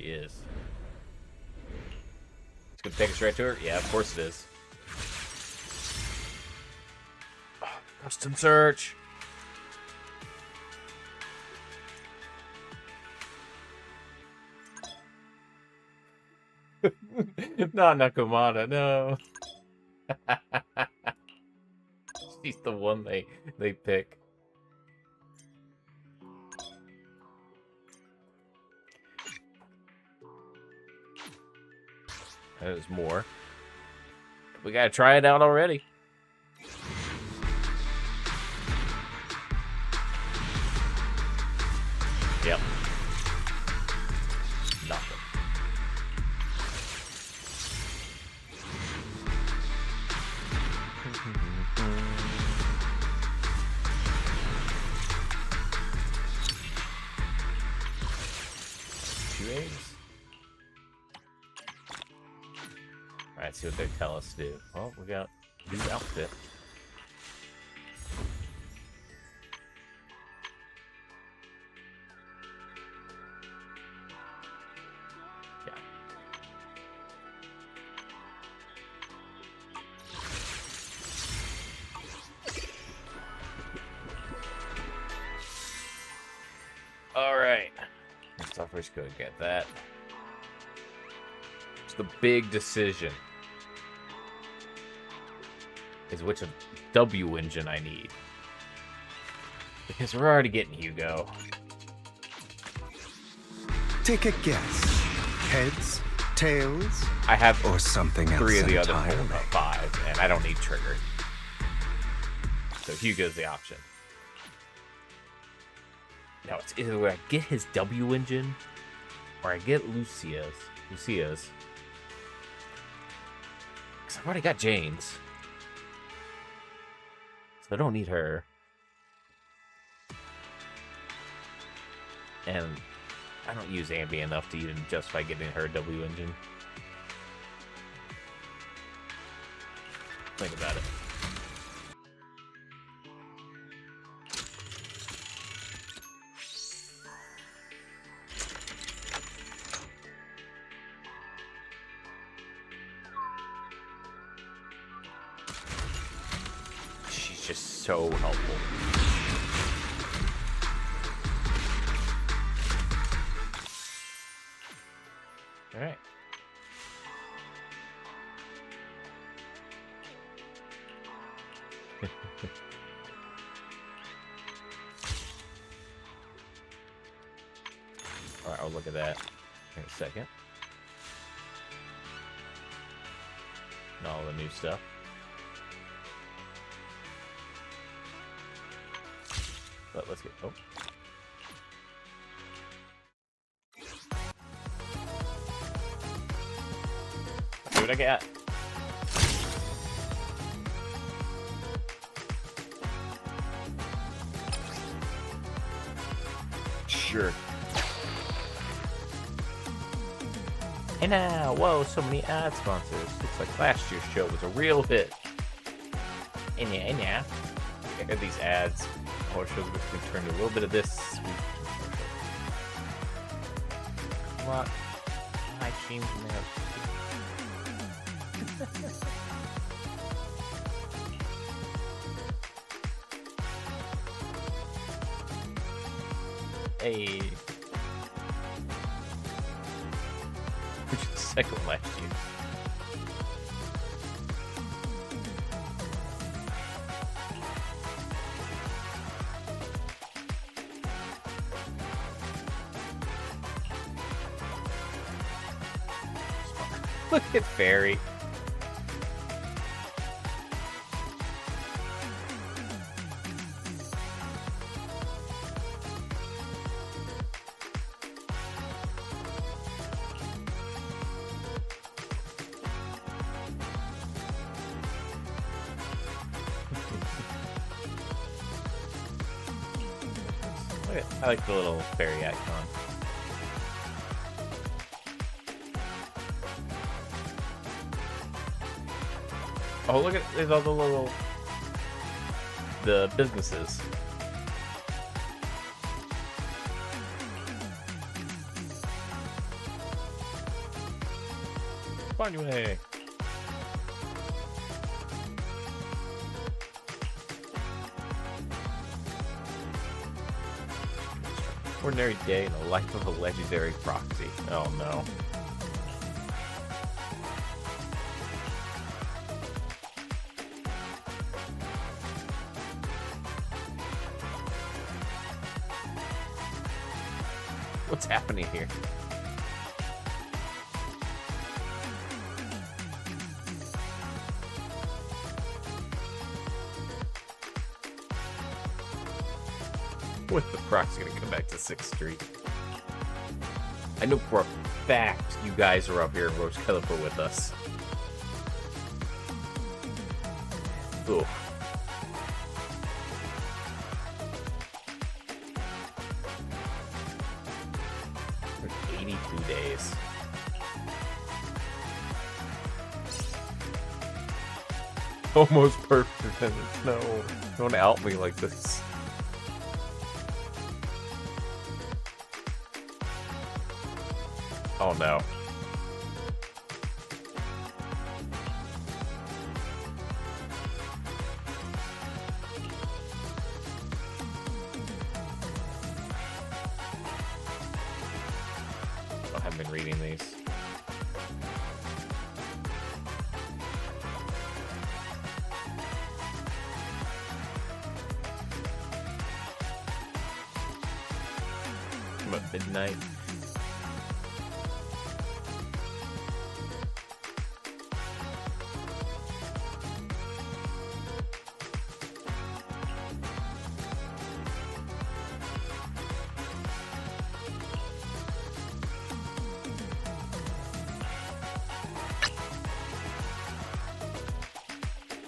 She is. It's gonna take us right to her? Yeah, of course it is. Oh, custom search. Not Nakamata, no. She's the one they pick. There's more. We gotta try it out already. Yep. Nothing. Two eggs. Alright, see what they tell us to do. Oh, we got new outfit. Yeah. Alright. First off, we're just gonna get that. It's the big decision. Is which W engine I need. Because we're already getting Hugo. Take a guess. Heads, tails, I have or something else 3 of the other entirely. 5, and I don't need Trigger. So Hugo's the option. Now it's either where I get his W engine, or I get Lucia's. Because I've already got Jane's. So I don't need her. And I don't use Ambi enough to even justify getting her W engine. Think about it. She's just so helpful. All right. All right, I'll look at that in a second. And all the new stuff. But let's get. Oh. Let's see what I got. Sure. Hey now, whoa, so many ad sponsors. Looks like last year's show was a real hit. Hey now. I got these ads. Horror shows we turned a little bit of this. What? I streamed Hey. Which is the second last year. Look at Fairy. I like the little fairy icon. Oh, look at, there's all the businesses. Find your way. Ordinary day in the life of a legendary proxy. Oh no. What's happening here? When the proxy gonna come back to 6th Street? I know for a fact you guys are up here in Rose Caliper with us. Ugh. For 82 days. Almost perfect in the snow. Don't out me like this. Oh no. I haven't been reading these. About midnight.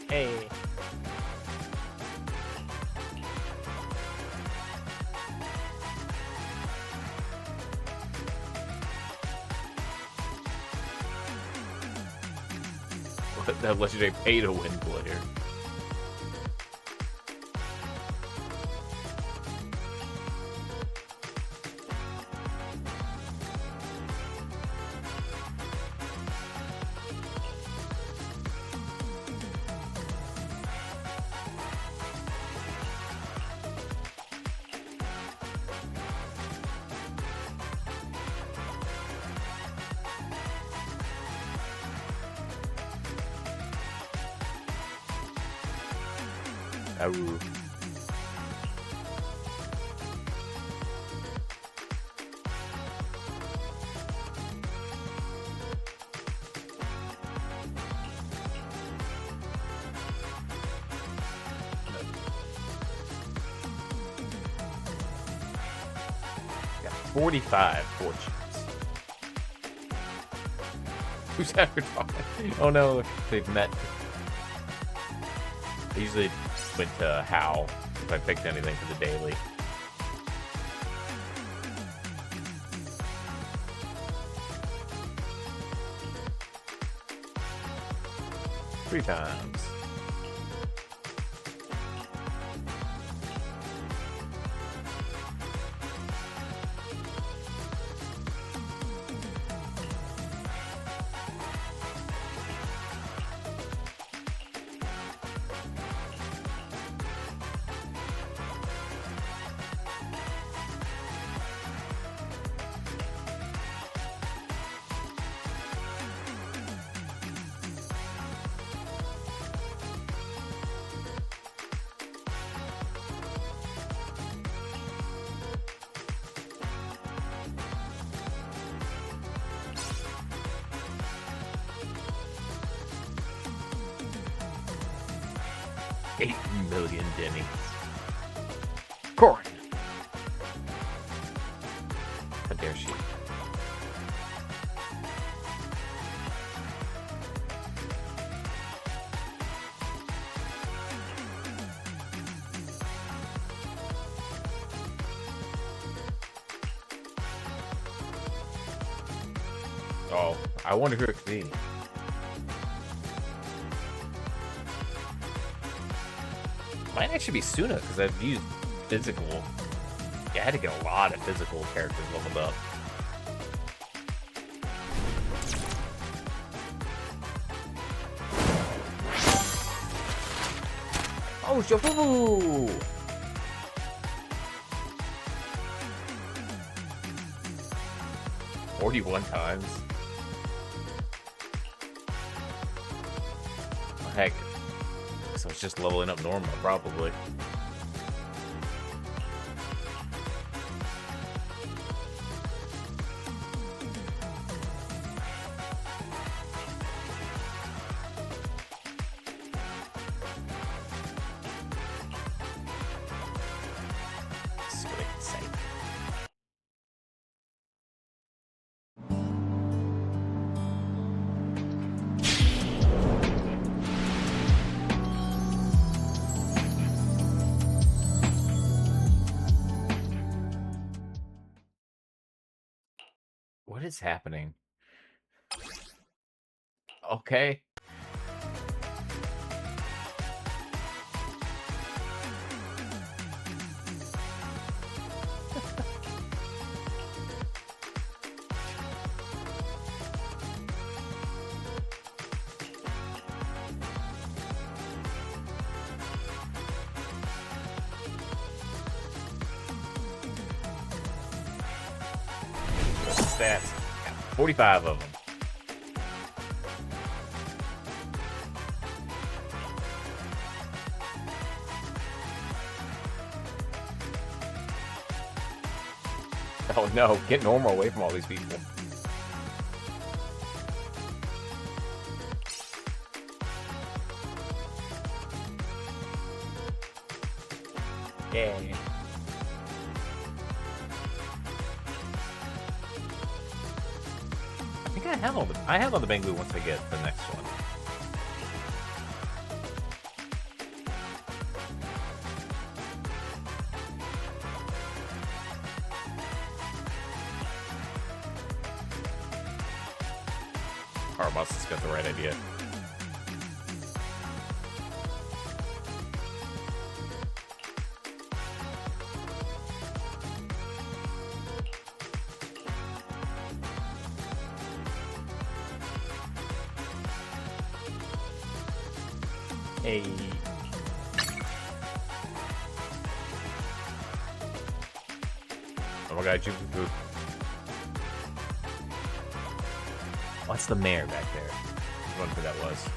Hey. What the legendary pay to win player? Ooh. Got 45 fortunes. Who's ever talking? Oh no, they've met. I usually went to How if I picked anything for the daily. Three times. $8 million Denny's. Corn. How dare she? Oh, I wonder who it could be. Might actually be Suna, because I've used physical. Yeah, I had to get a lot of physical characters leveled up. Oh, Shafubu! 41 times. Oh, heck. So it's just leveling up Norma, probably. What is happening? Okay. Stats. 45 of them. Oh no, get Norma away from all these people. Yay. I think I have all the Bangaloo once I get the next one. Carboss has got the right idea. Hey. Oh my god, Jubu. What's the mayor back there? I wonder who that was.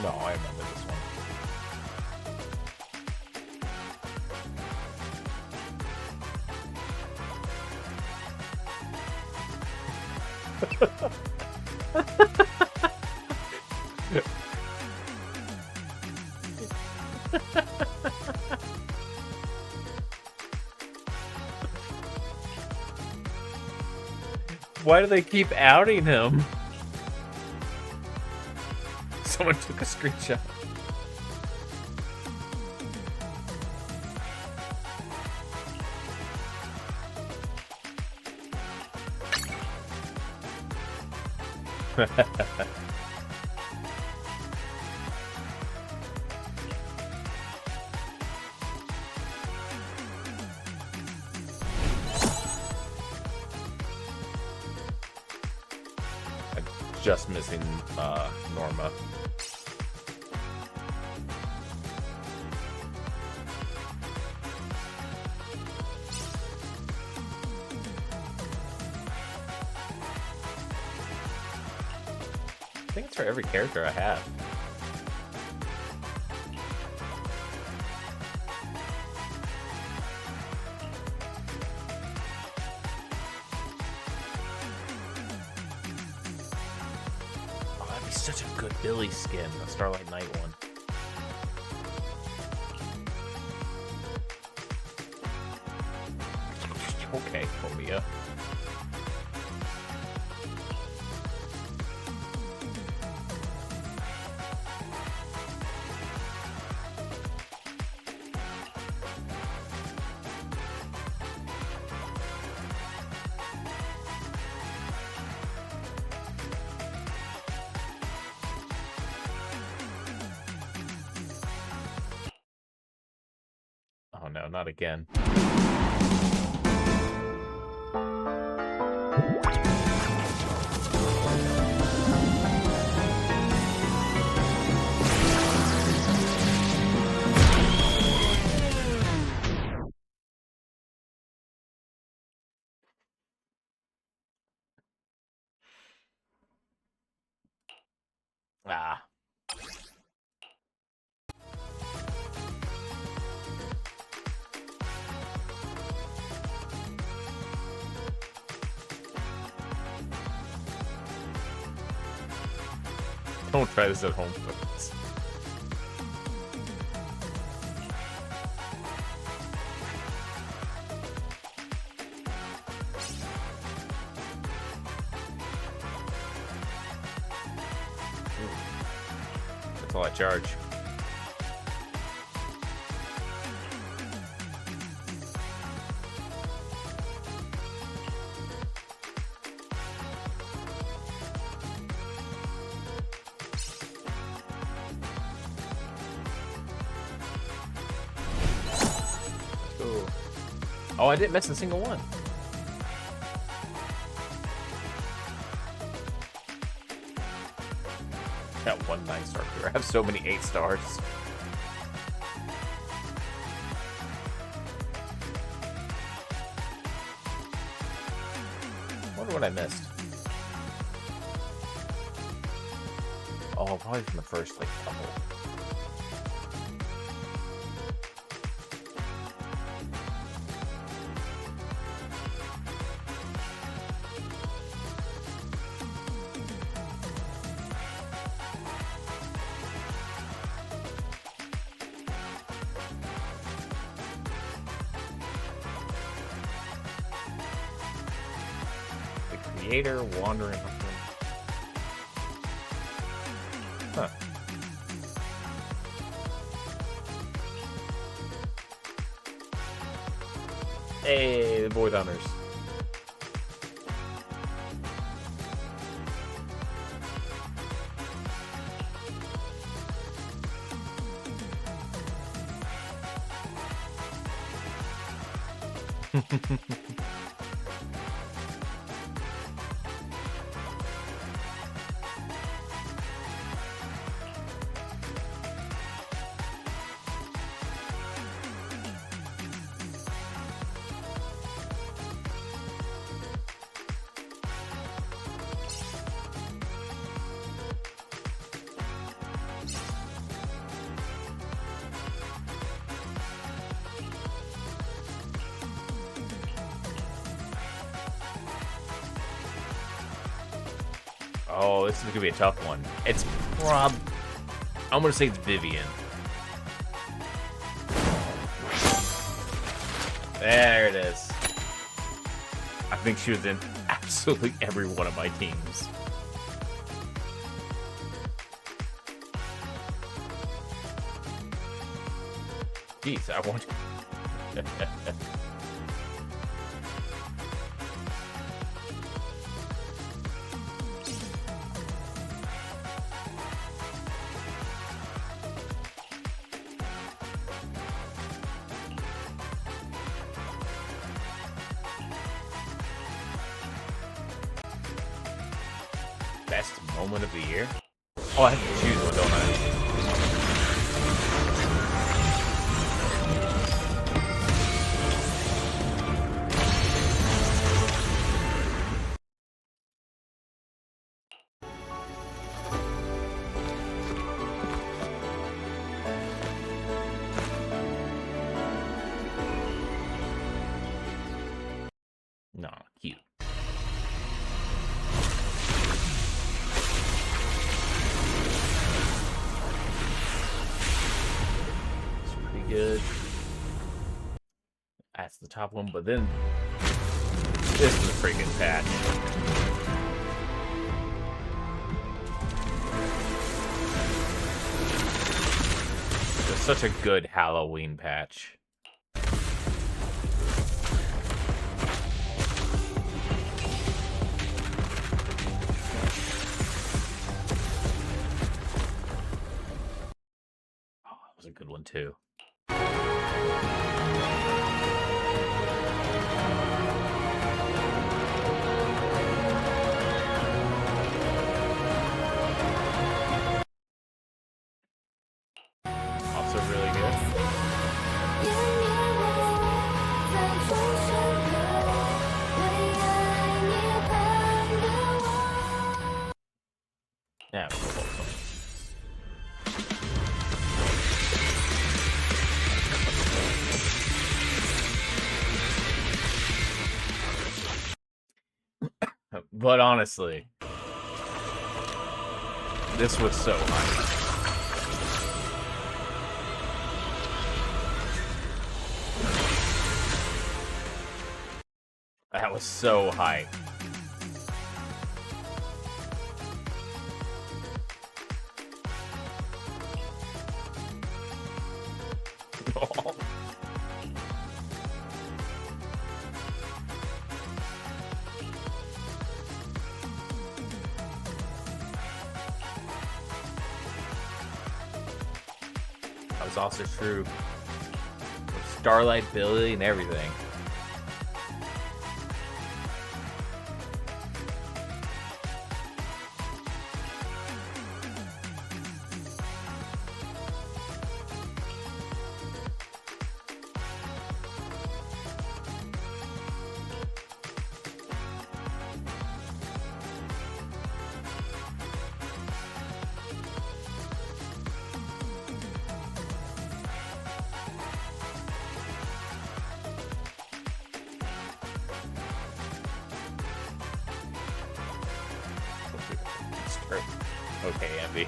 No, I remember this one. Why do they keep outing him? Someone took a screenshot. Just missing Norma. I think it's for every character I have. Oh, that'd be such a good Billy skin, the Starlight Knight one. Okay, Columbia. Oh no, not again. Ah. Don't try this at home, folks. That's all I charge. Oh, I didn't miss a single one. Got one 9-star career. I have so many 8 stars. Wonder what I missed. Oh, probably from the first like couple. Creator wandering. Huh. Hey, the boy hunters. Oh, this is gonna be a tough one. It's I'm gonna say it's Vivian. There it is. I think she was in absolutely every one of my teams. Jeez, I want. Best moment of the year? Oh, I have to choose one, don't I? No, cute. Good. That's the top one, but then this is a freaking patch. It's such a good Halloween patch. Oh, that was a good one too. Also really good. Yeah, cool. But honestly, this was so high. That was so high. That was also true with Starlight Billy and everything. Okay, Envy.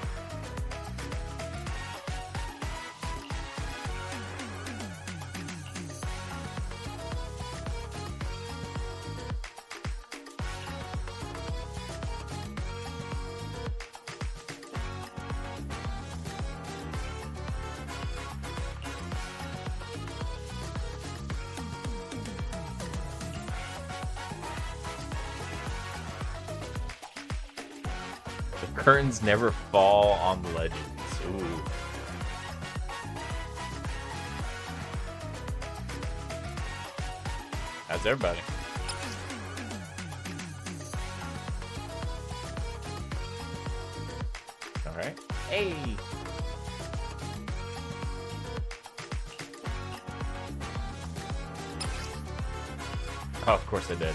The curtains never fall on the legends. Ooh. How's everybody? All right. Hey. Oh, of course I did.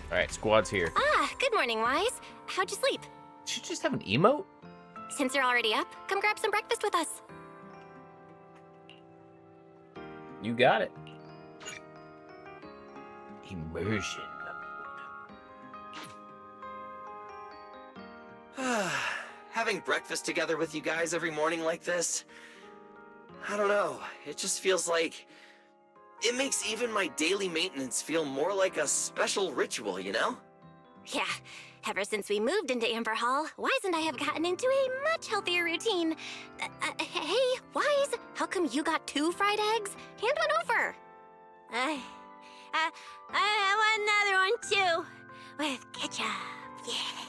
All right, squad's here. Ah, good morning, Wise. How'd you sleep? Did you just have an emote? Since you're already up, come grab some breakfast with us. You got it. Immersion. Having breakfast together with you guys every morning like this, I don't know, it just feels like it makes even my daily maintenance feel more like a special ritual, you know? Yeah, ever since we moved into Amber Hall, Wise and I have gotten into a much healthier routine. Hey, Wise, how come you got 2 fried eggs? Hand one over. I want another one too, with ketchup. Yeah.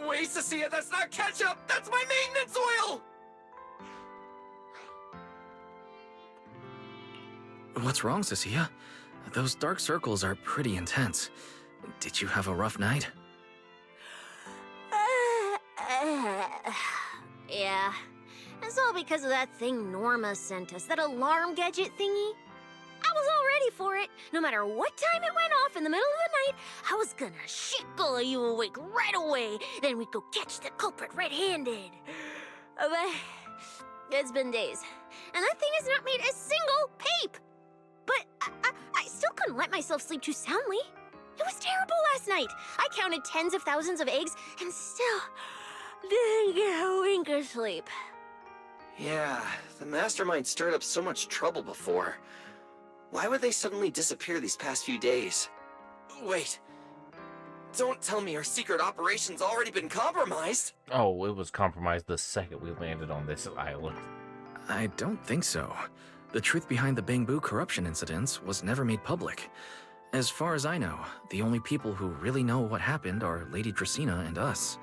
Wait, Cecilia, that's not ketchup! That's my maintenance oil! What's wrong, Cecilia? Those dark circles are pretty intense. Did you have a rough night? Yeah. It's all because of that thing Norma sent us, that alarm gadget thingy. was all ready for it. No matter what time it went off in the middle of the night, I was gonna shake all of you awake right away. Then we'd go catch the culprit red-handed. But it's been days, and that thing has not made a single peep. But I still couldn't let myself sleep too soundly. It was terrible last night. I counted tens of thousands of eggs and still didn't get a wink of sleep. Yeah, the mastermind stirred up so much trouble before. Why would they suddenly disappear these past few days? Wait. Don't tell me our secret operation's already been compromised. Oh, it was compromised the second we landed on this island. I don't think so. The truth behind the Bamboo corruption incidents was never made public. As far as I know, the only people who really know what happened are Lady Dracaena and us.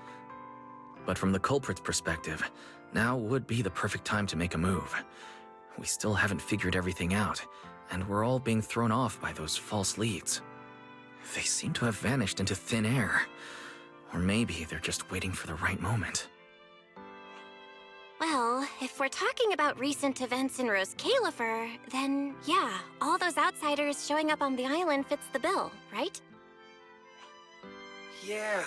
But from the culprit's perspective, now would be the perfect time to make a move. We still haven't figured everything out, and we're all being thrown off by those false leads. They seem to have vanished into thin air. Or maybe they're just waiting for the right moment. Well, if we're talking about recent events in Rose Califer, then yeah, all those outsiders showing up on the island fits the bill, right? Yeah.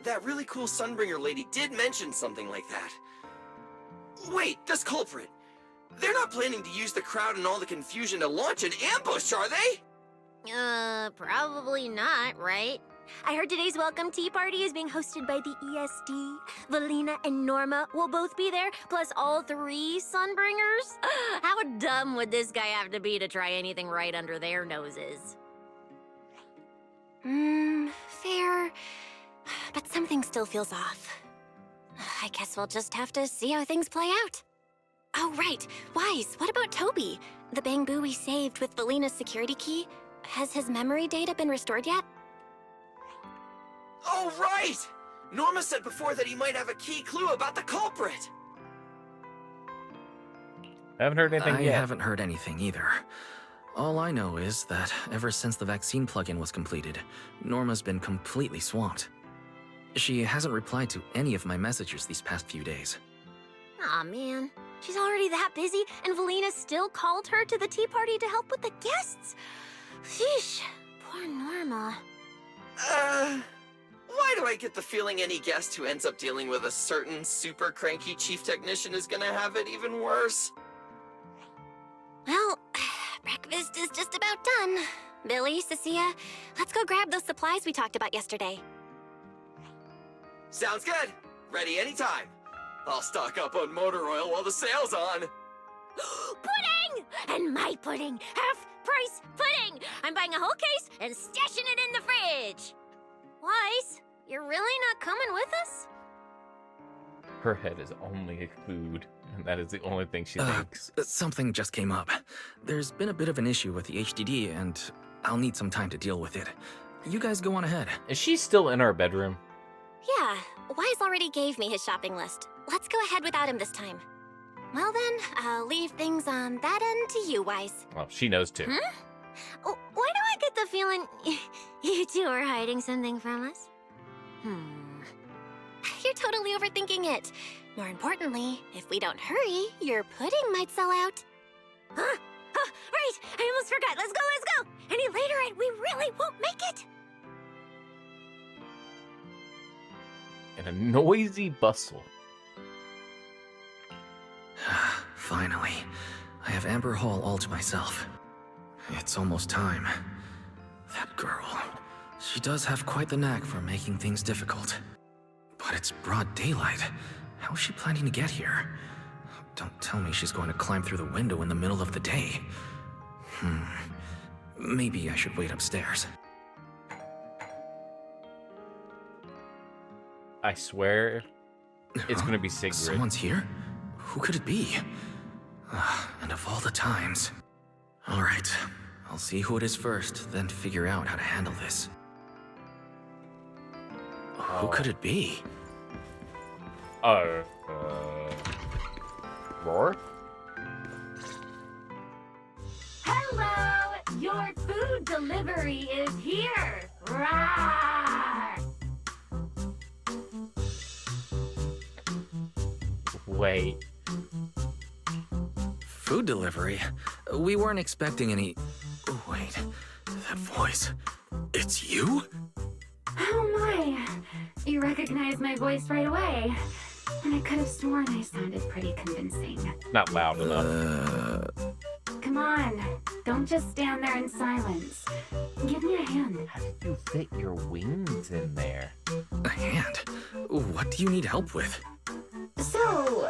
That really cool Sunbringer lady did mention something like that. Wait, this culprit. They're not planning to use the crowd and all the confusion to launch an ambush, are they? Probably not, right? I heard today's welcome tea party is being hosted by the ESD. Valina and Norma will both be there, plus all 3 Sunbringers. How dumb would this guy have to be to try anything right under their noses? Fair. But something still feels off. I guess we'll just have to see how things play out. Oh, right. Wise, what about Toby? The Bamboo we saved with Valina's security key? Has his memory data been restored yet? Oh, right! Norma said before that he might have a key clue about the culprit. I haven't heard anything yet. I haven't heard anything either. All I know is that ever since the vaccine plugin was completed, Norma's been completely swamped. She hasn't replied to any of my messages these past few days. Aw, man. She's already that busy, and Valina still called her to the tea party to help with the guests. Sheesh, poor Norma. Why do I get the feeling any guest who ends up dealing with a certain super cranky chief technician is gonna have it even worse? Well, breakfast is just about done. Billy, Cecilia, let's go grab those supplies we talked about yesterday. Sounds good. Ready anytime. I'll stock up on motor oil while the sale's on. Pudding! And my pudding! Half-price pudding! I'm buying a whole case and stashing it in the fridge! Wise, you're really not coming with us? Her head is only food, and that is the only thing she thinks. Something just came up. There's been a bit of an issue with the HDD, and I'll need some time to deal with it. You guys go on ahead. Is she still in our bedroom? Yeah, Wise already gave me his shopping list. Let's go ahead without him this time. Well then, I'll leave things on that end to you, Wise. Well, she knows too. Huh? Why do I get the feeling you two are hiding something from us? You're totally overthinking it. More importantly, if we don't hurry, your pudding might sell out. Huh? Right! I almost forgot. Let's go! Any later and we really won't make it! In a noisy bustle. Finally, I have Amber Hall all to myself. It's almost time. That girl, she does have quite the knack for making things difficult. But it's broad daylight. How is she planning to get here? Don't tell me she's going to climb through the window in the middle of the day. Maybe I should wait upstairs. I swear, it's gonna be Sigrid. Someone's here? Who could it be? And of all the times... Alright, I'll see who it is first, then figure out how to handle this. Who could it be? Roar? Hello! Your food delivery is here! Rawr! Wait. Food delivery? We weren't expecting any... Oh, wait, that voice. It's you? Oh my! You recognize my voice right away. And I could have sworn I sounded pretty convincing. Not loud enough. Come on, don't just stand there in silence. Give me a hand. How did you fit your wings in there? A hand? What do you need help with? So,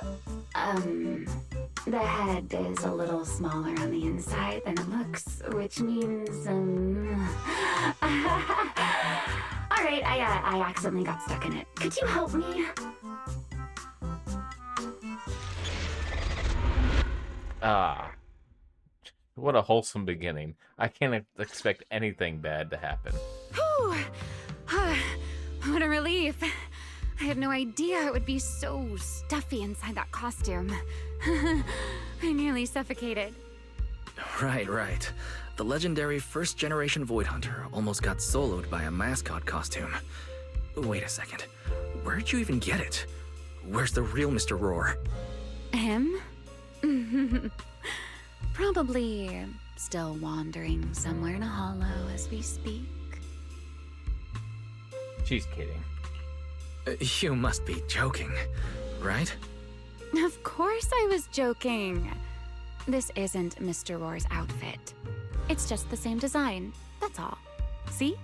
the head is a little smaller on the inside than it looks, which means, Alright, I accidentally got stuck in it. Could you help me? Ah. What a wholesome beginning. I can't expect anything bad to happen. Whew! What a relief. I had no idea it would be so stuffy inside that costume. I nearly suffocated. Right. The legendary first-generation Void Hunter almost got soloed by a mascot costume. Wait a second. Where'd you even get it? Where's the real Mr. Roar? Him? Probably still wandering somewhere in a hollow as we speak. She's kidding. You must be joking, right? Of course I was joking. This isn't Mr. Roar's outfit. It's just the same design, that's all. See?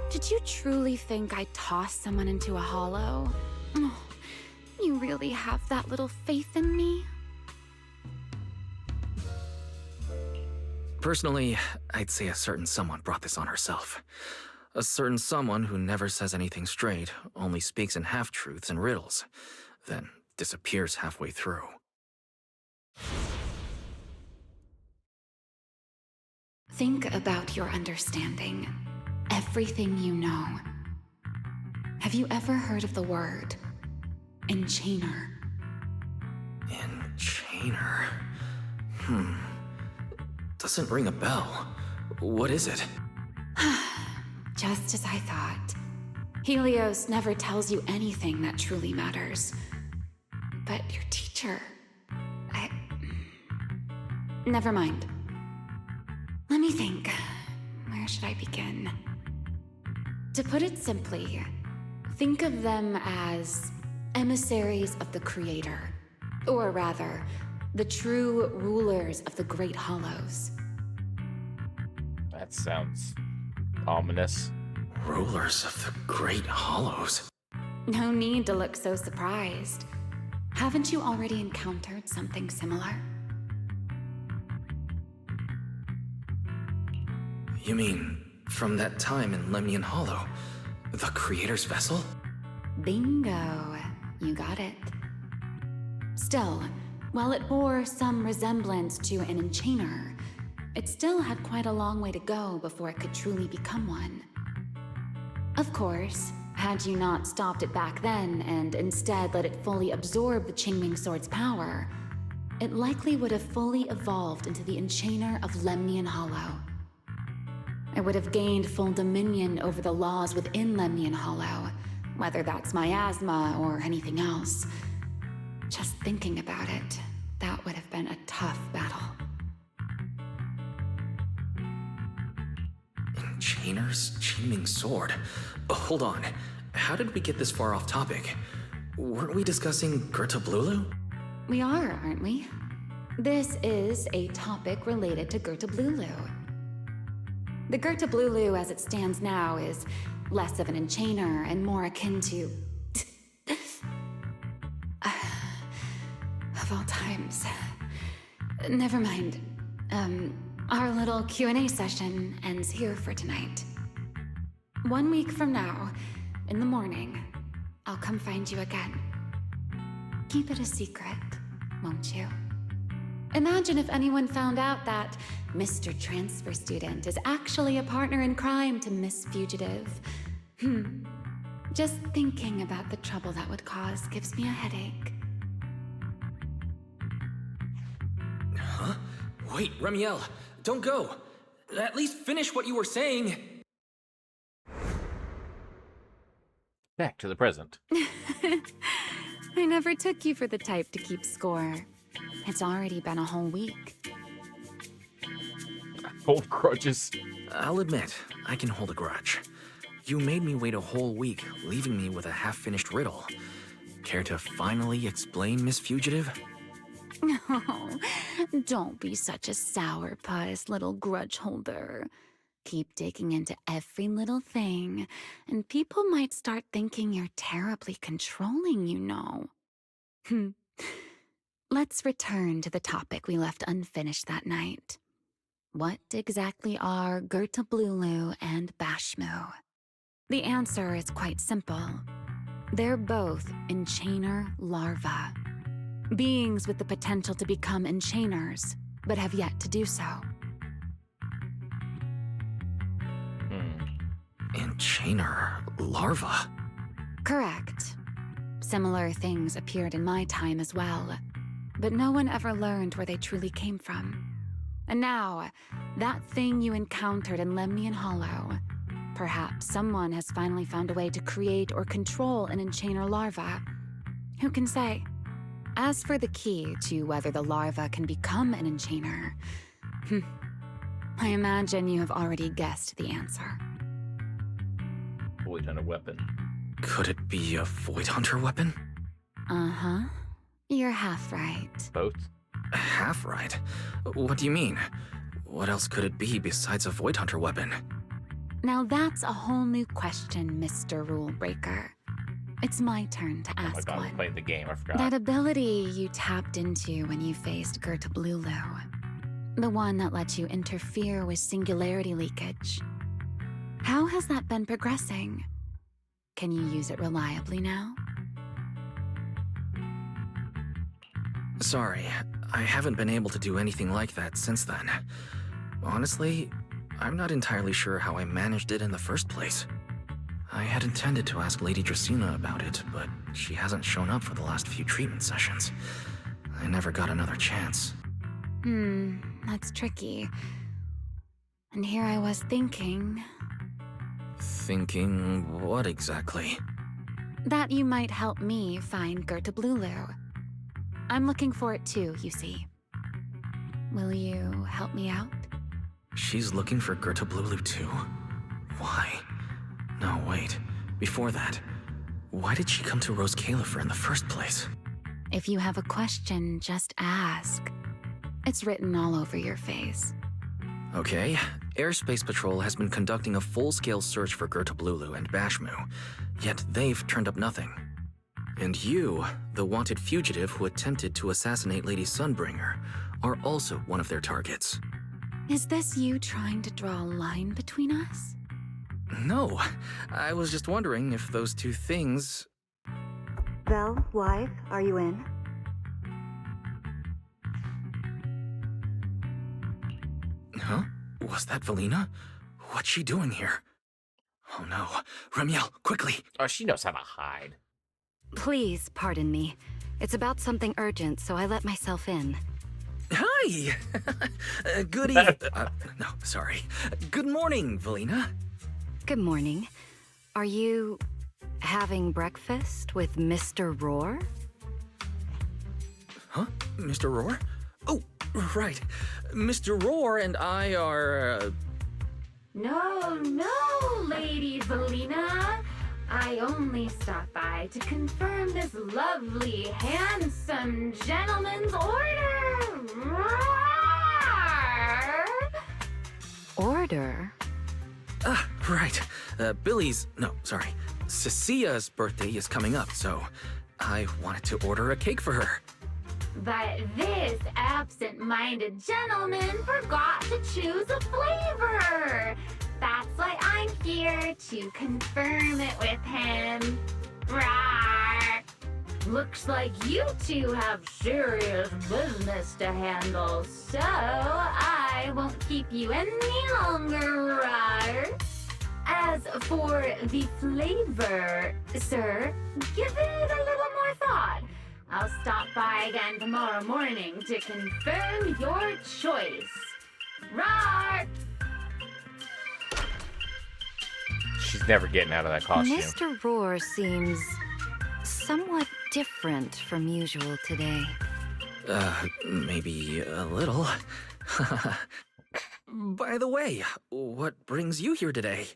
Did you truly think I tossed someone into a hollow? Oh, you really have that little faith in me? Personally, I'd say a certain someone brought this on herself. A certain someone who never says anything straight, only speaks in half-truths and riddles, then disappears halfway through. Think about your understanding. Everything you know. Have you ever heard of the word enchainer? Enchainer? Doesn't ring a bell. What is it? Just as I thought. Helios never tells you anything that truly matters. But your teacher... Never mind. Let me think. Where should I begin? To put it simply, think of them as emissaries of the Creator. Or rather, the true rulers of the Great Hollows. That sounds ominous. Rulers of the Great Hollows? No need to look so surprised. Haven't you already encountered something similar? You mean, from that time in Lemnian Hollow? The Creator's vessel? Bingo. You got it. Still, while it bore some resemblance to an enchainer, it still had quite a long way to go before it could truly become one. Of course, had you not stopped it back then and instead let it fully absorb the Qingming Sword's power, it likely would have fully evolved into the enchainer of Lemnian Hollow. It would have gained full dominion over the laws within Lemnian Hollow, whether that's miasma or anything else. Just thinking about it, that would have been a tough battle. Enchainer's Qingming Sword? Hold on. How did we get this far off topic? Weren't we discussing Gerta Blulu? We are, aren't we? This is a topic related to Gerta Blulu. The Gerta Blulu as it stands now is less of an enchainer and more akin to... of all times. Never mind. Our little Q&A session ends here for tonight. 1 week from now, in the morning, I'll come find you again. Keep it a secret, won't you? Imagine if anyone found out that Mr. Transfer Student is actually a partner in crime to Miss Fugitive. Just thinking about the trouble that would cause gives me a headache. Huh? Wait, Remiel, don't go. At least finish what you were saying. Back to the present. I never took you for the type to keep score. It's already been a whole week. Hold grudges. I'll admit, I can hold a grudge. You made me wait a whole week, leaving me with a half-finished riddle. Care to finally explain, Miss Fugitive? Oh, don't be such a sourpuss, little grudge holder. Keep digging into every little thing, and people might start thinking you're terribly controlling, you know. Let's return to the topic we left unfinished that night. What exactly are Gertablulu and Bashmu? The answer is quite simple. They're both enchainer larvae. Beings with the potential to become enchainers, but have yet to do so. Enchainer larva? Correct. Similar things appeared in my time as well, but no one ever learned where they truly came from. And now, that thing you encountered in Lemnian Hollow, perhaps someone has finally found a way to create or control an enchainer larva. Who can say? As for the key to whether the larva can become an enchainer, I imagine you have already guessed the answer. Void Hunter weapon. Could it be a Void Hunter weapon? Uh-huh. You're half right. Both? Half right? What do you mean? What else could it be besides a Void Hunter weapon? Now that's a whole new question, Mr. Rule Breaker. It's my turn to Oh my ask god, I one. played the game, I forgot. That ability you tapped into when you faced Gertablulu. The one that lets you interfere with singularity leakage. How has that been progressing? Can you use it reliably now? Sorry, I haven't been able to do anything like that since then. Honestly, I'm not entirely sure how I managed it in the first place. I had intended to ask Lady Dracaena about it, but she hasn't shown up for the last few treatment sessions. I never got another chance. That's tricky. And here I was thinking Thinking what exactly? that you might help me find Gertablulu. I'm looking for it too, you see. Will you help me out? She's looking for Gertablulu too? Why? No, wait. Before that, why did she come to Rose Califer in the first place? If you have a question, just ask. It's written all over your face. Okay, Airspace Patrol has been conducting a full-scale search for Gertablulu and Bashmu, yet they've turned up nothing. And you, the wanted fugitive who attempted to assassinate Lady Sunbringer, are also one of their targets. Is this you trying to draw a line between us? No, I was just wondering if those two things... Vel, wife, are you in? Huh? Was that Valina? What's she doing here? Oh no. Remiel, quickly! Oh, she knows how to hide. Please pardon me. It's about something urgent, so I let myself in. Hi! Good no, sorry. Good morning, Valina. Good morning. Are you having breakfast with Mr. Roar? Huh? Mr. Roar? Oh, right. Mr. Roar and I are... No, Lady Valina. I only stopped by to confirm this lovely, handsome gentleman's order. Roar! Order? Ah, right. Billy's... No, sorry. Cecia's birthday is coming up, so I wanted to order a cake for her. But this absent-minded gentleman forgot to choose a flavor. That's why I'm here to confirm it with him. Rawr. Looks like you two have serious business to handle, so I won't keep you any longer, Rawr. As for the flavor, sir, give it a little more thought. I'll stop by again tomorrow morning to confirm your choice. Rawr! She's never getting out of that costume. Mr. Roar seems somewhat different from usual today. Maybe a little. By the way, what brings you here today?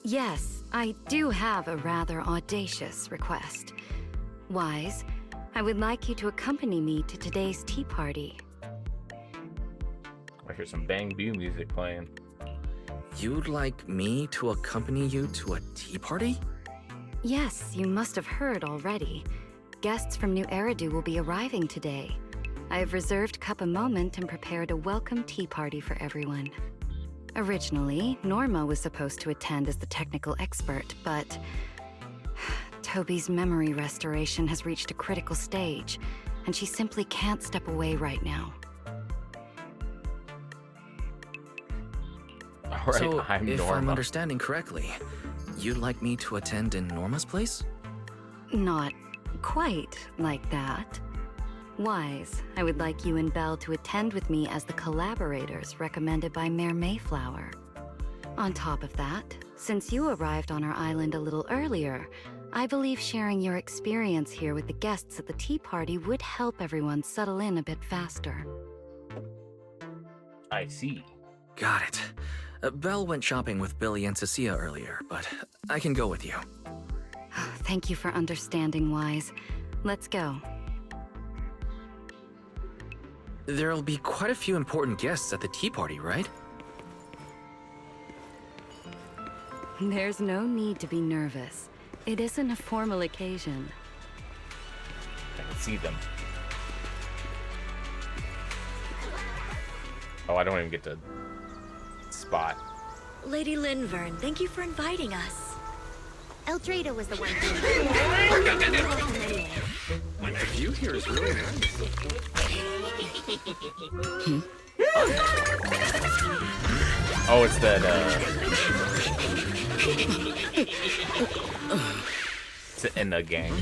Yes, I do have a rather audacious request. Wise, I would like you to accompany me to today's tea party. I hear some Bang Boo music playing. You'd like me to accompany you to a tea party? Yes, you must have heard already. Guests from New Eridu will be arriving today. I have reserved Cup a Moment and prepared a welcome tea party for everyone. Originally, Norma was supposed to attend as the technical expert, but Toby's memory restoration has reached a critical stage, and she simply can't step away right now. All right, So, I'm if Norma. I'm understanding correctly, you'd like me to attend in Norma's place? Not quite like that. Wise, I would like you and Belle to attend with me as the collaborators recommended by Mayor Mayflower. On top of that, since you arrived on our island a little earlier, I believe sharing your experience here with the guests at the tea party would help everyone settle in a bit faster. I see. Got it. Belle went shopping with Billy and Cecilia earlier, but I can go with you. Thank you for understanding, Wise. Let's go. There'll be quite a few important guests at the tea party, right? There's no need to be nervous. It isn't a formal occasion. I can see them. Oh, I don't even get to spot. Lady Linvern, thank you for inviting us. Eldrada was the one The view here is really nice. Oh, it's that, it's in the gang.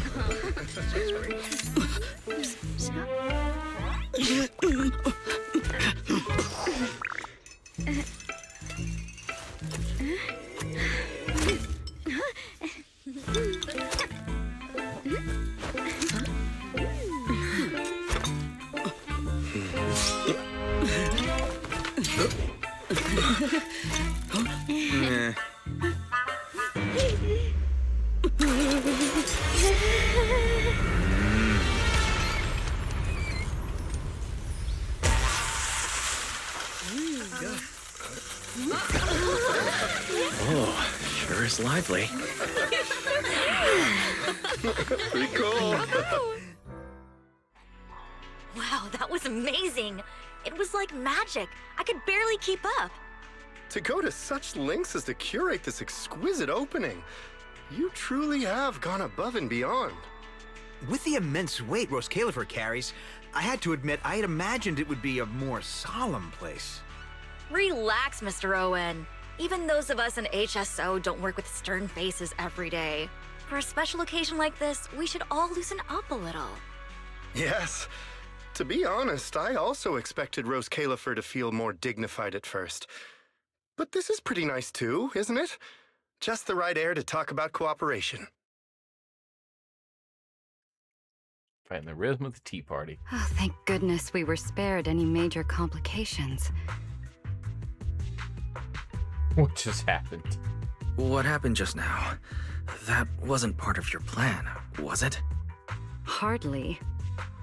Nah. Oh, sure is lively. Pretty cool. Wow, that was amazing. It was like magic. I could barely keep up. To go to such lengths as to curate this exquisite opening, you truly have gone above and beyond. With the immense weight Rose Califer carries, I had to admit I had imagined it would be a more solemn place. Relax, Mr. Owen. Even those of us in HSO don't work with stern faces every day. For a special occasion like this, we should all loosen up a little. Yes. To be honest, I also expected Rose Califer to feel more dignified at first. But this is pretty nice too, isn't it? Just the right air to talk about cooperation. Fighting the rhythm of the tea party. Oh, thank goodness we were spared any major complications. What just happened? What happened just now? That wasn't part of your plan, was it? Hardly.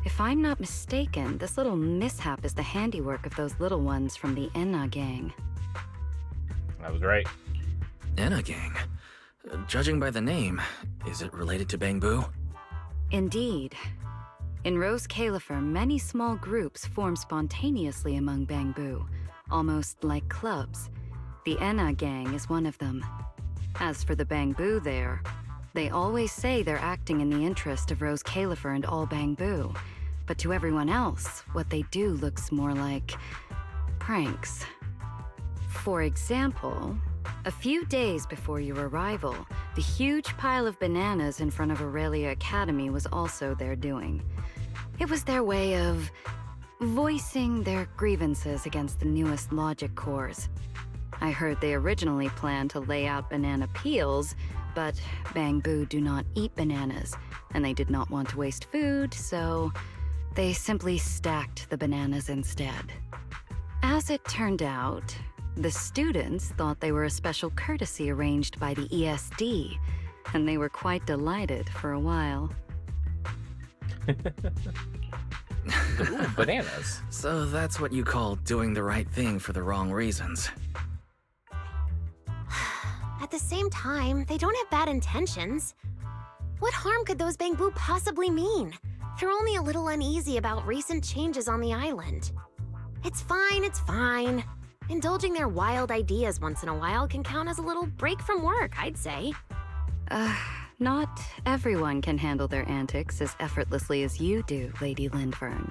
If I'm not mistaken, this little mishap is the handiwork of those little ones from the Enna gang. I was right. Enna gang. Judging by the name, is it related to Bang Boo? Indeed. In Rose Califer, many small groups form spontaneously among Bang Boo, almost like clubs. The Enna gang is one of them. As for the Bang Boo there, they always say they're acting in the interest of Rose Califer and all Bang Boo, but to everyone else, what they do looks more like pranks. For example, a few days before your arrival, the huge pile of bananas in front of Aurelia Academy was also their doing. It was their way of voicing their grievances against the newest logic cores. I heard they originally planned to lay out banana peels, but Bang Boo do not eat bananas, and they did not want to waste food, so they simply stacked the bananas instead. As it turned out, the students thought they were a special courtesy arranged by the ESD, and they were quite delighted for a while. Ooh, bananas. So that's what you call doing the right thing for the wrong reasons. At the same time, they don't have bad intentions. What harm could those Bangbu possibly mean? They're only a little uneasy about recent changes on the island. It's fine, it's fine. Indulging their wild ideas once in a while can count as a little break from work, I'd say. Not everyone can handle their antics as effortlessly as you do, Lady Lindvern.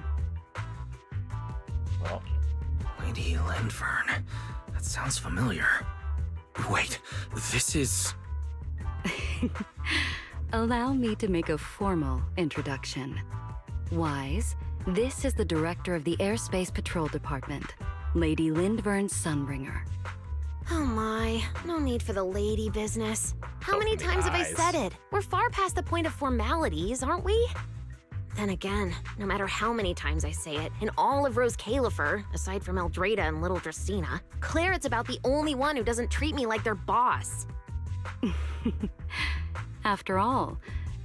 Well, Lady Lindvern. That sounds familiar. Wait, this is... Allow me to make a formal introduction. Wise, this is the director of the Airspace Patrol Department, Lady Lindvern Sunbringer. Oh my, no need for the lady business. How many times have I said it? We're far past the point of formalities, aren't we? Then again, no matter how many times I say it, in all of Rose Califer, aside from Eldrada and Little Dristina, Claret's about the only one who doesn't treat me like their boss. After all,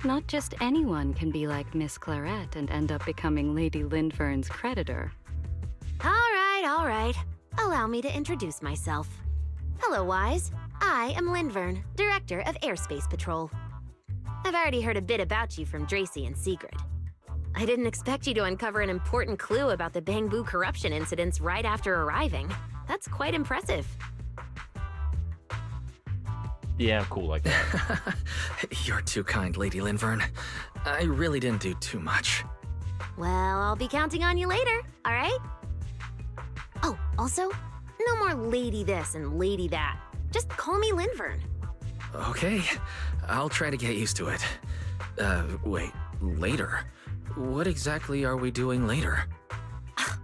not just anyone can be like Miss Claret and end up becoming Lady Lindvern's creditor. All right. Allow me to introduce myself. Hello, Wise. I am Lindvern, Director of Airspace Patrol. I've already heard a bit about you from Dracy and Sigrid. I didn't expect you to uncover an important clue about the Bangbu corruption incidents right after arriving. That's quite impressive. yeah, I'm cool like that. You're too kind, Lady Lindvern. I really didn't do too much. Well, I'll be counting on you later, all right? Oh, also, no more lady this and lady that. Just call me Lindvern. Okay, I'll try to get used to it. Wait, later? What exactly are we doing later?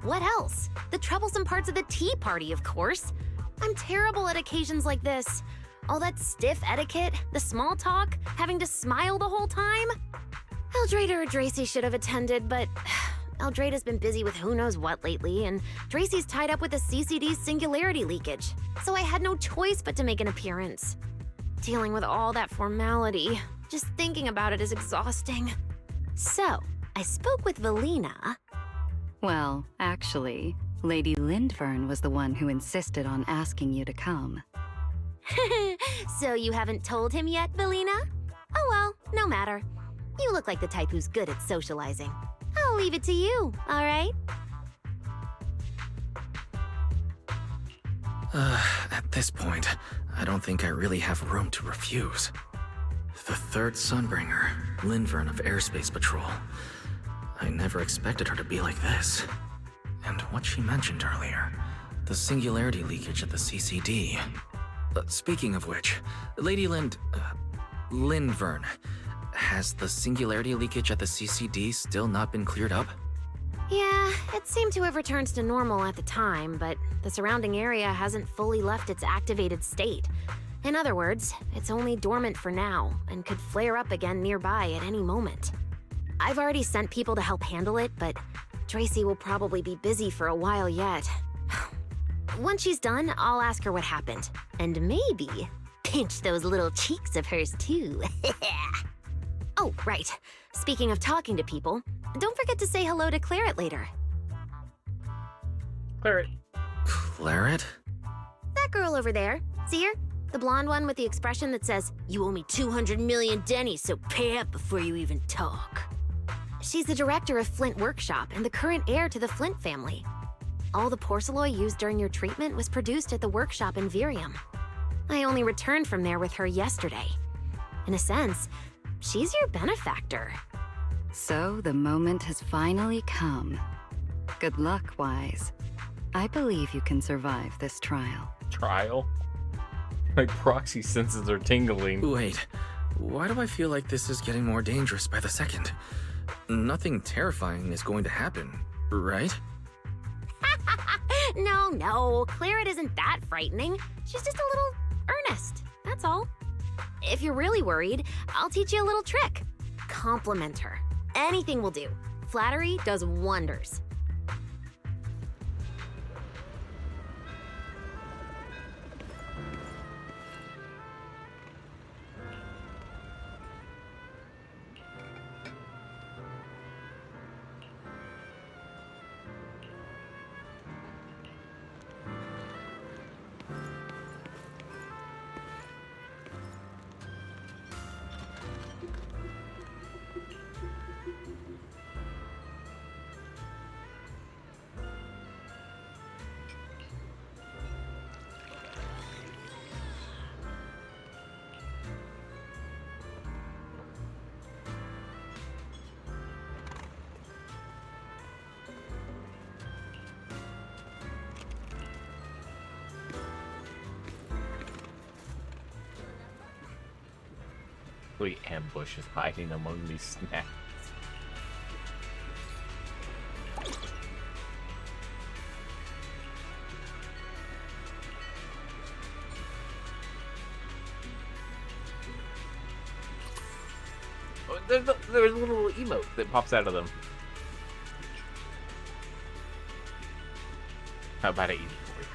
What else? The troublesome parts of the tea party, of course. I'm terrible at occasions like this. All that stiff etiquette, the small talk, having to smile the whole time. Eldrada or Dracy should have attended, but Eldrada's been busy with who knows what lately, and Dracy's tied up with the CCD's singularity leakage, so I had no choice but to make an appearance. Dealing with all that formality, just thinking about it is exhausting. So, I spoke with Valina. Well, actually, Lady Lindvern was the one who insisted on asking you to come. So you haven't told him yet, Valina? Oh well, no matter. You look like the type who's good at socializing. I'll leave it to you, all right? At this point, I don't think I really have room to refuse. The third Sunbringer, Lindvern of Airspace Patrol. I never expected her to be like this. And what she mentioned earlier, the singularity leakage at the CCD. Speaking of which, Lady Lindvern, has the singularity leakage at the CCD still not been cleared up? Yeah, it seemed to have returned to normal at the time, but the surrounding area hasn't fully left its activated state. In other words, it's only dormant for now, and could flare up again nearby at any moment. I've already sent people to help handle it, but Dracy will probably be busy for a while yet. Once she's done, I'll ask her what happened. And maybe pinch those little cheeks of hers too. Oh, right. Speaking of talking to people, don't forget to say hello to Claret later. Claret. Claret? That girl over there. See her? The blonde one with the expression that says, "You owe me 200 million dennies, so pay up before you even talk." She's the director of Flint Workshop and the current heir to the Flint family. All the porcelain used during your treatment was produced at the workshop in Virium. I only returned from there with her yesterday. In a sense, she's your benefactor. So the moment has finally come. Good luck, Wise. I believe you can survive this trial. Trial? My proxy senses are tingling. Wait, why do I feel like this is getting more dangerous by the second? Nothing terrifying is going to happen, right? No, Claret isn't that frightening. She's just a little earnest, that's all. If you're really worried, I'll teach you a little trick. compliment her. Anything will do. Flattery does wonders. The ambush is hiding among these snacks. Oh, there's a little emote that pops out of them. How about I eat it for you?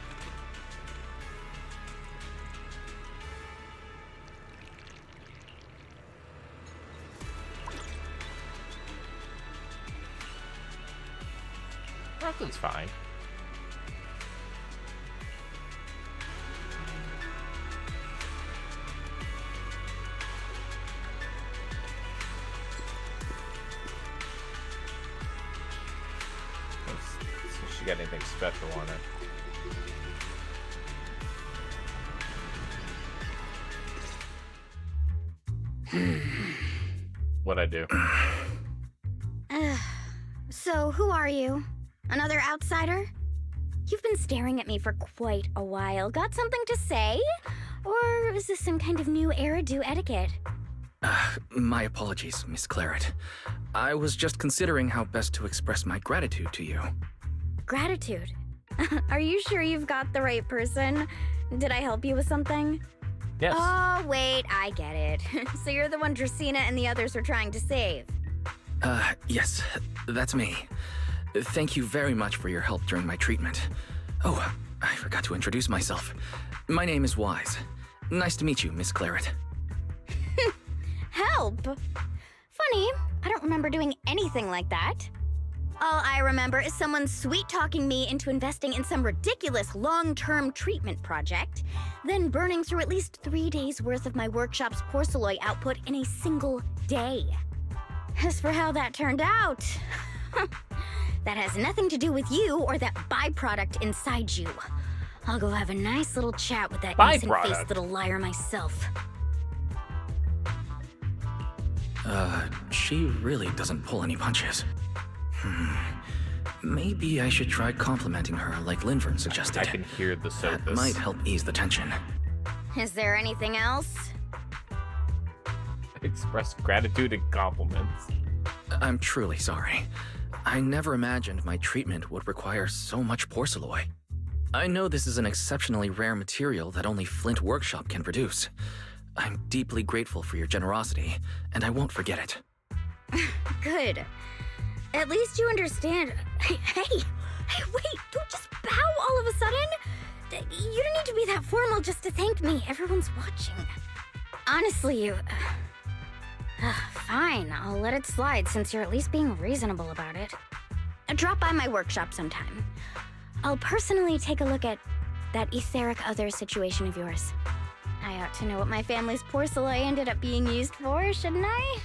Brooklyn's fine. Let's see if she got anything special on her. What'd I do? So, who are you? Another outsider? You've been staring at me for quite a while. Got something to say? Or is this some kind of new Eridu etiquette? My apologies, Miss Claret. I was just considering how best to express my gratitude to you. Gratitude? Are you sure you've got the right person? Did I help you with something? Yes. Oh, wait, I get it. So you're the one Dracaena and the others were trying to save. Yes, that's me. Thank you very much for your help during my treatment. Oh, I forgot to introduce myself. My name is Wise. Nice to meet you, Miss Claret. Help? Funny, I don't remember doing anything like that. All I remember is someone sweet-talking me into investing in some ridiculous long-term treatment project, then burning through at least 3 days' worth of my workshop's porcelain output in a single day. As for how that turned out, that has nothing to do with you or that byproduct inside you. I'll go have a nice little chat with that innocent-faced little liar myself. She really doesn't pull any punches. Maybe I should try complimenting her like Linvern suggested. I can hear the sophas. That might help ease the tension. Is there anything else? Express gratitude and compliments. I'm truly sorry. I never imagined my treatment would require so much porcelain. I know this is an exceptionally rare material that only Flint Workshop can produce. I'm deeply grateful for your generosity, and I won't forget it. Good. At least you understand. Hey, wait, don't just bow all of a sudden. You don't need to be that formal just to thank me. Everyone's watching. Honestly, you... fine, I'll let it slide since you're at least being reasonable about it. Drop by my workshop sometime. I'll personally take a look at that etheric other situation of yours. I ought to know what my family's porcelain ended up being used for, shouldn't I?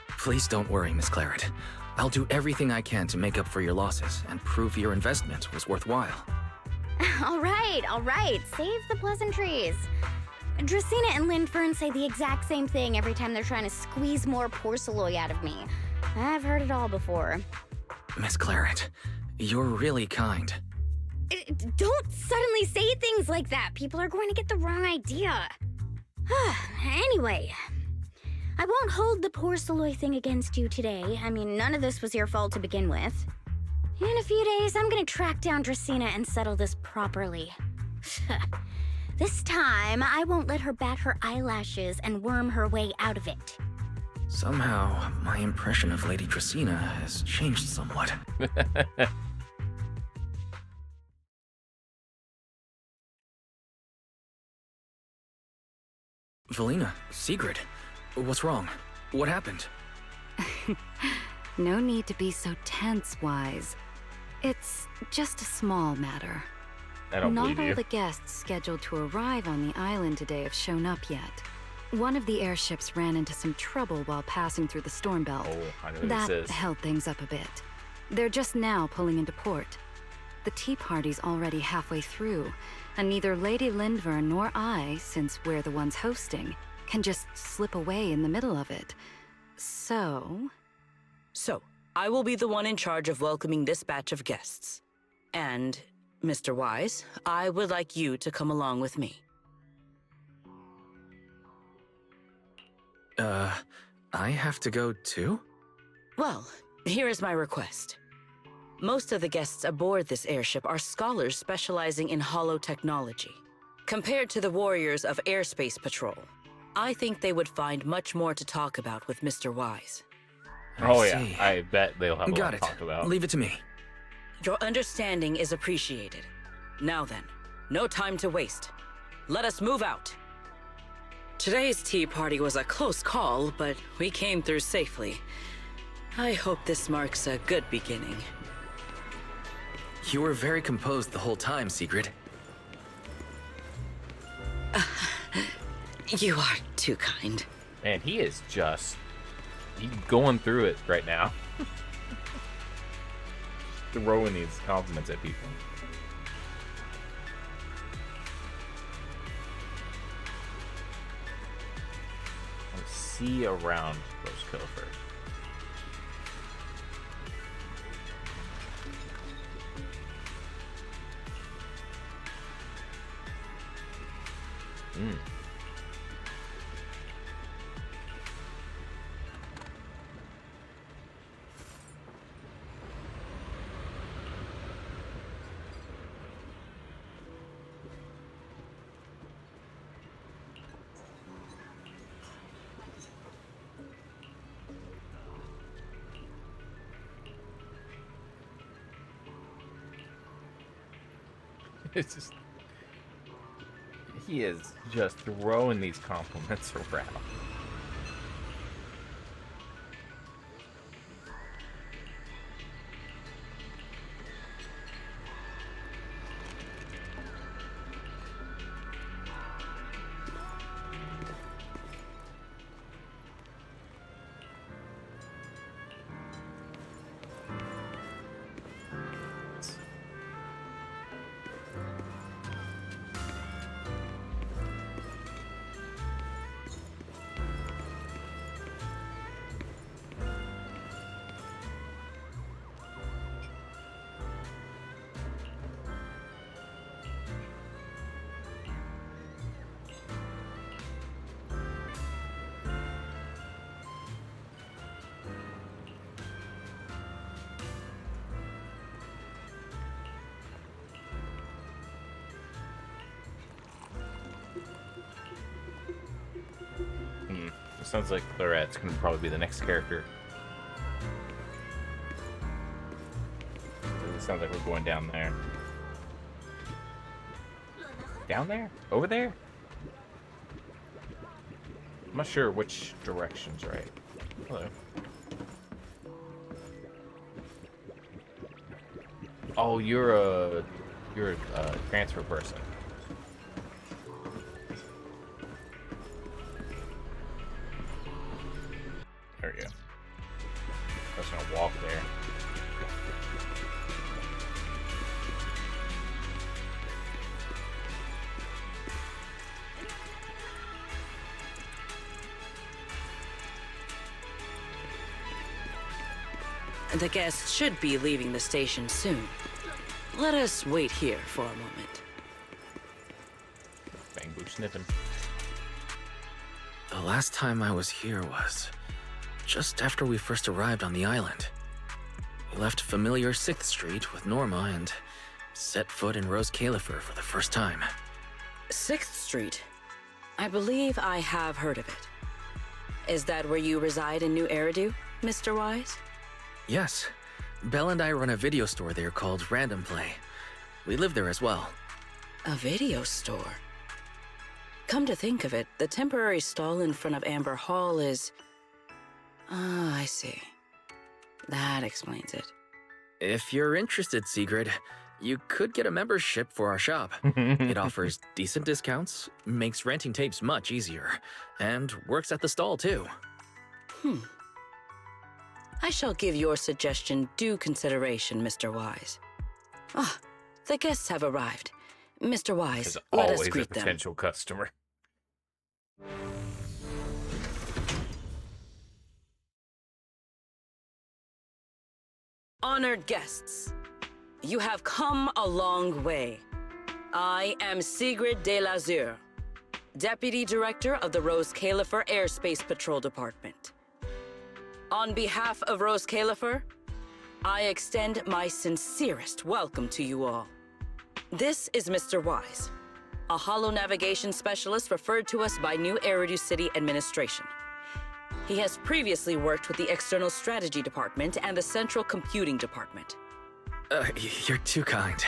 Please don't worry, Miss Claret. I'll do everything I can to make up for your losses and prove your investment was worthwhile. All right. Save the pleasantries. Dracaena and Linfern say the exact same thing every time they're trying to squeeze more porcelain out of me. I've heard it all before. Miss Claret, you're really kind. Don't suddenly say things like that. People are going to get the wrong idea. Anyway, I won't hold the porcelain thing against you today. I mean, none of this was your fault to begin with. In a few days, I'm gonna track down Dracaena and settle this properly. This time, I won't let her bat her eyelashes and worm her way out of it. Somehow, my impression of Lady Trisina has changed somewhat. Valina, Sigrid, what's wrong? What happened? No need to be so tense, Wise. It's just a small matter. I don't Not believe all you. the guests scheduled to arrive on the island today have shown up yet. One of the airships ran into some trouble while passing through the storm belt. Oh, I know who That this is. held things up a bit. They're just now pulling into port. The tea party's already halfway through, and neither Lady Lindver nor I, since we're the ones hosting, can just slip away in the middle of it. So, I will be the one in charge of welcoming this batch of guests. And, Mr. Wise, I would like you to come along with me. I have to go too? Well, here is my request. Most of the guests aboard this airship are scholars specializing in holo technology. Compared to the warriors of Airspace Patrol, I think they would find much more to talk about with Mr. Wise. Oh I yeah, see. I bet they'll have a lot Got to it. talk about. Leave it to me. Your understanding is appreciated. Now then, no time to waste. Let us move out. Today's tea party was a close call, but we came through safely. I hope this marks a good beginning. You were very composed the whole time, Sigrid. You are too kind. Man, he is just he's going through it right now. Throwing these compliments at people. Let's see around Rose Kilford. It's just he is just throwing these compliments around. It sounds like Clarette's gonna probably be the next character. It sounds like we're going down there. Down there? Over there? I'm not sure which direction's right. Hello. Oh, you're a transfer person. There we go. I was gonna walk there. The guests should be leaving the station soon. Let us wait here for a moment. Bang boo sniffing. The last time I was here was just after we first arrived on the island. We left familiar 6th Street with Norma and set foot in Rose Califer for the first time. 6th Street. I believe I have heard of it. Is that where you reside in New Eridu, Mr. Wise? Yes. Belle and I run a video store there called Random Play. We live there as well. A video store? Come to think of it, the temporary stall in front of Amber Hall is... Ah, I see. That explains it. If you're interested, Sigrid, you could get a membership for our shop. It offers decent discounts, makes renting tapes much easier, and works at the stall too. I shall give your suggestion due consideration, Mr. Wise. Ah, the guests have arrived. Mr. Wise, There's let us always a greet them. potential customer. Honored guests, you have come a long way. I am Sigrid de Lazure, Deputy Director of the Rose Califer Airspace Patrol Department. On behalf of Rose Califer, I extend my sincerest welcome to you all. This is Mr. Wise, a holo navigation specialist referred to us by New Eridu City Administration. He has previously worked with the External Strategy Department and the Central Computing Department. You're too kind.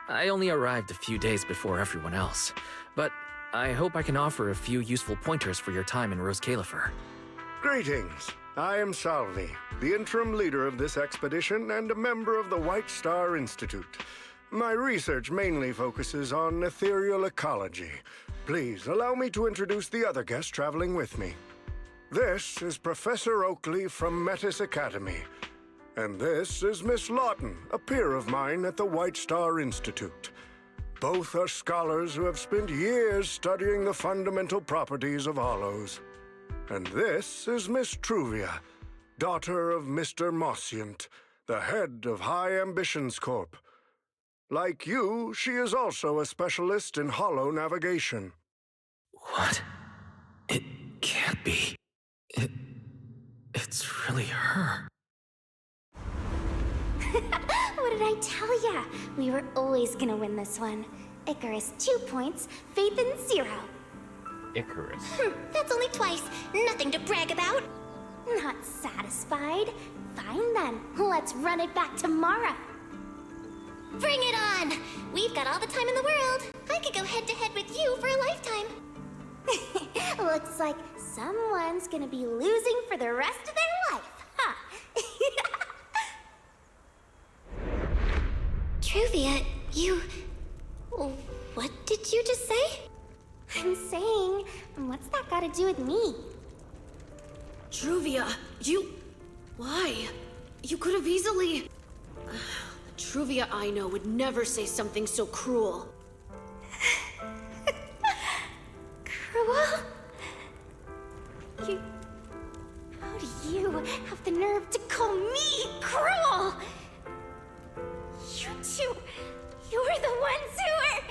I only arrived a few days before everyone else, but I hope I can offer a few useful pointers for your time in Rose Califer. Greetings. I am Salvi, the interim leader of this expedition and a member of the White Star Institute. My research mainly focuses on ethereal ecology. Please allow me to introduce the other guest traveling with me. This is Professor Oakley from Metis Academy. And this is Miss Lawton, a peer of mine at the White Star Institute. Both are scholars who have spent years studying the fundamental properties of hollows. And this is Miss Truvia, daughter of Mr. Mossient, the head of High Ambitions Corp. Like you, she is also a specialist in hollow navigation. What? It can't be. It's really her. What did I tell ya? We were always gonna win this one. Icarus 2 points, Phaethon 0. Icarus. That's only twice. Nothing to brag about. Not satisfied? Fine then. Let's run it back tomorrow. Bring it on! We've got all the time in the world. I could go head-to-head with you for a lifetime. Looks like someone's gonna be losing for the rest of their life, huh? Truvia, you... What did you just say? I'm saying, what's that got to do with me? Truvia, you... Why? You could have easily... The Truvia I know would never say something so cruel. Cruel? How do you have the nerve to call me cruel? You two... You're the ones who are...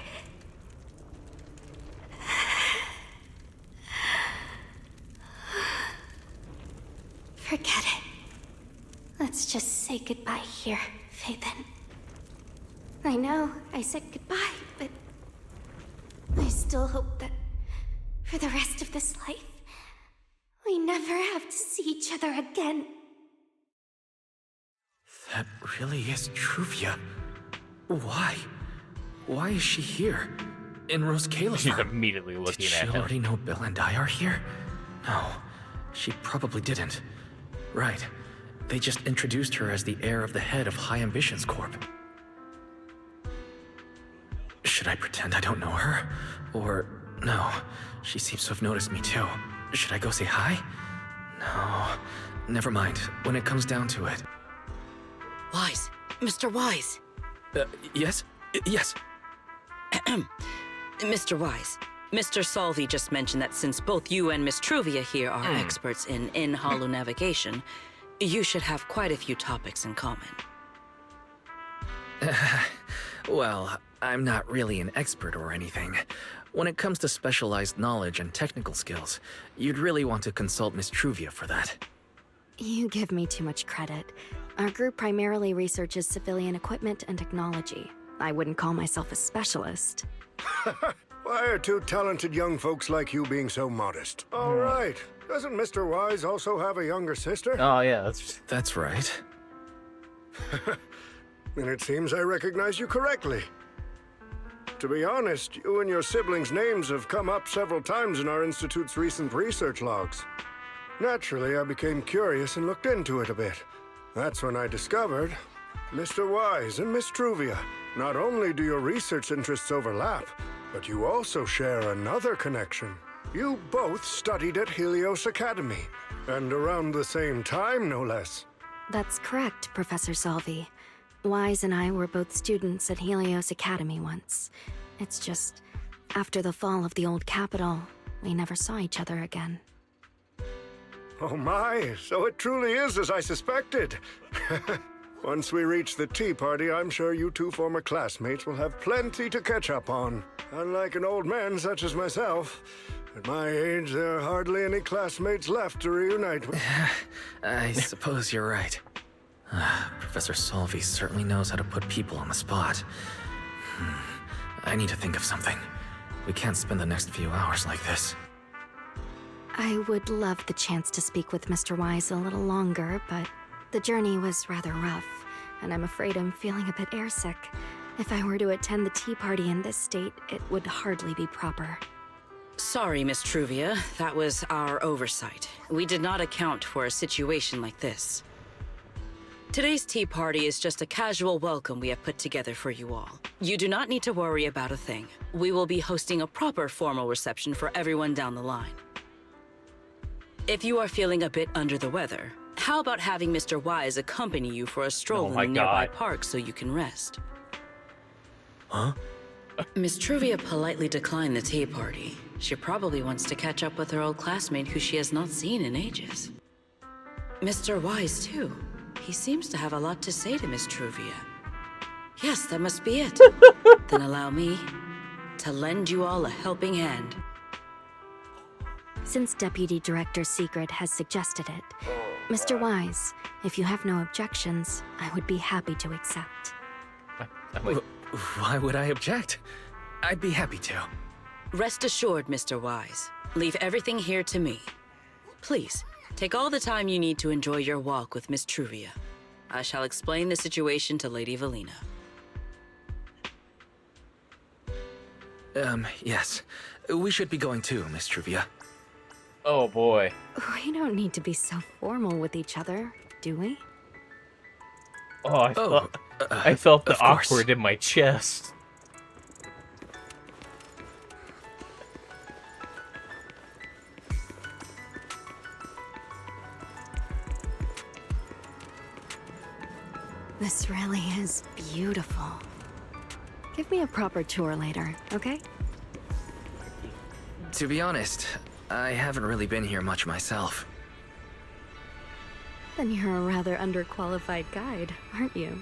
Forget it. Let's just say goodbye here, Phaethon. I know I said goodbye, but I still hope that for the rest of this life, we never have to see each other again. That really is Truvia. Why? Why is she here? In Rose Califer? She's immediately looking Did she at him. already know Bill and I are here? No, she probably didn't. Right. They just introduced her as the heir of the head of High Ambitions Corp. Should I pretend I don't know her? Or... no, she seems to have noticed me too. Should I go say hi? No, never mind. When it comes down to it. Wise, Mr. Wise. Yes? Yes. Mr. Wise, Mr. Salvi just mentioned that since both you and Miss Truvia here are experts in hollow navigation, you should have quite a few topics in common. Well, I'm not really an expert or anything. When it comes to specialized knowledge and technical skills, you'd really want to consult Miss Truvia for that. You give me too much credit. Our group primarily researches civilian equipment and technology. I wouldn't call myself a specialist. Why are two talented young folks like you being so modest? All right, Doesn't Mr. Wise also have a younger sister? Oh, yeah, That's right. Then it seems I recognize you correctly. To be honest, you and your siblings' names have come up several times in our Institute's recent research logs. Naturally, I became curious and looked into it a bit. That's when I discovered Mr. Wise and Miss Truvia. Not only do your research interests overlap, but you also share another connection. You both studied at Helios Academy, and around the same time, no less. That's correct, Professor Salvi. Wise and I were both students at Helios Academy once. It's just, after the fall of the old capital, we never saw each other again. Oh my, so it truly is as I suspected. Once we reach the tea party, I'm sure you two former classmates will have plenty to catch up on. Unlike an old man such as myself, at my age, there are hardly any classmates left to reunite with. I suppose you're right. Professor Salvi certainly knows how to put people on the spot. I need to think of something. We can't spend the next few hours like this. I would love the chance to speak with Mr. Wise a little longer, but the journey was rather rough, and I'm afraid I'm feeling a bit airsick. If I were to attend the tea party in this state, it would hardly be proper. Sorry, Miss Truvia. That was our oversight. We did not account for a situation like this. Today's tea party is just a casual welcome we have put together for you all. You do not need to worry about a thing. We will be hosting a proper formal reception for everyone down the line. If you are feeling a bit under the weather, how about having Mr. Wise accompany you for a stroll in the nearby park so you can rest? Huh? Miss Truvia politely declined the tea party. She probably wants to catch up with her old classmate who she has not seen in ages. Mr. Wise, too. He seems to have a lot to say to Miss Truvia. Yes, that must be it. Then allow me to lend you all a helping hand. Since Deputy Director Secret has suggested it, Mr. Wise, if you have no objections, I would be happy to accept. Why would I object? I'd be happy to. Rest assured, Mr. Wise. Leave everything here to me. Please, take all the time you need to enjoy your walk with Miss Truvia. I shall explain the situation to Lady Valina. Yes. We should be going too, Miss Truvia. Oh boy. We don't need to be so formal with each other, do we? Oh, I felt the course. awkward in my chest. This really is beautiful. Give me a proper tour later, okay? To be honest, I haven't really been here much myself. Then you're a rather underqualified guide, aren't you?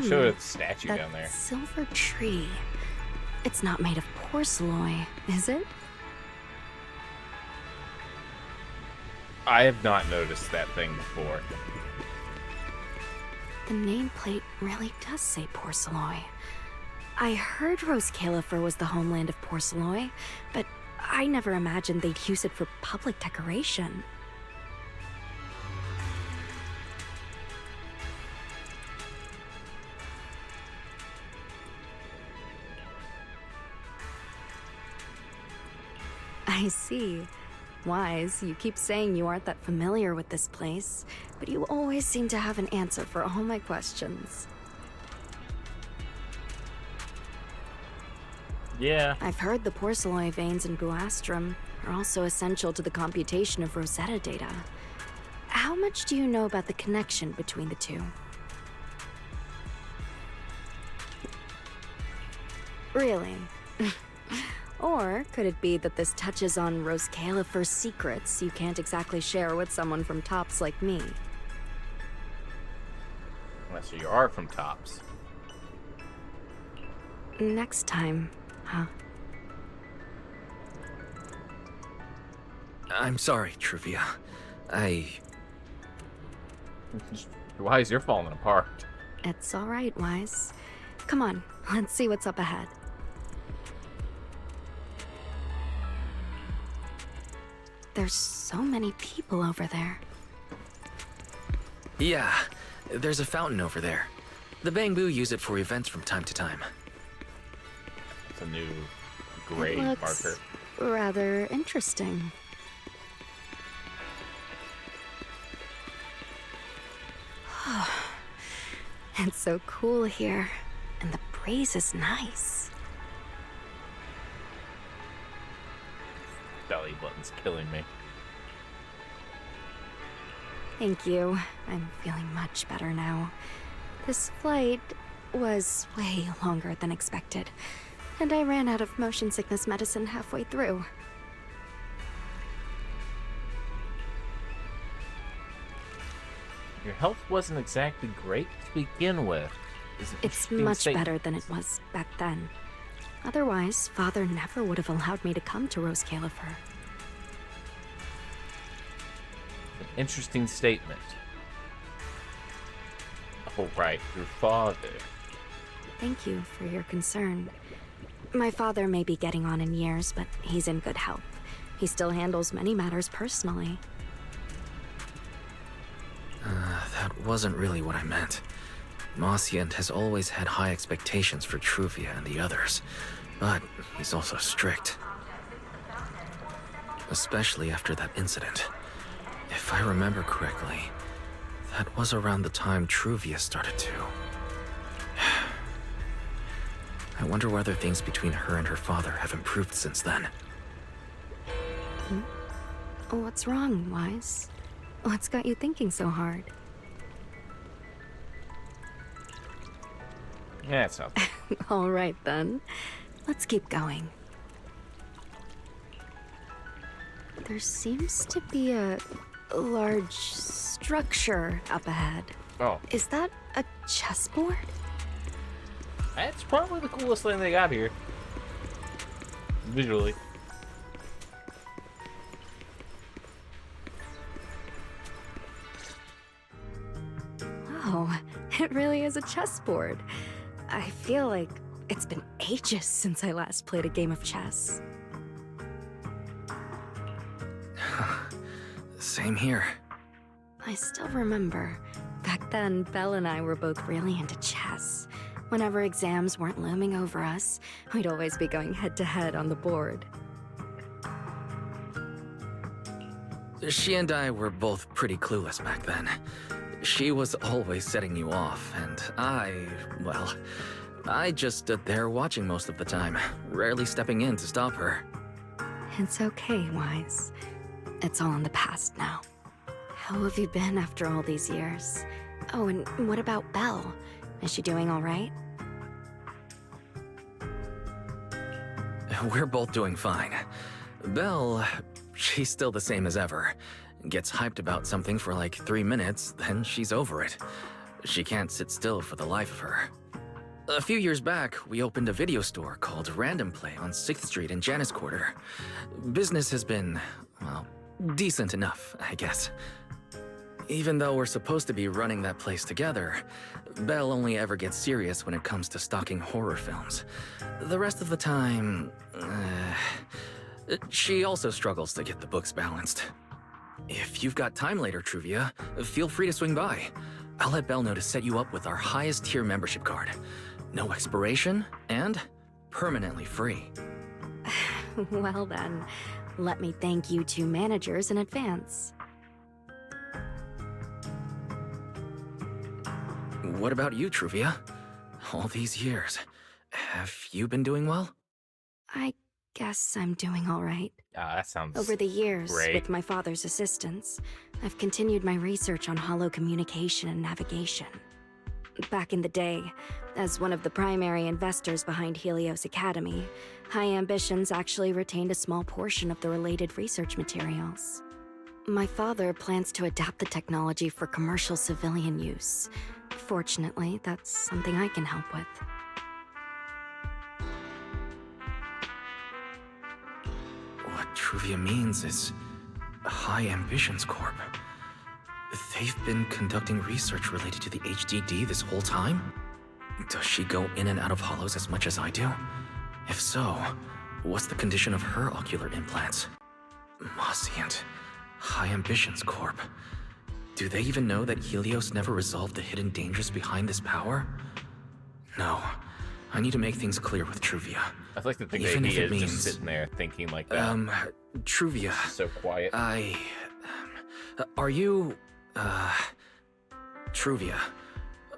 Show the statue That down there. silver tree. It's not made of porcelain, is it? I have not noticed that thing before. The nameplate really does say porcelain. I heard Rose Califer was the homeland of porcelain, but I never imagined they'd use it for public decoration. I see. Wise, you keep saying you aren't that familiar with this place, but you always seem to have an answer for all my questions. Yeah. I've heard the porcelain veins in Buastrum are also essential to the computation of Rosetta data. How much do you know about the connection between the two? Really? Or could it be that this touches on Rose Califer's secrets you can't exactly share with someone from Tops like me? Unless you are from Tops. Next time, huh? I'm sorry, Truvia. Why is you're falling apart? It's all right, Wise. Come on, let's see what's up ahead. There's so many people over there. Yeah, there's a fountain over there. The Bangbu use it for events from time to time. It's a new grade It looks marker. rather interesting. It's so cool here, and the breeze is nice. Belly button's killing me. Thank you. I'm feeling much better now. This flight was way longer than expected, and I ran out of motion sickness medicine halfway through. Your health wasn't exactly great to begin with. It's much better than it was back then. Otherwise, Father never would have allowed me to come to Rose Califer. An interesting statement. Oh, right, your father. Thank you for your concern. My father may be getting on in years, but he's in good health. He still handles many matters personally. That wasn't really what I meant. Mossiant has always had high expectations for Truvia and the others, but he's also strict. Especially after that incident. If I remember correctly, that was around the time Truvia started to. I wonder whether things between her and her father have improved since then. What's wrong, Wise? What's got you thinking so hard? Yeah, it's not. All right, then. Let's keep going. There seems to be a large structure up ahead. Oh. Is that a chessboard? That's probably the coolest thing they got here. Visually. Oh, it really is a chessboard. I feel like it's been ages since I last played a game of chess. Same here. I still remember. Back then, Belle and I were both really into chess. Whenever exams weren't looming over us, we'd always be going head-to-head on the board. She and I were both pretty clueless back then. She was always setting you off, and I just stood there watching most of the time, rarely stepping in to stop her. It's okay, Wise. It's all in the past now. How have you been after all these years? Oh, and what about Belle? Is she doing all right? We're both doing fine. Belle, she's still the same as ever. Gets hyped about something for like 3 minutes, then she's over it. She can't sit still for the life of her. A few years back, we opened a video store called Random Play on 6th Street in Janus Quarter. Business has been, well, decent enough, I guess. Even though we're supposed to be running that place together, Belle only ever gets serious when it comes to stocking horror films. The rest of the time, she also struggles to get the books balanced. If you've got time later, Truvia, feel free to swing by. I'll let Belle know to set you up with our highest tier membership card. No expiration, and permanently free. Well then, let me thank you two managers in advance. What about you, Truvia? All these years, have you been doing well? I guess I'm doing all right. That sounds Over the years, great. with my father's assistance, I've continued my research on holo communication and navigation. Back in the day, as one of the primary investors behind Helios Academy, High Ambitions actually retained a small portion of the related research materials. My father plans to adapt the technology for commercial civilian use. Fortunately, that's something I can help with. What Truvia means is High Ambitions Corp. They've been conducting research related to the HDD this whole time? Does she go in and out of hollows as much as I do? If so, what's the condition of her ocular implants? Moscient. High Ambitions Corp. Do they even know that Helios never resolved the hidden dangers behind this power? No. I need to make things clear with Truvia. I like to think Even that if he it is means... just sitting there thinking like that. Truvia. So quiet. Are you... Truvia.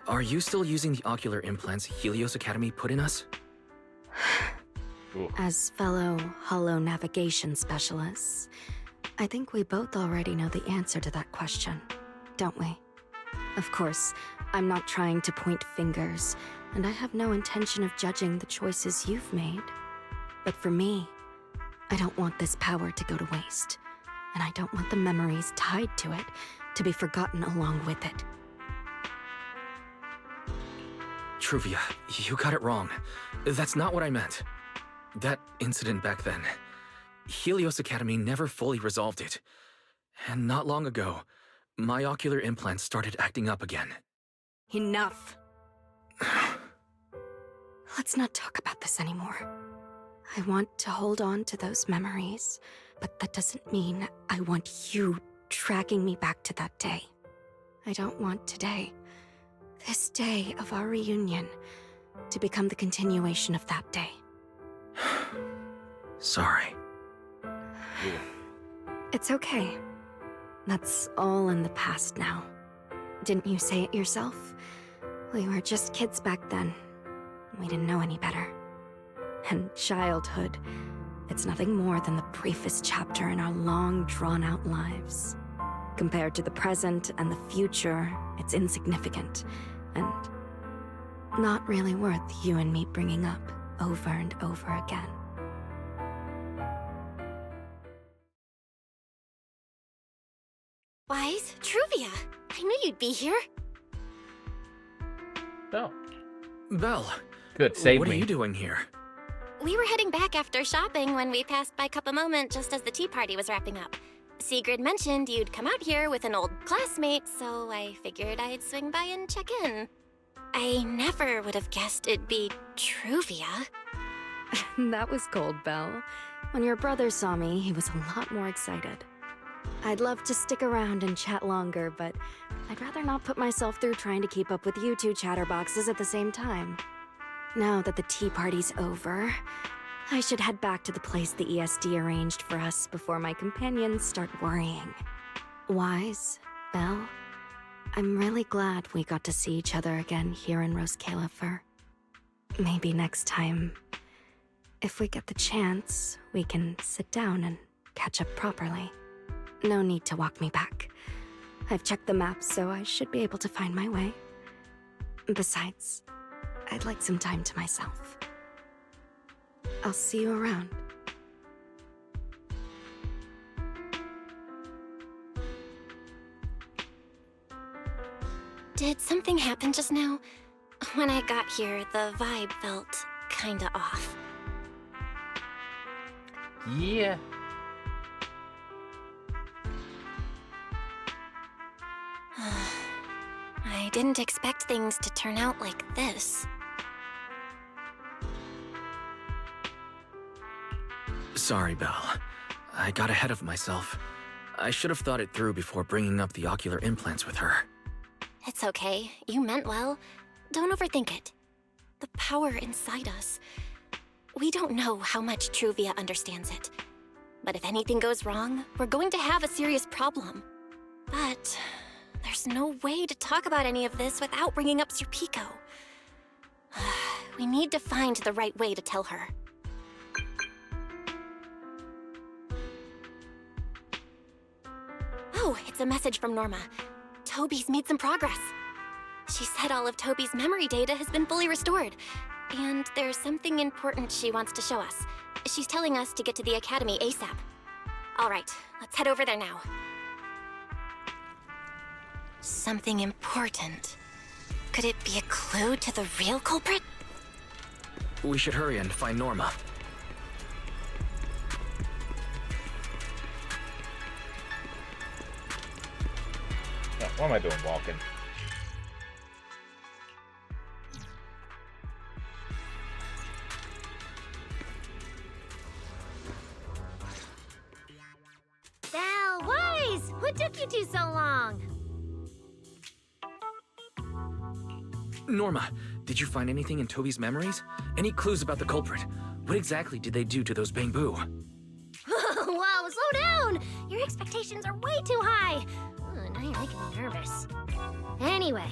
Are you still using the ocular implants Helios Academy put in us? As fellow holo navigation specialists, I think we both already know the answer to that question, don't we? Of course, I'm not trying to point fingers, and I have no intention of judging the choices you've made. But for me, I don't want this power to go to waste, and I don't want the memories tied to it to be forgotten along with it. Truvia, you got it wrong. That's not what I meant. That incident back then, Helios Academy never fully resolved it. And not long ago, my ocular implants started acting up again. Enough. Let's not talk about this anymore. I want to hold on to those memories, but that doesn't mean I want you dragging me back to that day. I don't want today, this day of our reunion, to become the continuation of that day. Sorry. It's okay. That's all in the past now. Didn't you say it yourself? We were just kids back then. We didn't know any better. And childhood, it's nothing more than the briefest chapter in our long, drawn-out lives. Compared to the present and the future, it's insignificant, and not really worth you and me bringing up over and over again. Wise, Truvia, I knew you'd be here. Oh. Belle. Good, save What me. are you doing here? We were heading back after shopping when we passed by Cup a Moment just as the tea party was wrapping up. Sigrid mentioned you'd come out here with an old classmate, so I figured I'd swing by and check in. I never would have guessed it'd be Truvia. That was cold, Belle. When your brother saw me, he was a lot more excited. I'd love to stick around and chat longer, but I'd rather not put myself through trying to keep up with you two chatterboxes at the same time. Now that the tea party's over, I should head back to the place the ESD arranged for us before my companions start worrying. Wise, Belle, I'm really glad we got to see each other again here in Rose Califer. Maybe next time, if we get the chance, we can sit down and catch up properly. No need to walk me back. I've checked the map, so I should be able to find my way. Besides, I'd like some time to myself. I'll see you around. Did something happen just now? When I got here, the vibe felt kinda off. Yeah. I didn't expect things to turn out like this. Sorry, Belle. I got ahead of myself. I should have thought it through before bringing up the ocular implants with her. It's okay. You meant well. Don't overthink it. The power inside us. We don't know how much Truvia understands it. But if anything goes wrong, we're going to have a serious problem. But there's no way to talk about any of this without bringing up Serpico. We need to find the right way to tell her. Oh, it's a message from Norma. Toby's made some progress. She said all of Toby's memory data has been fully restored. And there's something important she wants to show us. She's telling us to get to the Academy ASAP. All right, let's head over there now. Something important. Could it be a clue to the real culprit? We should hurry and find Norma. What am I doing walking? Belle, Wise! What took you two so long? Norma, did you find anything in Toby's memories? Any clues about the culprit? What exactly did they do to those bamboo? Whoa, slow down! Your expectations are way too high. Now you're making me nervous. Anyway,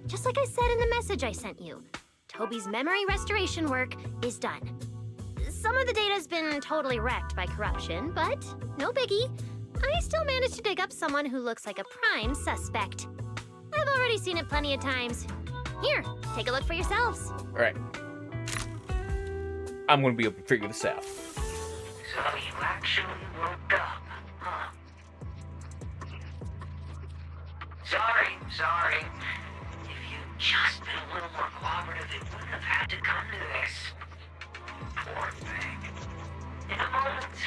just like I said in the message I sent you, Toby's memory restoration work is done. Some of the data's been totally wrecked by corruption, but no biggie. I still managed to dig up someone who looks like a prime suspect. I've already seen it plenty of times. Here, take a look for yourselves. Alright. I'm gonna be able to figure this out. So you actually woke up, huh? Sorry. If you'd just been a little more cooperative, it wouldn't have had to come to this. Poor thing. In a moment,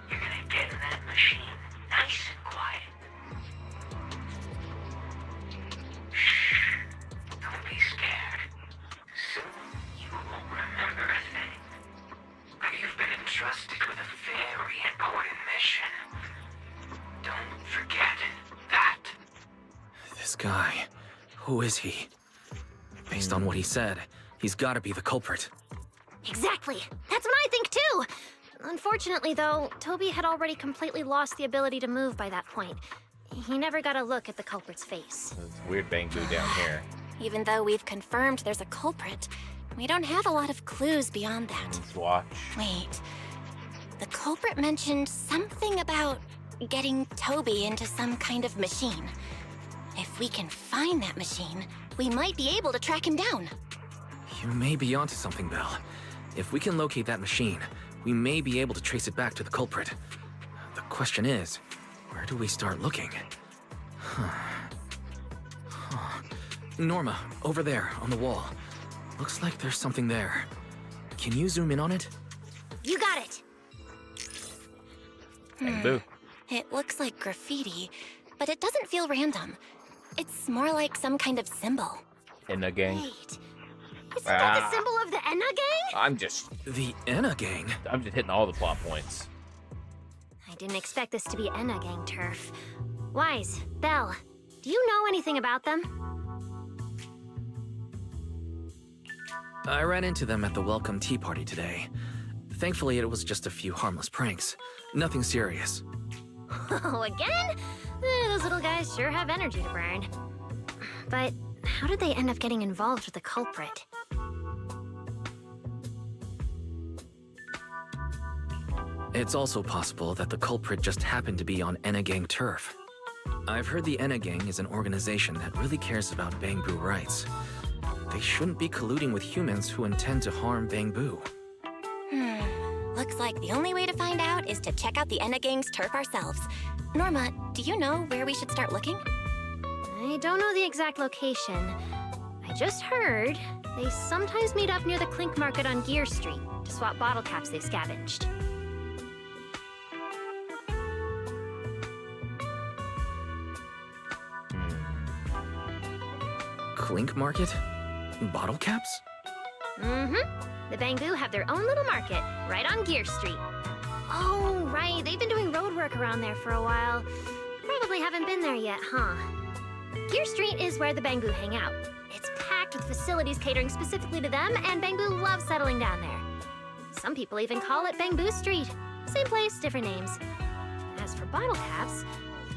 you're gonna get in that machine, nice and quiet. Shh. Don't be scared. Soon you won't remember a thing. But you've been entrusted with a very important mission. Don't forget that. This guy, who is he? Based on what he said, he's gotta be the culprit. Exactly. That's what I think too. Unfortunately, though, Toby had already completely lost the ability to move by that point. He never got a look at the culprit's face. There's weird bamboo down here. Even though we've confirmed there's a culprit, we don't have a lot of clues beyond that. Let's watch. Wait. The culprit mentioned something about getting Toby into some kind of machine. If we can find that machine, we might be able to track him down. You may be onto something, Belle. If we can locate that machine, we may be able to trace it back to the culprit. The question is, where do we start looking? Norma, over there, on the wall. Looks like there's something there. Can you zoom in on it? You got it. Bamboo. It looks like graffiti, but it doesn't feel random. It's more like some kind of symbol. Enna gang. Wait, isn't that the symbol of the Enna gang? I'm just The Enna gang? I'm just hitting all the plot points. I didn't expect this to be Enna gang turf. Wise, Belle, do you know anything about them? I ran into them at the welcome tea party today. Thankfully, it was just a few harmless pranks. Nothing serious. Oh, again? Those little guys sure have energy to burn. But how did they end up getting involved with the culprit? It's also possible that the culprit just happened to be on Enna gang turf. I've heard the Enna gang is an organization that really cares about bamboo rights. They shouldn't be colluding with humans who intend to harm bamboo. Looks like the only way to find out is to check out the Enna gang's turf ourselves. Norma, do you know where we should start looking? I don't know the exact location. I just heard they sometimes meet up near the Clink Market on Gear Street to swap bottle caps they've scavenged. Clink Market? Bottle caps? The Bamboo have their own little market, right on Gear Street. Oh, right, they've been doing road work around there for a while. Probably haven't been there yet, huh? Gear Street is where the Bamboo hang out. It's packed with facilities catering specifically to them, and Bamboo loves settling down there. Some people even call it Bamboo Street. Same place, different names. As for bottle caps,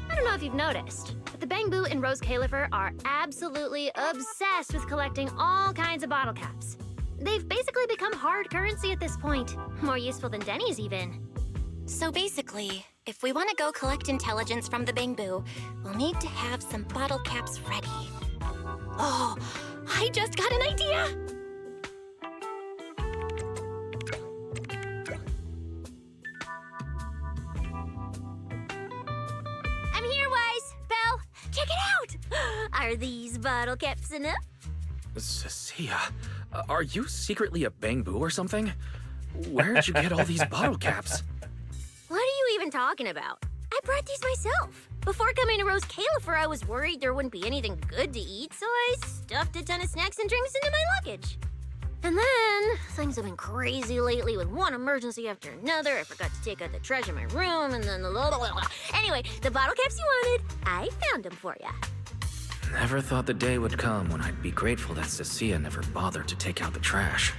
I don't know if you've noticed, but the Bamboo and Rose Califer are absolutely obsessed with collecting all kinds of bottle caps. They've basically become hard currency at this point. More useful than Denny's, even. So basically, if we want to go collect intelligence from the Bamboo, we'll need to have some bottle caps ready. Oh, I just got an idea! I'm here, Wise! Belle, check it out! Are these bottle caps enough? Cecilia, are you secretly a Bamboo or something? Where'd you get all these bottle caps? What are you even talking about? I brought these myself. Before coming to Rose Califer, I was worried there wouldn't be anything good to eat, so I stuffed a ton of snacks and drinks into my luggage. And then, things have been crazy lately with one emergency after another. I forgot to take out the trash in my room, and then blah, blah, blah. Anyway, the bottle caps you wanted, I found them for ya. Never thought the day would come when I'd be grateful that Cecilia never bothered to take out the trash.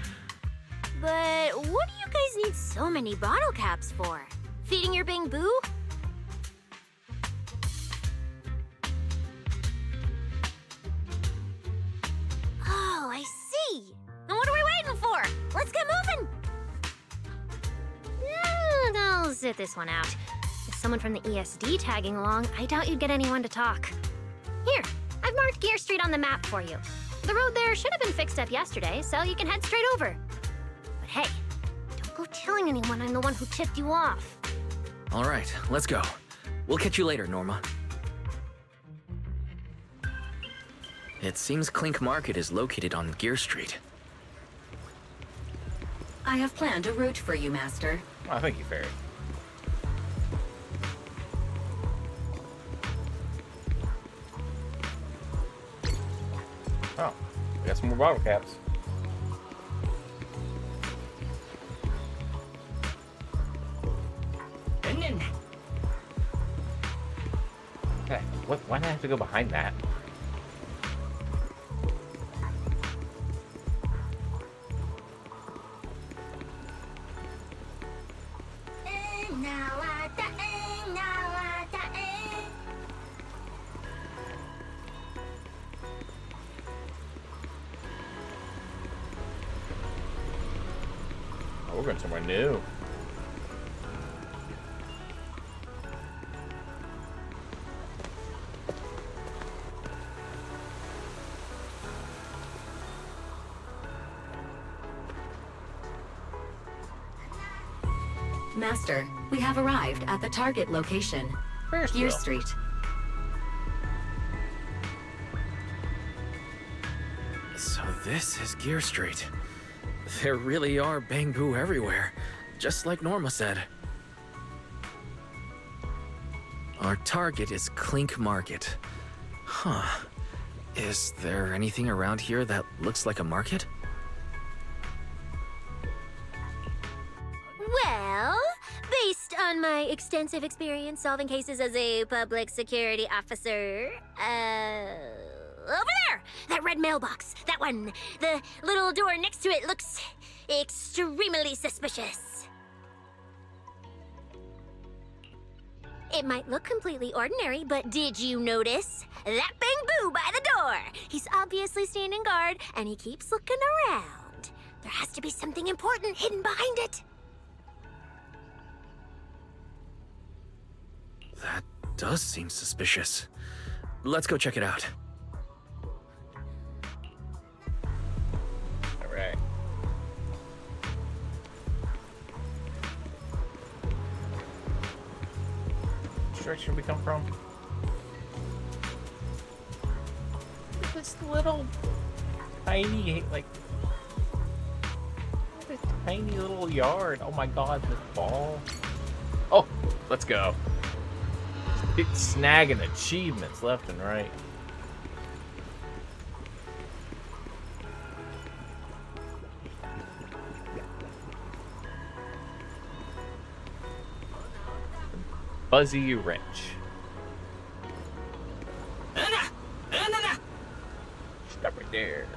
But what do you guys need so many bottle caps for? Feeding your bamboo? Oh, I see. And what are we waiting for? Let's get moving. I'll sit this one out. With someone from the ESD tagging along, I doubt you'd get anyone to talk. Here, I've marked Gear Street on the map for you. The road there should have been fixed up yesterday, so you can head straight over. But hey, don't go telling anyone I'm the one who tipped you off. All right, let's go. We'll catch you later, Norma. It seems Clink Market is located on Gear Street. I have planned a route for you, Master. Oh, thank you, Fairy. Oh, we got some more bottle caps. Okay, why do I have to go behind that? Oh, we're going somewhere new. Master, we have arrived at the target location. Gear Street. So this is Gear Street. There really are bamboo everywhere, just like Norma said. Our target is Clink Market. Huh. Is there anything around here that looks like a market? Well, based on my extensive experience solving cases as a public security officer, over there! That red mailbox! That one! The little door next to it looks extremely suspicious. It might look completely ordinary, but did you notice? That bamboo by the door! He's obviously standing guard, and he keeps looking around. There has to be something important hidden behind it. That does seem suspicious. Let's go check it out. Alright. Which direction we come from? This little tiny, like, this tiny little yard. Oh my god, this ball. Oh, let's go. It's snagging achievements left and right. Fuzzy wrench. Stop right there.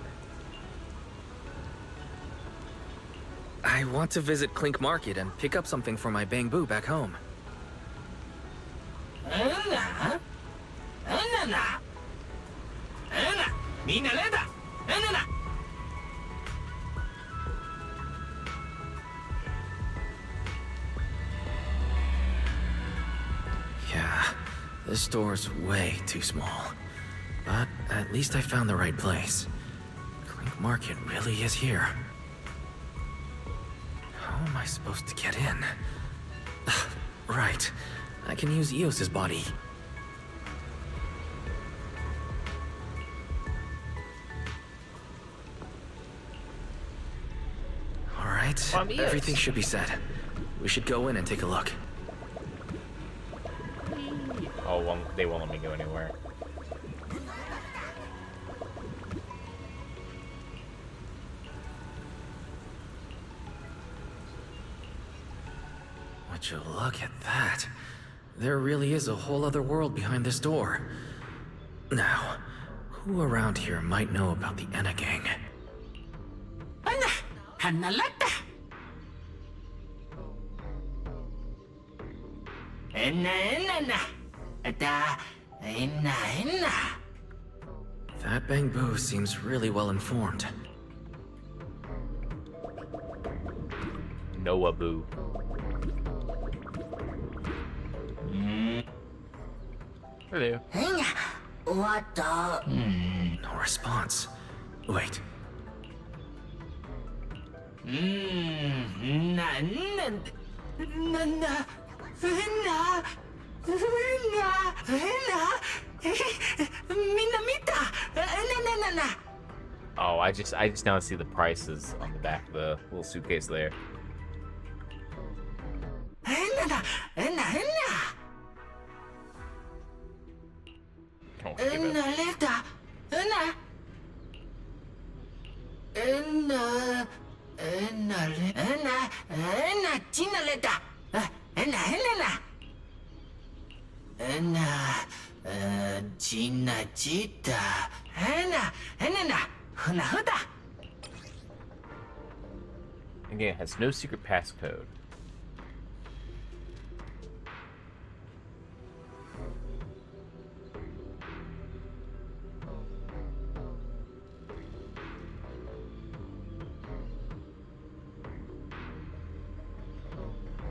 I want to visit Clink Market and pick up something for my bamboo back home. Yeah, this store's way too small. But at least I found the right place. Clink Market really is here. How am I supposed to get in? Right. I can use Eos's body. Alright, everything should be set. We should go in and take a look. Oh, well, they won't let me go anywhere. Would you look at that? There really is a whole other world behind this door. Now, who around here might know about the Enna gang? That Bangbu seems really well informed. Noah Boo. Hello. No response. Wait. Oh, I just now see the prices on the back of the little suitcase there. Oh, give it. Again, it has no secret passcode.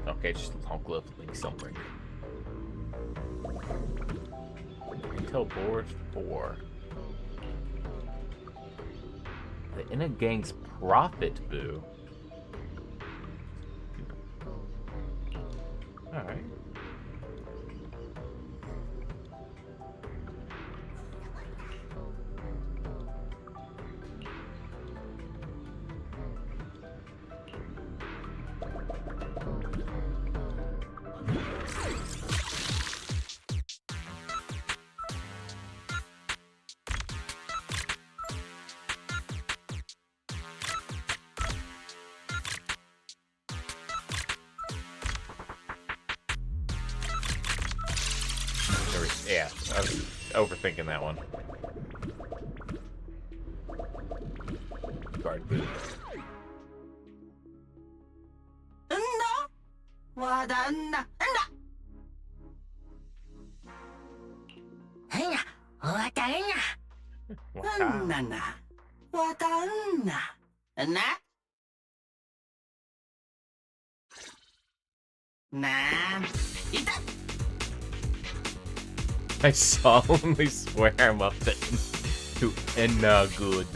Okay, just long glove link Sunbringer. Intel board 4. The Enna gang's profit boo. Alright. Yeah, I was overthinking that one. Guard boot. I solemnly swear I'm up to Enna good.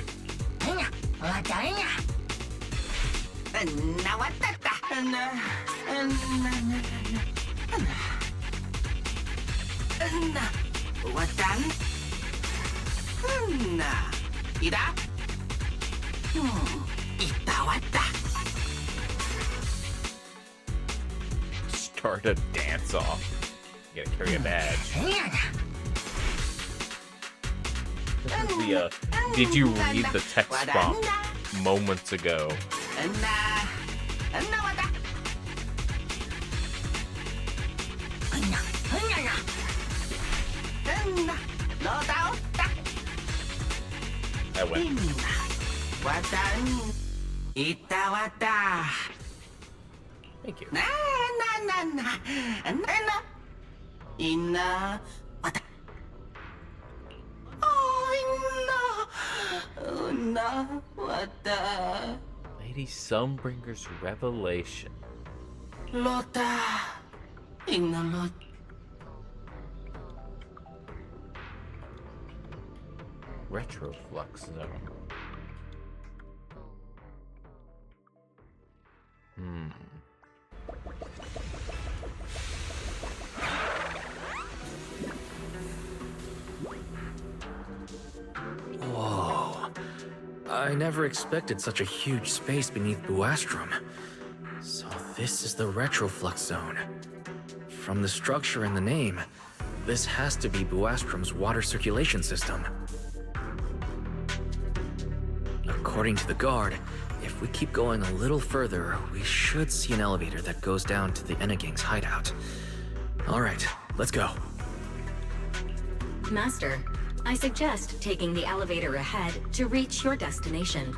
Start a dance off. You gotta carry a badge. This is the, did you read the text prompt moments ago? I went. Thank you. Lady Sunbringer's revelation. Retroflux zone. Whoa. I never expected such a huge space beneath Buastrum. So this is the Retroflux zone. From the structure and the name, This has to be Buastrom's water circulation system. According to the guard, if we keep going a little further, we should see an elevator that goes down to the Enagang's hideout. Alright, let's go. Master, I suggest taking the elevator ahead to reach your destination.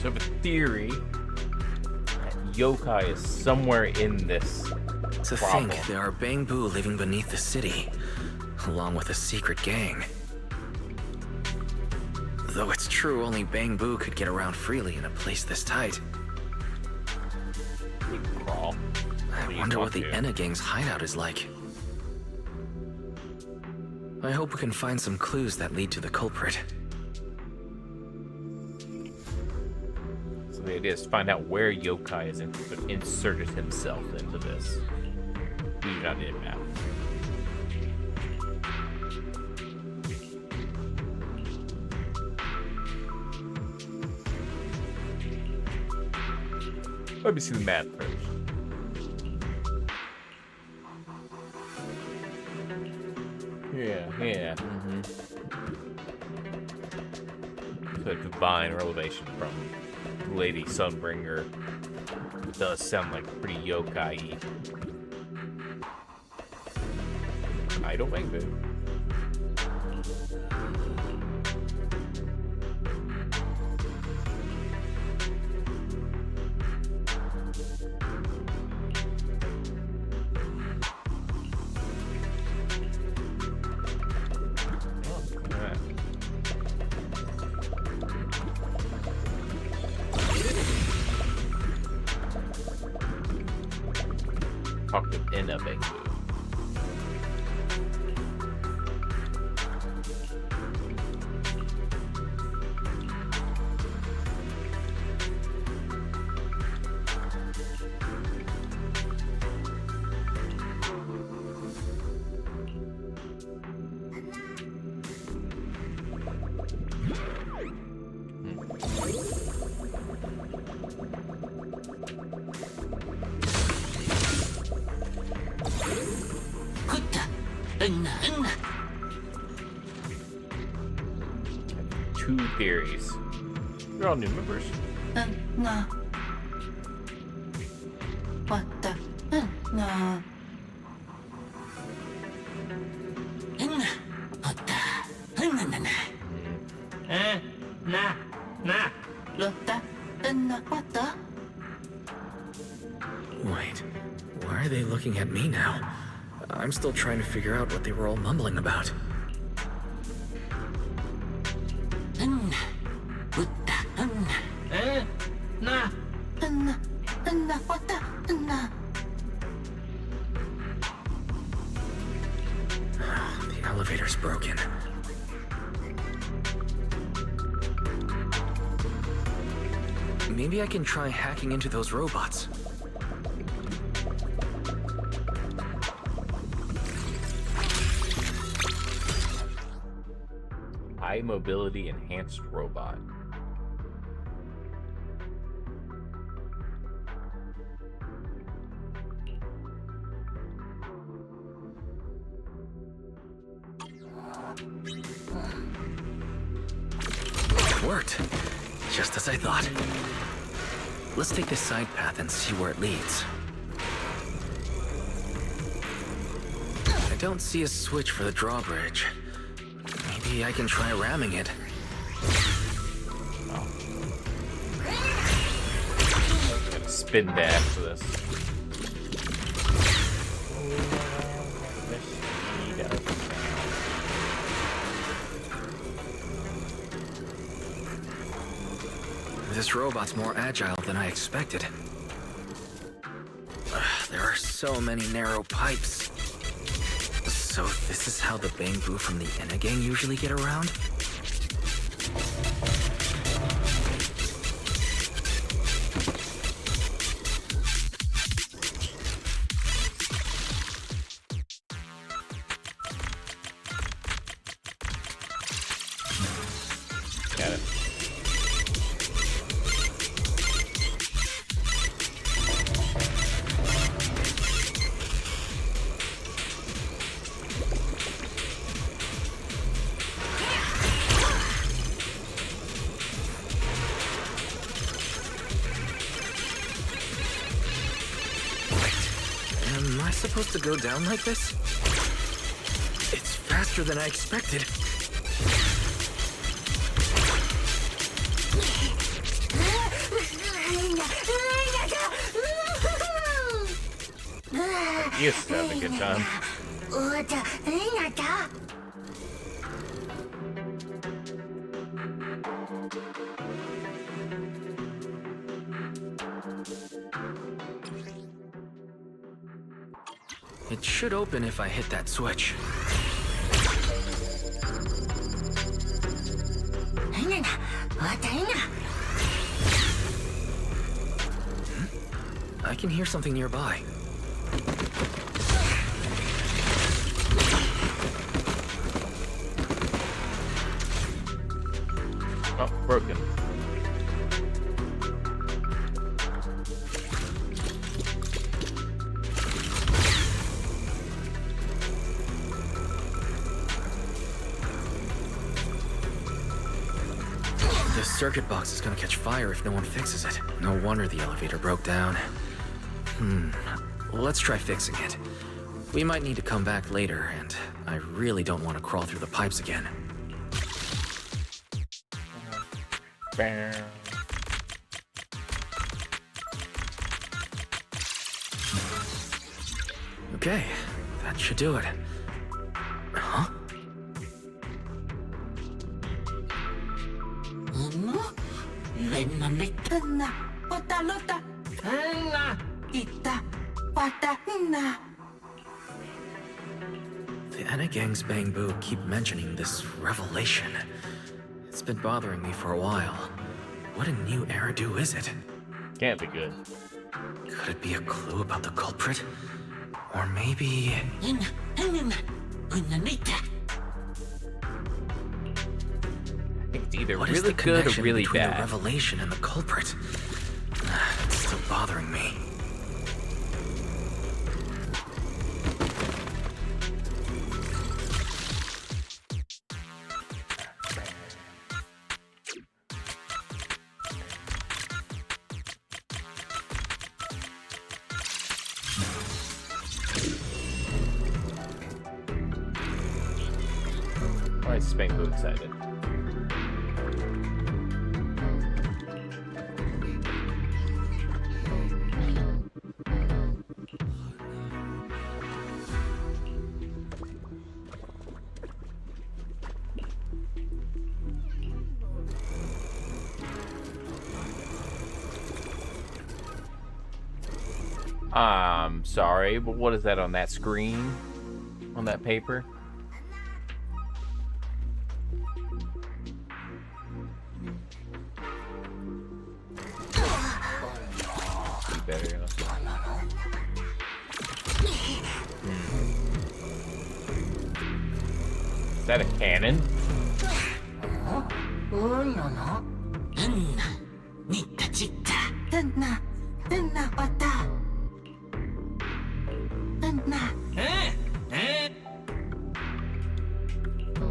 So I have a theory that yokai is somewhere in this To problem. think there are Bangbu living beneath the city, along with a secret gang. Though it's true only Bangbu could get around freely in a place this tight. Crawl. I wonder what the Enagang's hideout is like. I hope we can find some clues that lead to the culprit. So the idea is to find out where yokai is inserted himself into this. We do not need a map. Let me see the map first. Yeah. The divine revelation from Lady Sunbringer does sound like pretty yokai-y. Idle Bangbu. Talk to Inna Bangbu. Two theories. They're all new members. Wait, why are they looking at me now? I'm still trying to figure out what they were all mumbling about. The elevator's broken. Maybe I can try hacking into those robots. High mobility enhanced robot. Worked. Just as I thought. Let's take this side path and see where it leads. I don't see a switch for the drawbridge. Maybe I can try ramming it. Oh. Gotta spin dash for this. This robot's more agile than I expected. There are so many narrow pipes. So this is how the Bangbu from the Enagang usually get around? Got it. supposed to go down like this? It's faster than I expected. I used to have a good time. It should open if I hit that switch. I can hear something nearby. Oh, broken. This circuit box is gonna catch fire if no one fixes it. No wonder the elevator broke down. Let's try fixing it. We might need to come back later, and I really don't want to crawl through the pipes again. Okay, that should do it. Huh? The Enna Gang's Bangbu keep mentioning this revelation. It's been bothering me for a while. What a new Eridu is it? Can't be good. Could it be a clue about the culprit? Or maybe... I think it's either What is really the good or connection really between bad. the revelation and the culprit? It's still bothering me. Why is Spanko excited? I'm sorry, but what is that on that screen? On that paper? Be better, you know? Is that a cannon?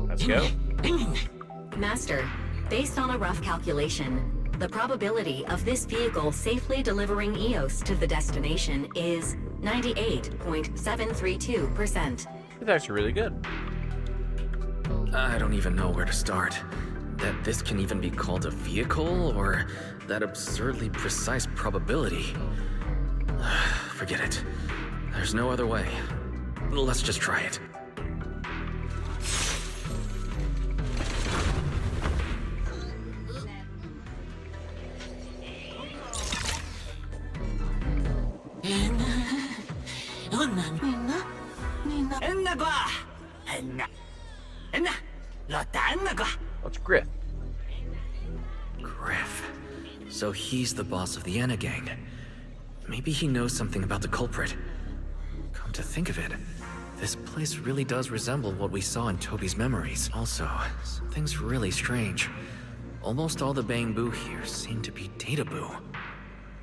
Let's go. Master, based on a rough calculation, the probability of this vehicle safely delivering EOS to the destination is 98.732%. It's actually really good. I don't even know where to start. That this can even be called a vehicle, or that absurdly precise probability. Forget it. There's no other way. Let's just try it. What's Griff? Griff. So he's the boss of the Enna Gang. Maybe he knows something about the culprit. Come to think of it, this place really does resemble what we saw in Toby's memories. Also, something's really strange. Almost all the Bangbu here seem to be Databu.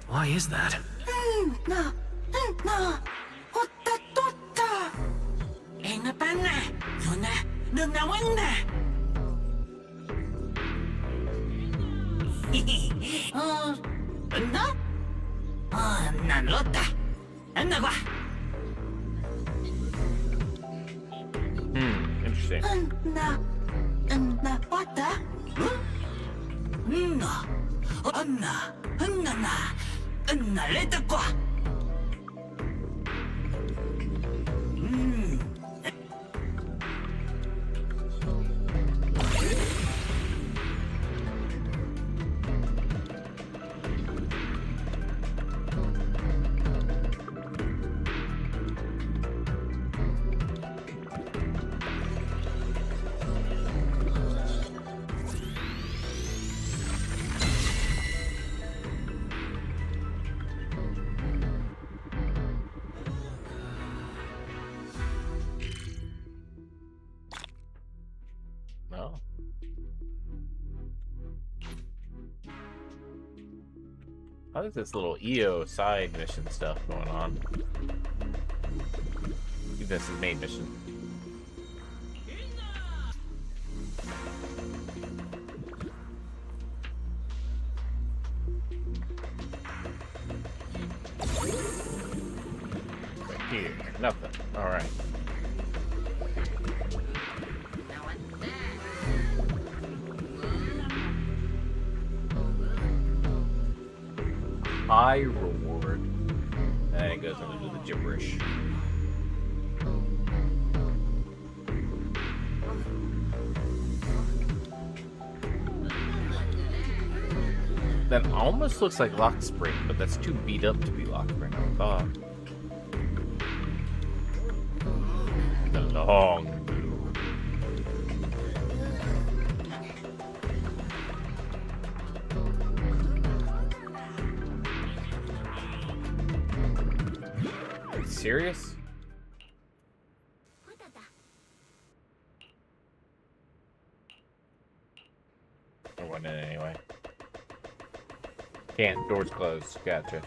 Why is that? interesting. No. How is this little EO side mission stuff going on? Even this is main mission. Right here, nothing. All right. High reward. And it goes into the gibberish. That almost looks like Lock Spring, but that's too beat up to be Lock Spring, I thought. The long blue. Are you serious? I went in anyway. Can't. Door's closed. Gotcha.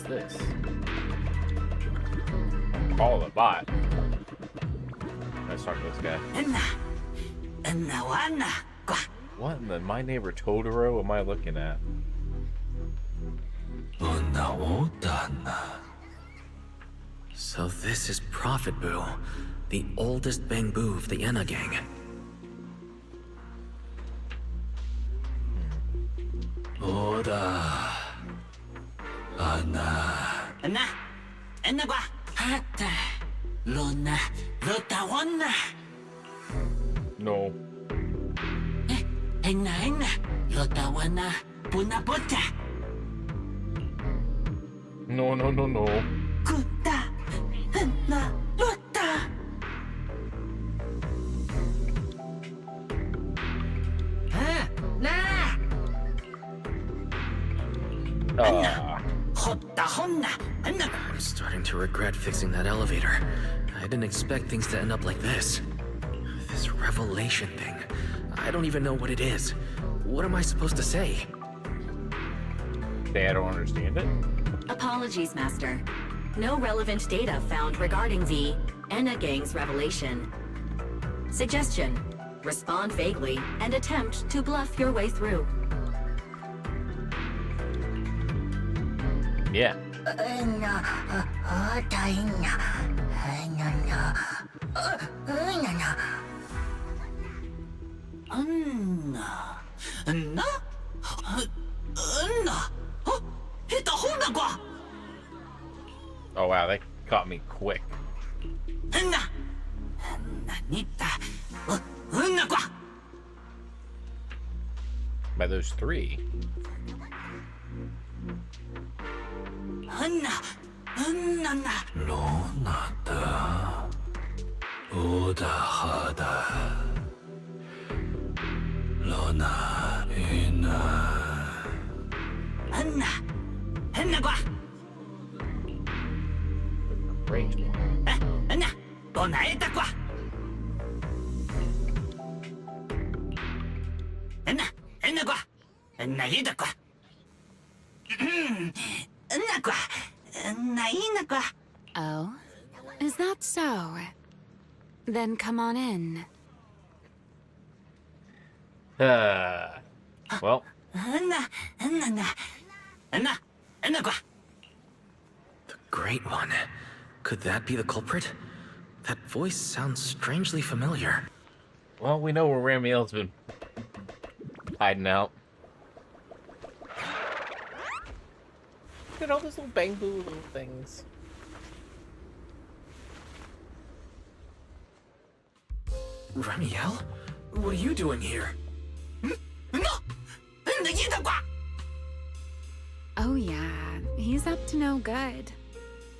This? Call the bot. Let's talk to this guy. What in the My Neighbor Totoro am I looking at? So this is Prophet Boo, the oldest Bangbu of the Enna gang. Oda. Anna, Anna, Hata, Luna, Lotawana. No. Enna, Lotawana, Punapota. No, no, no, no. Kuta, Anna, Lota. I'm starting to regret fixing that elevator. I didn't expect things to end up like this. This revelation thing. I don't even know what it is. What am I supposed to say? I don't understand it. Apologies, Master. No relevant data found regarding the Enna Gang's revelation. Suggestion: respond vaguely and attempt to bluff your way through. Yeah. Oh wow, that caught me quick. by those three. Lonata Udahada Lona Ina Great. Oh? Is that so? Then come on in. Well, The Great One. Could that be the culprit? That voice sounds strangely familiar. well, we know where Ramiel's been hiding out. Look at all those little bamboo little things. Ramiel? What are you doing here? Oh yeah, he's up to no good.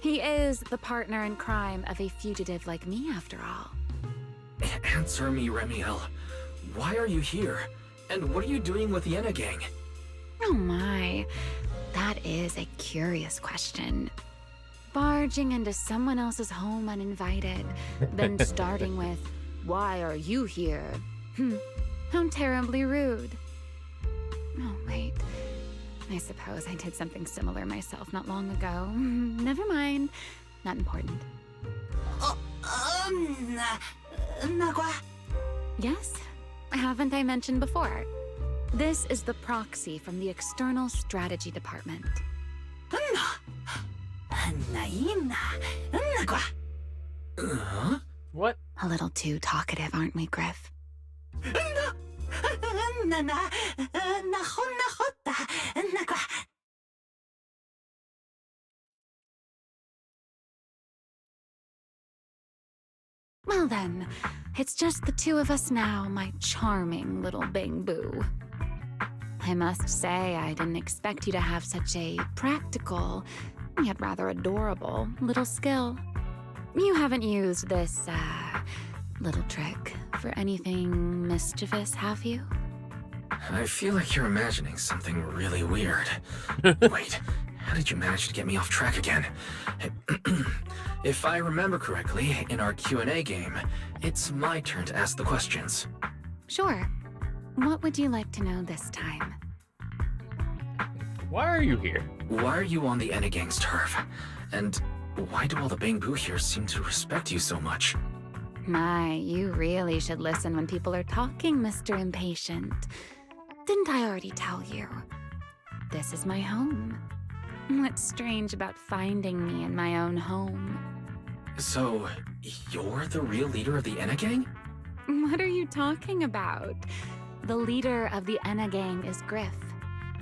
He is the partner in crime of a fugitive like me, after all. Answer me, Ramiel. Why are you here? And what are you doing with the Enna gang? Oh my, that is a curious question. Barging into someone else's home uninvited, then starting with, "Why are you here?" How terribly rude. Oh, wait. I suppose I did something similar myself not long ago. Never mind. Not important. Yes? Haven't I mentioned before? This is the proxy from the External Strategy Department. What? A little too talkative, aren't we, Griff? Well then, it's just the two of us now, my charming little bang-boo. I must say, I didn't expect you to have such a practical, yet rather adorable, little skill. You haven't used this, little trick for anything mischievous, have you? I feel like you're imagining something really weird. Wait, how did you manage to get me off track again? If I remember correctly, in our Q&A game, it's my turn to ask the questions. Sure. What would you like to know this time? Why are you here? Why are you on the Enna gang's turf? And why do all the Bangbu here seem to respect you so much? My, you really should listen when people are talking, Mr. Impatient. Didn't I already tell you? This is my home. What's strange about finding me in my own home? So, you're the real leader of the Enna gang? What are you talking about? The leader of the Enna gang is Griff,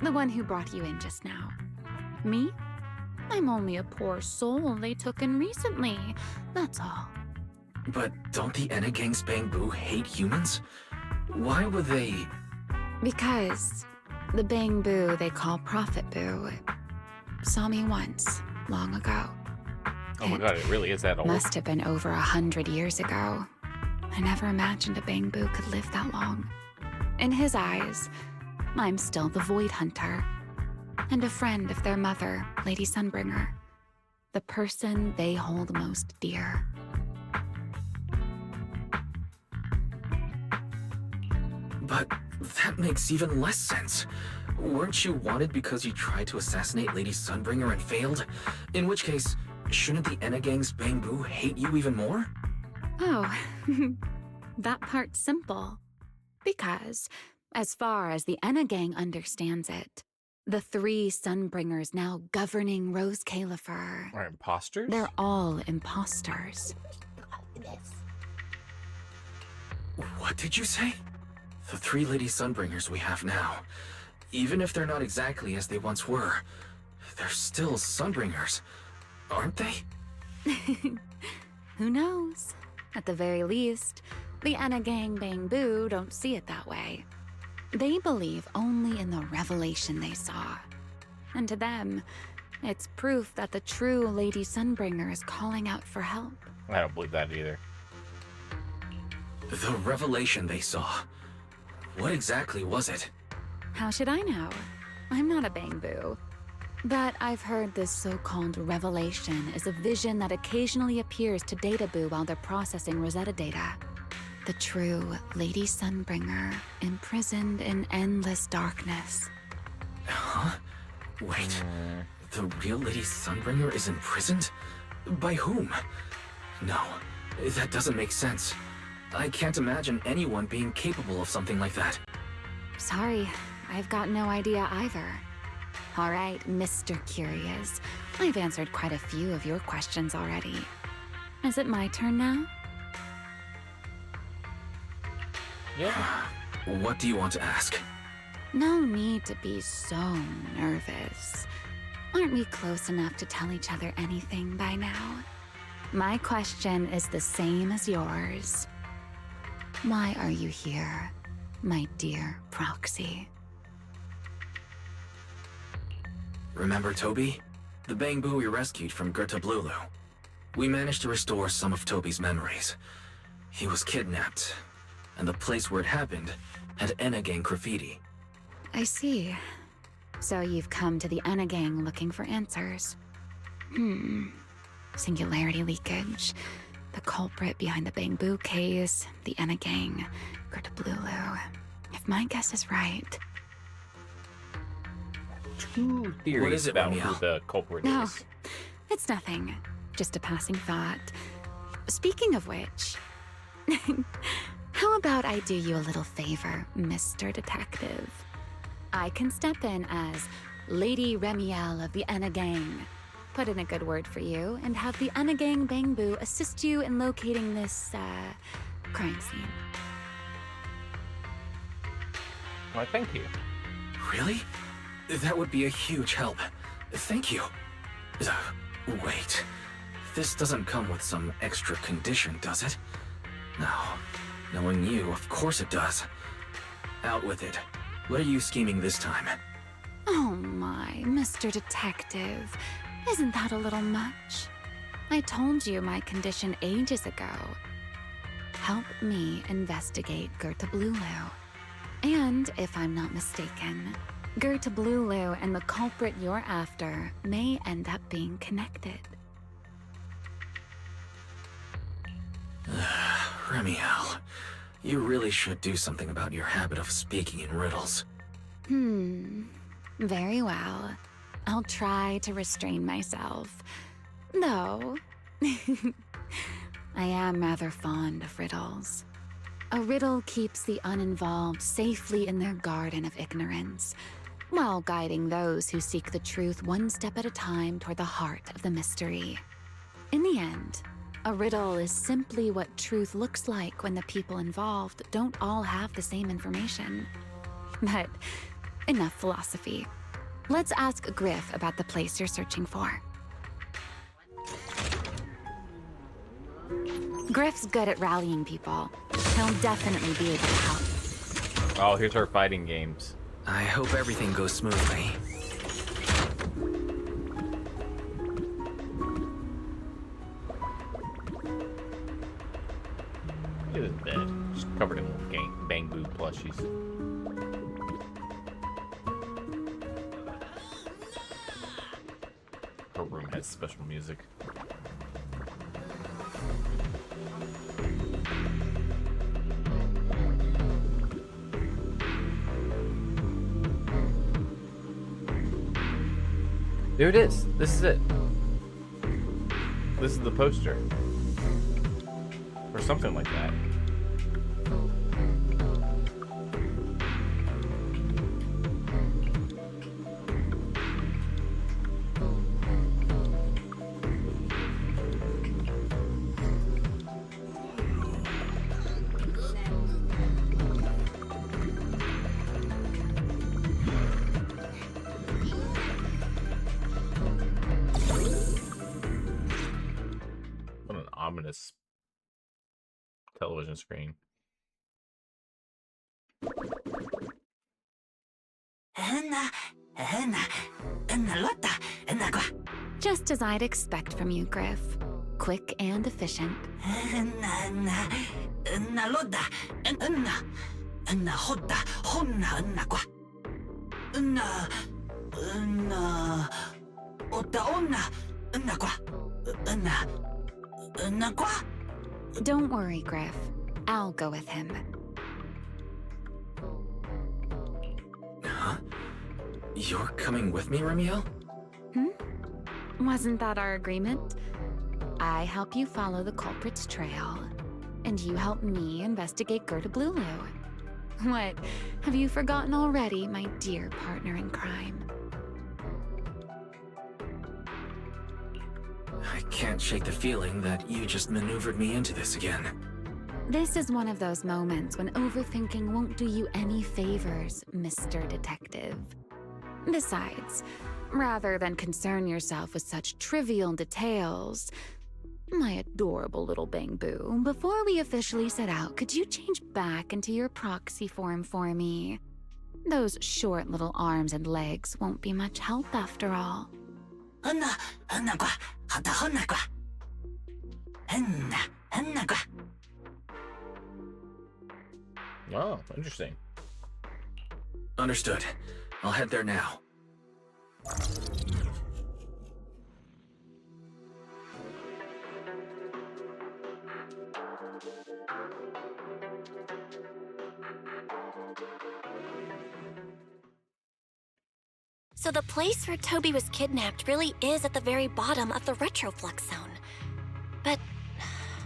the one who brought you in just now. Me? I'm only a poor soul they took in recently, that's all. But don't the Enna gang's Bangbu hate humans? Why would they... Because the Bangbu they call Prophet Boo saw me once, long ago. Oh my god, it really is that old. Must have been over 100 years ago. I never imagined a Bangbu could live that long. In his eyes, I'm still the Void Hunter, and a friend of their mother, Lady Sunbringer, the person they hold most dear. But that makes even less sense. Weren't you wanted because you tried to assassinate Lady Sunbringer and failed? In which case, shouldn't the Enna gang's Bangbu hate you even more? Oh, that part's simple. Because, as far as the Enna gang understands it, the 3 Sunbringers now governing Rose Califer are imposters? They're all imposters. What did you say? The 3 Lady Sunbringers we have now, even if they're not exactly as they once were, they're still Sunbringers, aren't they? Who knows? At the very least, the Enna gang Bangbu don't see it that way. They believe only in the revelation they saw. And to them, it's proof that the true Lady Sunbringer is calling out for help. I don't believe that either. The revelation they saw. What exactly was it? How should I know? I'm not a Bangbu. But I've heard this so-called revelation is a vision that occasionally appears to Databoo while they're processing Rosetta data. The true Lady Sunbringer, imprisoned in endless darkness. Huh? Wait, the real Lady Sunbringer is imprisoned? By whom? No, that doesn't make sense. I can't imagine anyone being capable of something like that. Sorry, I've got no idea either. All right, Mr. Curious. I've answered quite a few of your questions already. Is it my turn now? Yeah. What do you want to ask? No need to be so nervous. Aren't we close enough to tell each other anything by now? My question is the same as yours. Why are you here, my dear Proxy? Remember Toby? The Bangbu we rescued from Gertablulu. We managed to restore some of Toby's memories. He was kidnapped, and the place where it happened had Enna Gang graffiti. I see. So you've come to the Enna Gang looking for answers. Singularity leakage, the culprit behind the Bangbu case, the Enna Gang, Gertablulu. If my guess is right... Two theories What is it, about Romeo? who the culprit No, is. it's nothing. Just a passing thought. Speaking of which, how about I do you a little favor, Mr. Detective? I can step in as Lady Remiel of the Enna Gang, put in a good word for you, and have the Enna Gang Bangbu assist you in locating this, crime scene. Why, thank you. Really? That would be a huge help. Thank you. Wait. This doesn't come with some extra condition, does it? No. Knowing you, of course it does. Out with it. What are you scheming this time? Oh my, Mr. Detective. Isn't that a little much? I told you my condition ages ago. Help me investigate Gertablulu. And, if I'm not mistaken, Gertablulu and the culprit you're after may end up being connected. Remiel, you really should do something about your habit of speaking in riddles. Very well. I'll try to restrain myself. Though, I am rather fond of riddles. A riddle keeps the uninvolved safely in their garden of ignorance, while guiding those who seek the truth one step at a time toward the heart of the mystery. In the end, a riddle is simply what truth looks like when the people involved don't all have the same information. But enough philosophy. Let's ask Griff about the place you're searching for. Griff's good at rallying people. He'll definitely be able to help. Oh, here's our fighting games. I hope everything goes smoothly. Look at this bed. Just covered in little Bangbu plushies. Her room has special music. There it is. This is it. This is the poster. Or something like that. What an ominous television screen. Just as I'd expect from you, Griff. Quick and efficient. Don't worry, Griff. I'll go with him. Huh? You're coming with me, Remiel? Wasn't that our agreement? I help you follow the culprit's trail, and you help me investigate Gerda Blulu. What? Have you forgotten already, my dear partner in crime? I can't shake the feeling that you just maneuvered me into this again. This is one of those moments when overthinking won't do you any favors, Mr. Detective. Besides, rather than concern yourself with such trivial details, my adorable little Bang-Boo, before we officially set out, could you change back into your proxy form for me? Those short little arms and legs won't be much help after all. Oh, interesting. Understood. I'll head there now. So the place where Toby was kidnapped really is at the very bottom of the retroflux zone. But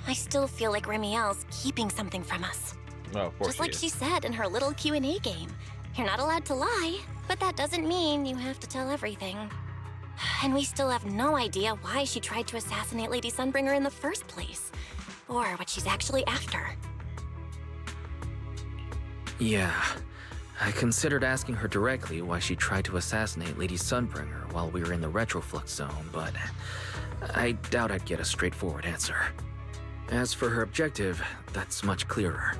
I still feel like Remiel's keeping something from us. Oh, of course Just like she she is. said in her little Q&A game. You're not allowed to lie, but that doesn't mean you have to tell everything. And we still have no idea why she tried to assassinate Lady Sunbringer in the first place, or what she's actually after. Yeah. I considered asking her directly why she tried to assassinate Lady Sunbringer while we were in the retroflux zone, but I doubt I'd get a straightforward answer. As for her objective, that's much clearer.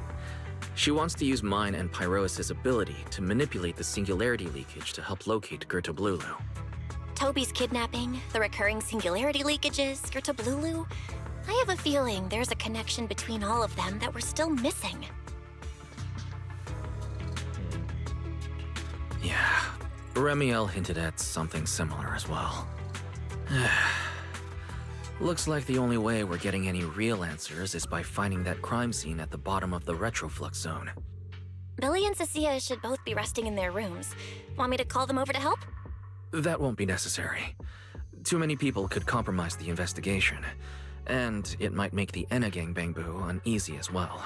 She wants to use mine and Pyrois' ability to manipulate the singularity leakage to help locate Gerda Blulu. Toby's kidnapping, the recurring singularity leakages, Gerda Blulu. I have a feeling there's a connection between all of them that we're still missing. Yeah, Remiel hinted at something similar as well. Looks like the only way we're getting any real answers is by finding that crime scene at the bottom of the retroflux zone. Billy and Cecilia should both be resting in their rooms. Want me to call them over to help? That won't be necessary. Too many people could compromise the investigation, and it might make the Enna gang Bang-Boo uneasy as well.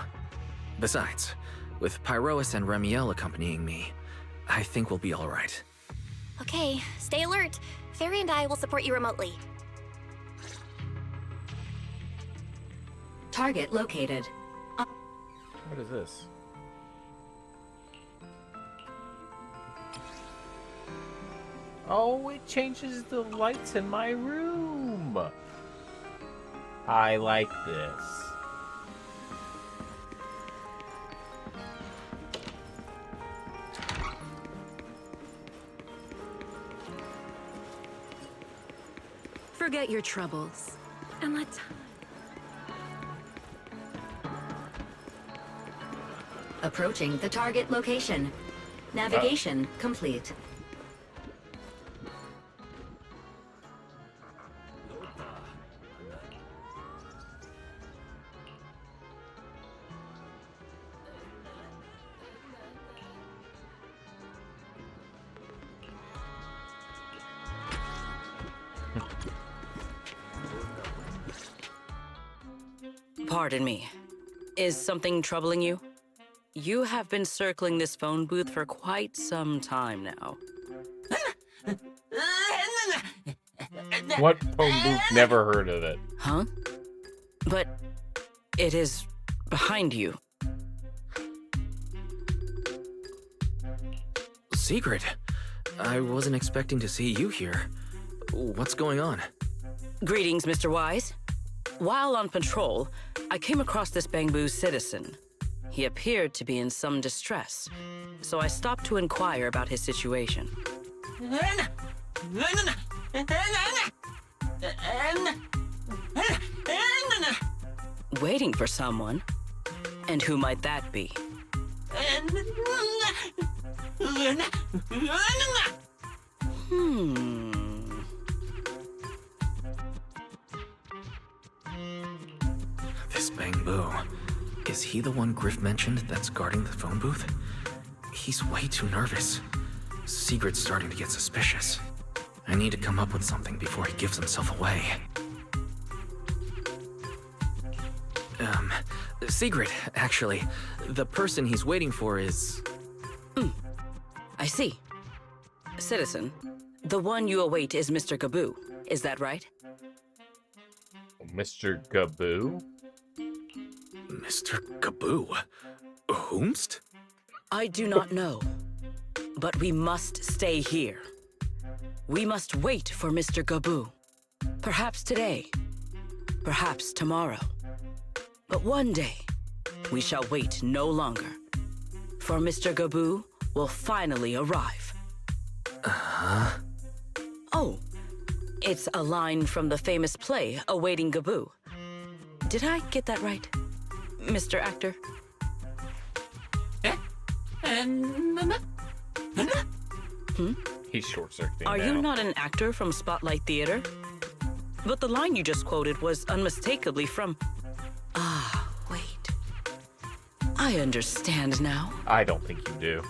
Besides, with Pyrois and Remiel accompanying me, I think we'll be all right. Okay, stay alert. Fairy and I will support you remotely. Target located. What is this? Oh, it changes the lights in my room. I like this. Forget your troubles. And let's... Approaching the target location. Navigation complete. Pardon me. Is something troubling you? You have been circling this phone booth for quite some time now. What phone booth? Never heard of it. Huh? But it is behind you. Secret? I wasn't expecting to see you here. What's going on? Greetings, Mr. Wise. While on patrol, I came across this Bang-Boo citizen. He appeared to be in some distress, so I stopped to inquire about his situation. Waiting for someone? And who might that be? This Bangbu. Is he the one Griff mentioned that's guarding the phone booth? He's way too nervous. Sigrid's starting to get suspicious. I need to come up with something before he gives himself away. Sigrid, actually. The person he's waiting for is... I see. Citizen, the one you await is Mr. Gaboo. Is that right? Mr. Gaboo? Mr. Gaboo? Whomst? I do not know. But we must stay here. We must wait for Mr. Gaboo. Perhaps today. Perhaps tomorrow. But one day, we shall wait no longer. For Mr. Gaboo will finally arrive. Uh-huh. Oh, it's a line from the famous play, Awaiting Gaboo. Did I get that right, Mr. Actor? He's short-circuiting Are now. you not an actor from Spotlight Theater? But the line you just quoted was unmistakably from... Ah, wait. I understand now. I don't think you do.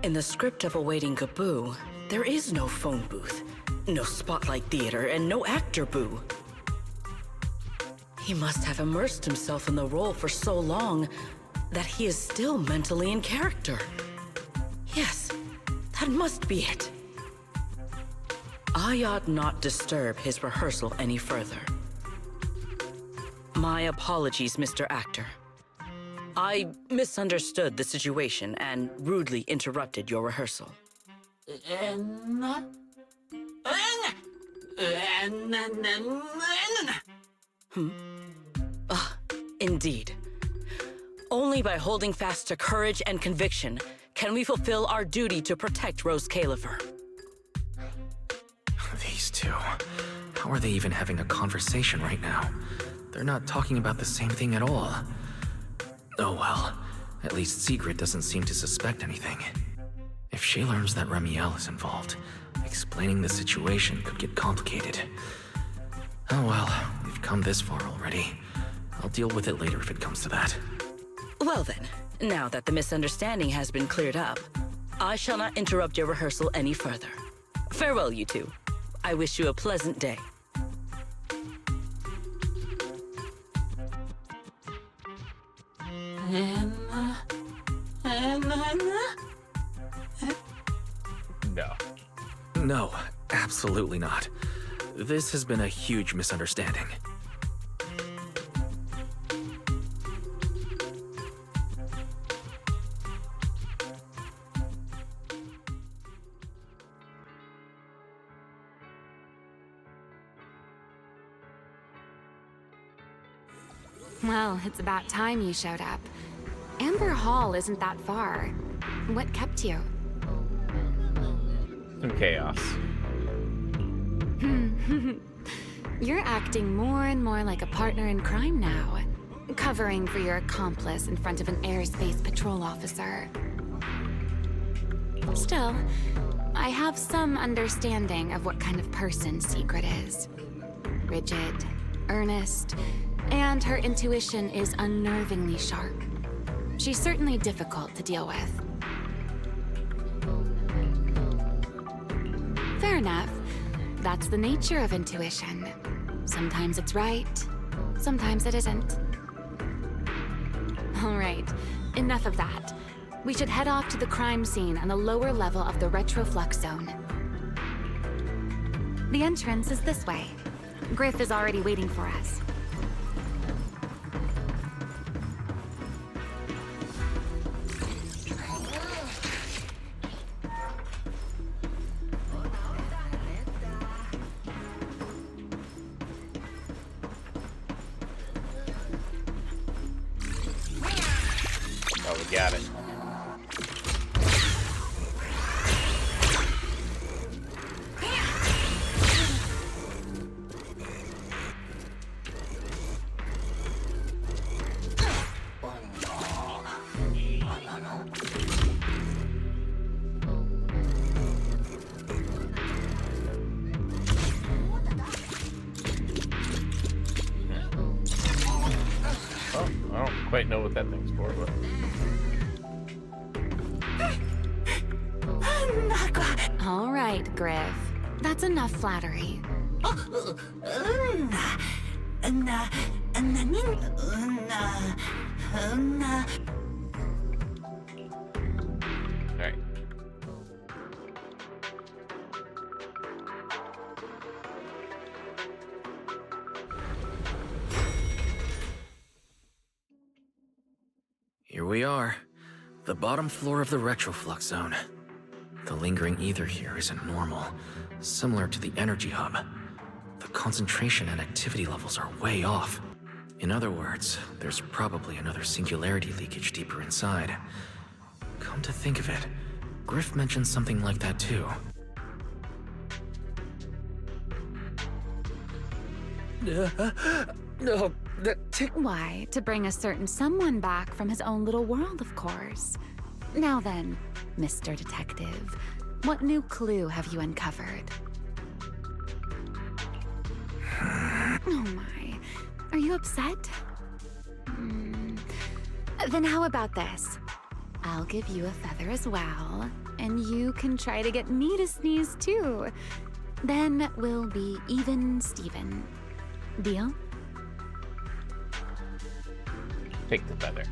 In the script of Awaiting Gaboo, there is no phone booth, no Spotlight Theater, and no actor boo. He must have immersed himself in the role for so long that he is still mentally in character. Yes, that must be it. I ought not disturb his rehearsal any further. My apologies, Mr. Actor. I misunderstood the situation and rudely interrupted your rehearsal. Indeed. Only by holding fast to courage and conviction can we fulfill our duty to protect Rose Califer. These two. How are they even having a conversation right now? They're not talking about the same thing at all. Oh well. At least Sigrid doesn't seem to suspect anything. If she learns that Remiel is involved, explaining the situation could get complicated. Oh well, we've come this far already. I'll deal with it later if it comes to that. Well then, now that the misunderstanding has been cleared up, I shall not interrupt your rehearsal any further. Farewell, you two. I wish you a pleasant day. No. No, absolutely not. This has been a huge misunderstanding. Well, it's about time you showed up. Amber Hall isn't that far. What kept you? Some chaos. You're acting more and more like a partner in crime now. Covering for your accomplice in front of an airspace patrol officer. Still, I have some understanding of what kind of person Sigrid is. Rigid, earnest, and her intuition is unnervingly sharp. She's certainly difficult to deal with. Fair enough. That's the nature of intuition. Sometimes it's right, sometimes it isn't. All right, enough of that. We should head off to the crime scene on the lower level of the retroflux zone. The entrance is this way. Griff is already waiting for us. got it. Oh, I don't quite know what that thing's for, but... All right, Griff. That's enough flattery. Alright. Here we are. The bottom floor of the retroflux zone. The lingering ether here isn't normal, similar to the energy hub. The concentration and activity levels are way off. In other words, there's probably another singularity leakage deeper inside. Come to think of it, Griff mentioned something like that too. No, why? To bring a certain someone back from his own little world, of course. Now then, Mr. Detective, what new clue have you uncovered? Oh my, are you upset? Then how about this? I'll give you a feather as well, and you can try to get me to sneeze too. Then we'll be even Steven. Deal? Take the feather.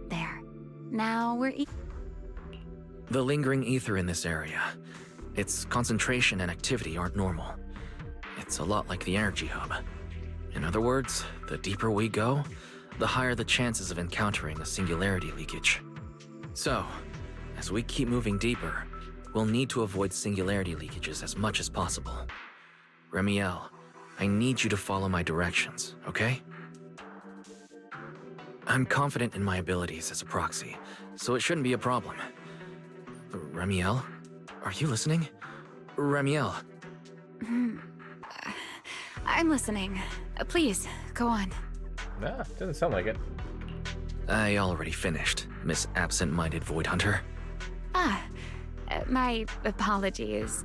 There. Now we're The lingering ether in this area. Its concentration and activity aren't normal. It's a lot like the energy hub. In other words, the deeper we go, the higher the chances of encountering a singularity leakage. So, as we keep moving deeper, we'll need to avoid singularity leakages as much as possible. Remiel, I need you to follow my directions, okay? I'm confident in my abilities as a proxy, so it shouldn't be a problem. Remiel, are you listening? Remiel. I'm listening. Please, go on. Nah, doesn't sound like it. I already finished, Miss Absent-Minded Void Hunter. My apologies.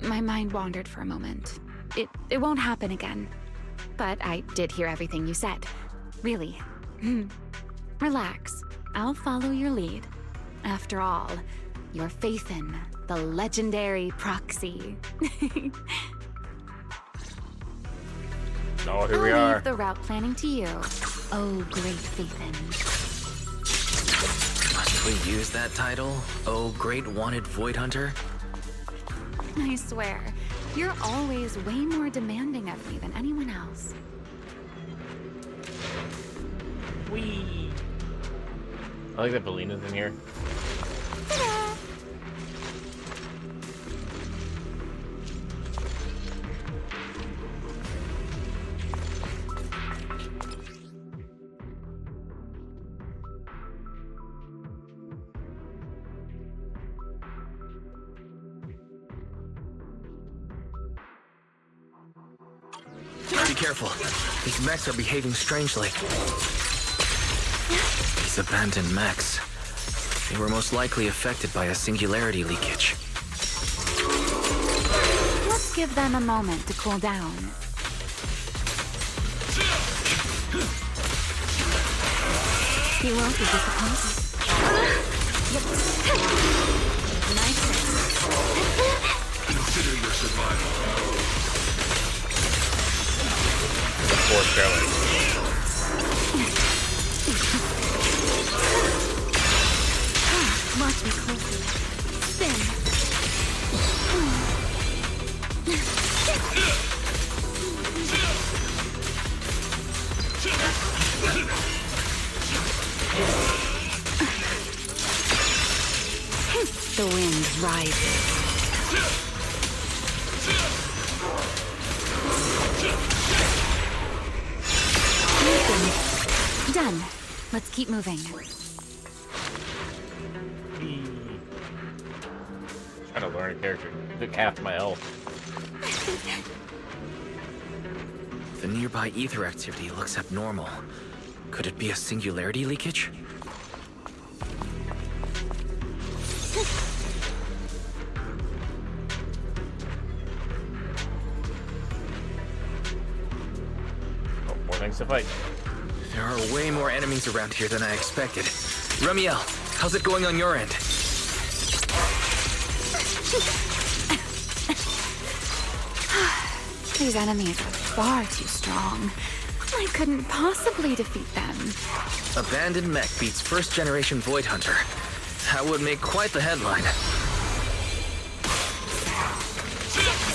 My mind wandered for a moment. It won't happen again. But I did hear everything you said. Really. Relax. I'll follow your lead. After all, you're Faithin, the legendary proxy. Oh, here we are. I'll leave the route planning to you. Oh, great Faithin. Must we use that title? Oh, great wanted Void Hunter? I swear, you're always way more demanding of me than anyone else. Whee! I like that Valina's in here. Ta-da! Be careful. These mechs are behaving strangely. These abandoned mechs. They were most likely affected by a singularity leakage. Let's give them a moment to cool down. You won't be disappointed. Nice. Consider your survival. Poor Charlotte. Watch me closely. Spin. The wind rises. Done. Let's keep moving. Trying to learn a character. Took half my health. The nearby ether activity looks abnormal. Could it be a singularity leakage? Oh, more things to fight. There are way more enemies around here than I expected. Remiel, how's it going on your end? These enemies are far too strong. I couldn't possibly defeat them. Abandoned mech beats first-generation Void Hunter. That would make quite the headline.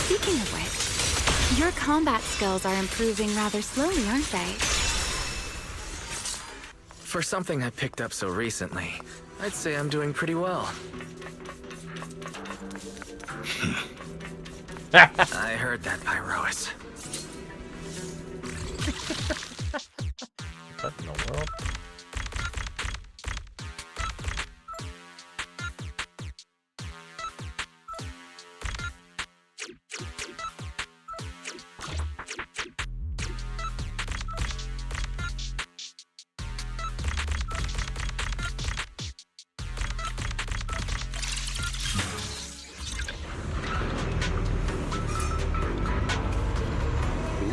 Speaking of which, your combat skills are improving rather slowly, aren't they? For something I picked up so recently, I'd say I'm doing pretty well. I heard that, Pyrois. What in the world?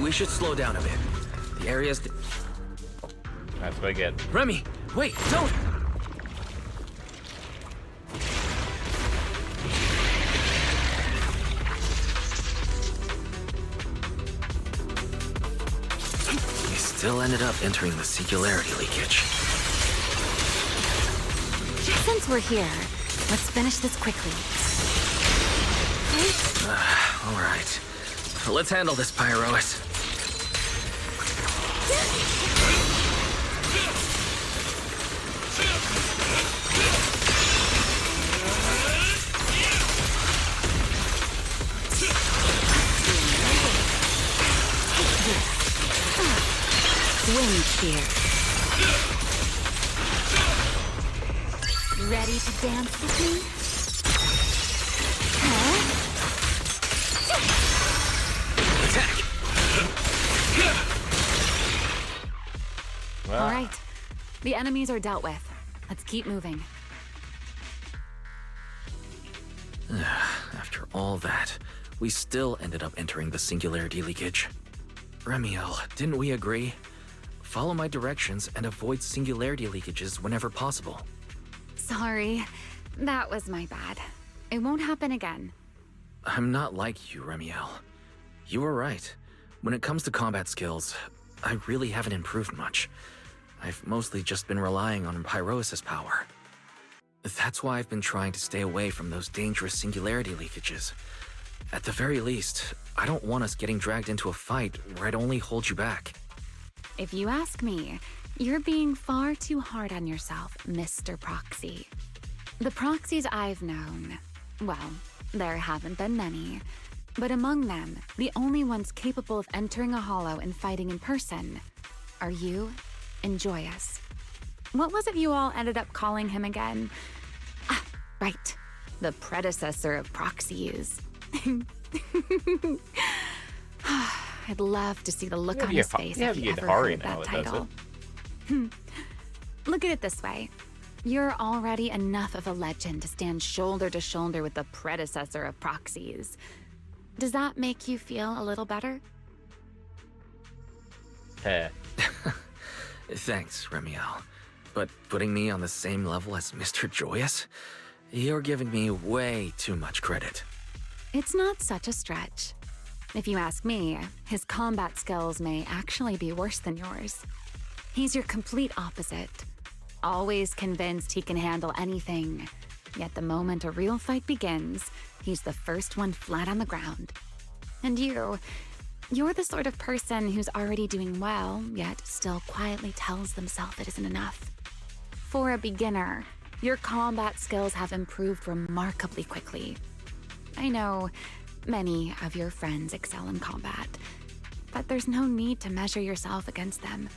We should slow down a bit. The area's... That's what I get. Remy, wait, don't! We still ended up entering the singularity leakage. Since we're here, let's finish this quickly. All right. Let's handle this, Pyrois. Wind shear. Ready to dance with me? Well. All right. The enemies are dealt with. Let's keep moving. After all that, we still ended up entering the singularity leakage. Remiel, didn't we agree? Follow my directions and avoid singularity leakages whenever possible. Sorry. That was my bad. It won't happen again. I'm not like you, Remiel. You were right. When it comes to combat skills, I really haven't improved much. I've mostly just been relying on Pyrois' power. That's why I've been trying to stay away from those dangerous singularity leakages. At the very least, I don't want us getting dragged into a fight where I'd only hold you back. If you ask me, you're being far too hard on yourself, Mr. Proxy. The proxies I've known, well, there haven't been many, but among them, the only ones capable of entering a hollow and fighting in person are you and Joyous. What was it you all ended up calling him again? Ah, right. The predecessor of proxies. I'd love to see the look on his face if he ever heard that title. Look at it this way. You're already enough of a legend to stand shoulder to shoulder with the predecessor of proxies. Does that make you feel a little better? Thanks, Remiel. But putting me on the same level as Mr. Joyous? You're giving me way too much credit. It's not such a stretch. If you ask me, his combat skills may actually be worse than yours. He's your complete opposite. Always convinced he can handle anything. Yet the moment a real fight begins, he's the first one flat on the ground. And you're the sort of person who's already doing well, yet still quietly tells themselves it isn't enough. For a beginner, your combat skills have improved remarkably quickly. I know many of your friends excel in combat, but there's no need to measure yourself against them.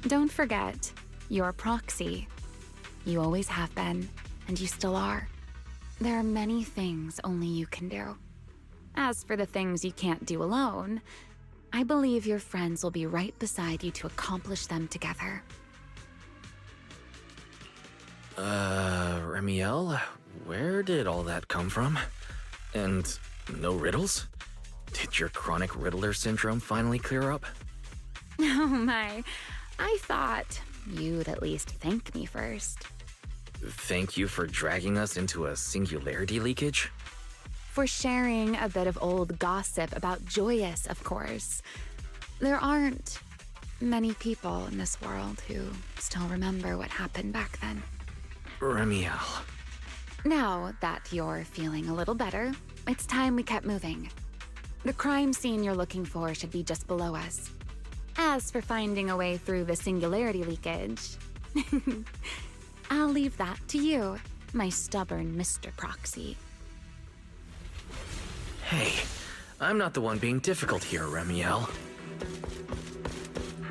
Don't forget, you're a proxy. You always have been, and you still are. There are many things only you can do. As for the things you can't do alone, I believe your friends will be right beside you to accomplish them together. Remiel, where did all that come from? And no riddles? Did your chronic Riddler syndrome finally clear up? Oh my, I thought you'd at least thank me first. Thank you for dragging us into a singularity leakage? For sharing a bit of old gossip about Joyous, of course. There aren't many people in this world who still remember what happened back then. Remiel. Now that you're feeling a little better, it's time we kept moving. The crime scene you're looking for should be just below us. As for finding a way through the singularity leakage, I'll leave that to you, my stubborn Mr. Proxy. Hey, I'm not the one being difficult here, Remiel.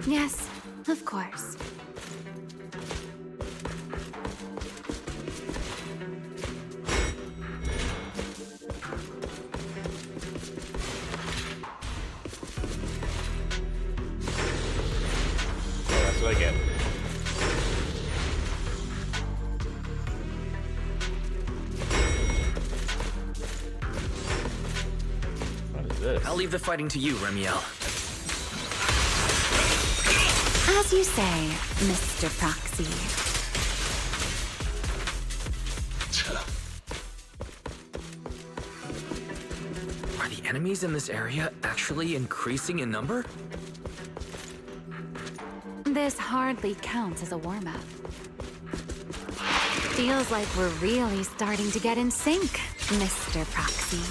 Yes, of course. That's what I get. What is this? I'll leave the fighting to you, Remiel. As you say, Mr. Proxy. Are the enemies in this area actually increasing in number? This hardly counts as a warm-up. Feels like we're really starting to get in sync, Mr. Proxy.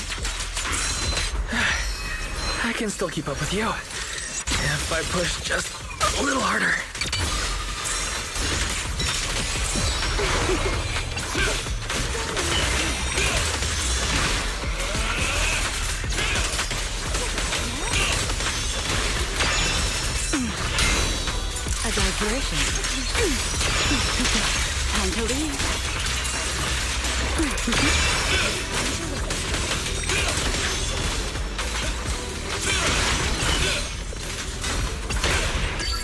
I can still keep up with you. If I push just a little harder. A diversion. Time to leave.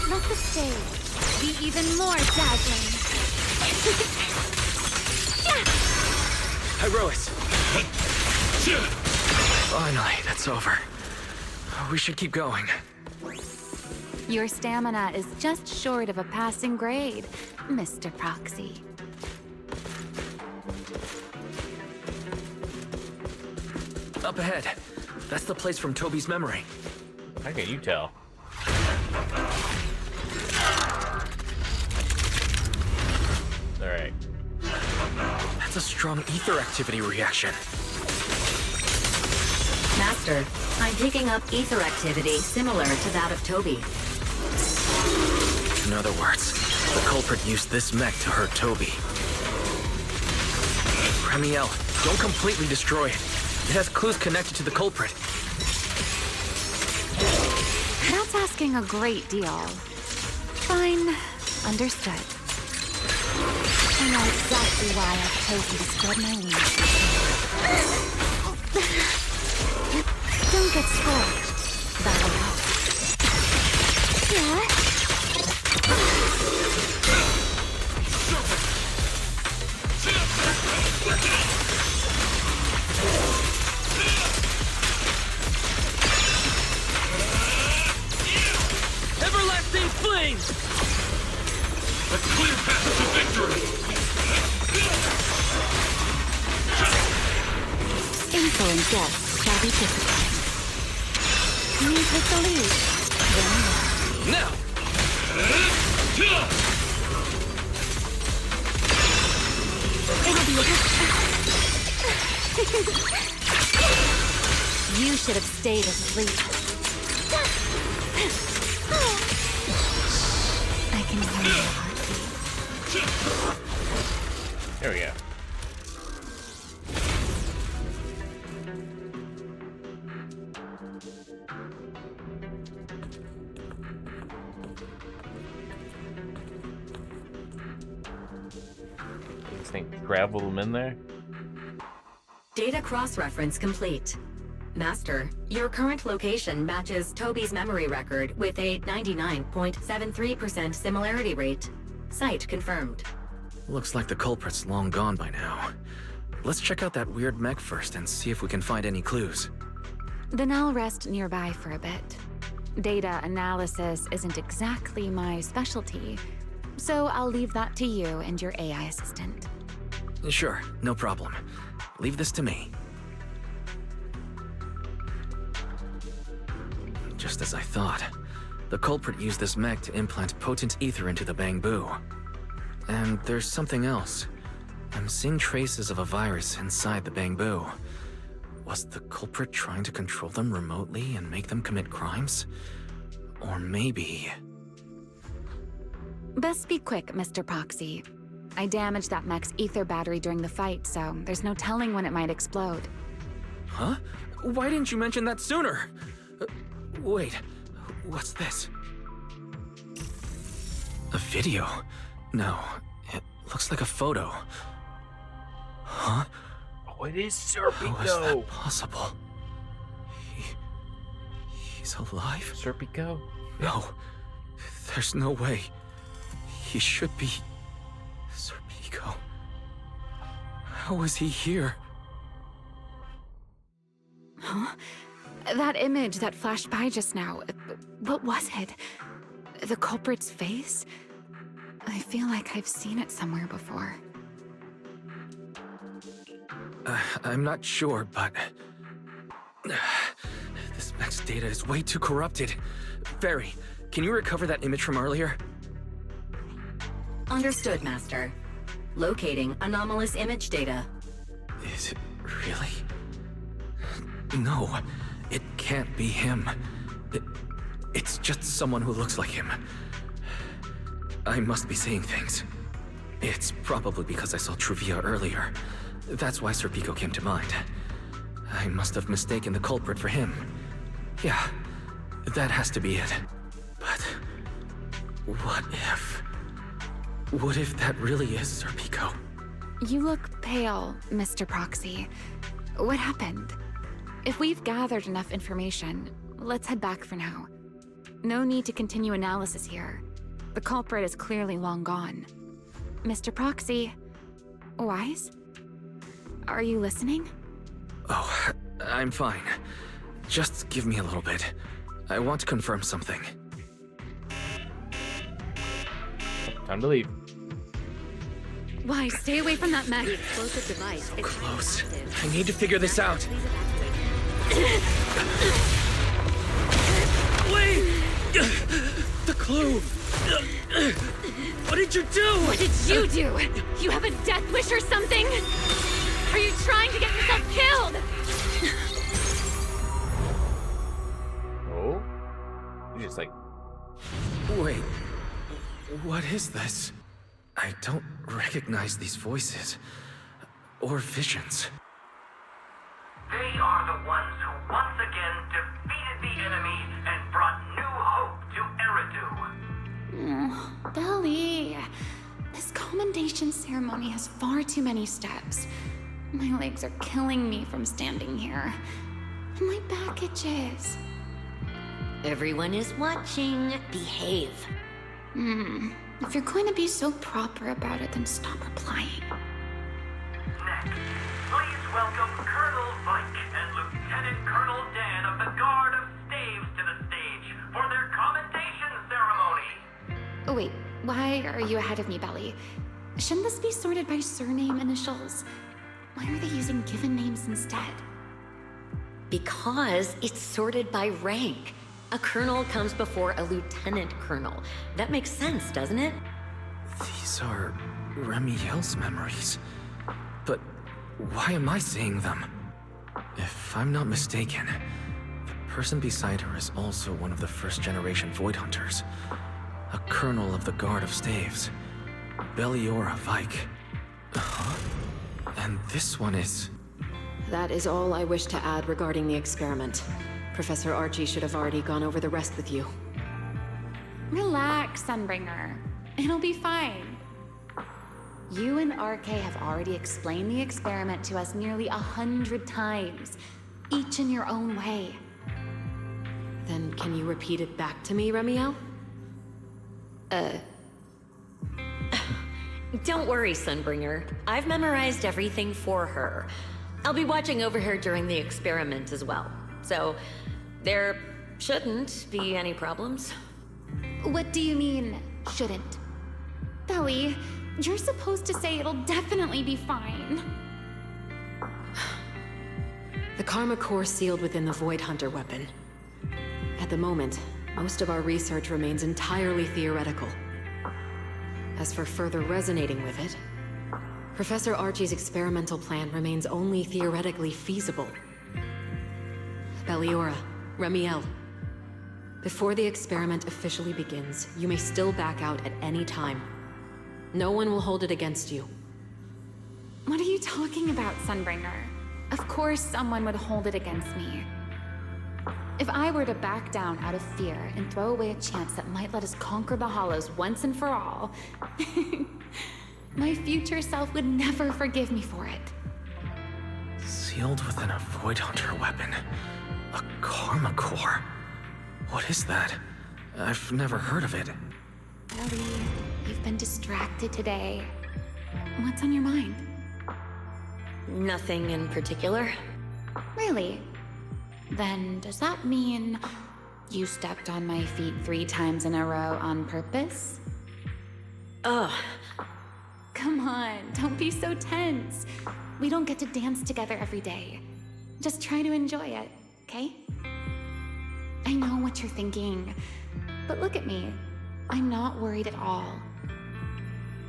Let the stage be even more dazzling. Herois! Finally, that's over. We should keep going. Your stamina is just short of a passing grade, Mr. Proxy. Up ahead. That's the place from Toby's memory. How can you tell? Alright. That's a strong ether activity reaction. Master, I'm picking up ether activity similar to that of Toby. In other words, the culprit used this mech to hurt Toby. Remiel, don't completely destroy it. It has clues connected to the culprit. That's asking a great deal. Fine, understood. I know exactly why I've chosen to spread my wings. Don't get scorched. That'll help. Yeah? Everlasting flames! A clear path to victory! Insolent guests shall be disciplined. You take the lead. Then now! it'll be a You should have stayed asleep. I can hear your heartbeat. There we go. think gravel them in there? Data cross-reference complete. Master, your current location matches Toby's memory record with a 99.73% similarity rate. Site confirmed. Looks like the culprit's long gone by now. Let's check out that weird mech first and see if we can find any clues. Then I'll rest nearby for a bit. Data analysis isn't exactly my specialty, so I'll leave that to you and your AI assistant. Sure, no problem. Leave this to me. Just as I thought. The culprit used this mech to implant potent ether into the Bangbu. And there's something else. I'm seeing traces of a virus inside the Bangbu. Was the culprit trying to control them remotely and make them commit crimes? Or maybe... Best be quick, Mr. Proxy. I damaged that mech's ether battery during the fight, so there's no telling when it might explode. Huh? Why didn't you mention that sooner? Wait, what's this? A video? No, it looks like a photo. Huh? Oh, it is Serpico! How is Serpico! that possible? He's alive? Serpico? No, there's no way. He should be... Serpico. How is he here? Huh? That image that flashed by just now, what was it? The culprit's face? I feel like I've seen it somewhere before. I'm not sure, but... this mech's data is way too corrupted. Barry, can you recover that image from earlier? Understood, Master. Locating anomalous image data. Is it really? No, it can't be him. It's just someone who looks like him. I must be seeing things. It's probably because I saw Truvia earlier. That's why Serpico came to mind. I must have mistaken the culprit for him. Yeah, that has to be it. But what if... What if that really is Serpico? You look pale, Mr. Proxy. What happened? If we've gathered enough information, let's head back for now. No need to continue analysis here. The culprit is clearly long gone. Mr. Proxy, Wise? Are you listening? Oh, I'm fine. Just give me a little bit. I want to confirm something. Time to leave. Wise, stay away from that mech. The explosive device So close. I need to figure this out. Wait! The clue! What did you do? What did you do? You have a death wish or something? Are you trying to get yourself killed? Oh? You just like... Wait, what is this? I don't recognize these voices. Or visions. They are the ones who once again defeated the enemy and brought new hope to Eridu. Belly. This commendation ceremony has far too many steps. My legs are killing me from standing here. And my back itches. Everyone is watching. Behave. If you're going to be so proper about it, then stop replying. Next, please welcome Colonel Vike and Lieutenant Colonel Dan of the Guard of Staves to the stage for their commendation ceremony. Oh wait, why are you ahead of me, Belly? Shouldn't this be sorted by surname initials? Why are they using given names instead? Because it's sorted by rank. A colonel comes before a lieutenant colonel. That makes sense, doesn't it? These are Remiel's memories. But why am I seeing them? If I'm not mistaken, the person beside her is also one of the first-generation Void Hunters. A colonel of the Guard of Staves. Belliora Vike. Huh? And this one is... That is all I wish to add regarding the experiment. Professor Archie should have already gone over the rest with you. Relax, Sunbringer. It'll be fine. You and RK have already explained the experiment to us nearly 100 times, each in your own way. Then can you repeat it back to me, Remiel? Don't worry, Sunbringer. I've memorized everything for her. I'll be watching over her during the experiment as well. So, there shouldn't be any problems. What do you mean, shouldn't? Belly, you're supposed to say it'll definitely be fine. The Karma Core sealed within the Void Hunter weapon. At the moment, most of our research remains entirely theoretical. As for further resonating with it, Professor Archie's experimental plan remains only theoretically feasible. Belliora, Remiel, before the experiment officially begins, you may still back out at any time. No one will hold it against you. What are you talking about, Sunbringer? Of course someone would hold it against me. If I were to back down out of fear and throw away a chance that might let us conquer the Hollows once and for all, my future self would never forgive me for it. Sealed within a Void Hunter weapon. A Karma Core. What is that? I've never heard of it. Ellie, you've been distracted today. What's on your mind? Nothing in particular. Really? Then does that mean you stepped on my feet 3 times in a row on purpose? Ugh. Come on, don't be so tense. We don't get to dance together every day. Just try to enjoy it, okay? I know what you're thinking, but look at me. I'm not worried at all.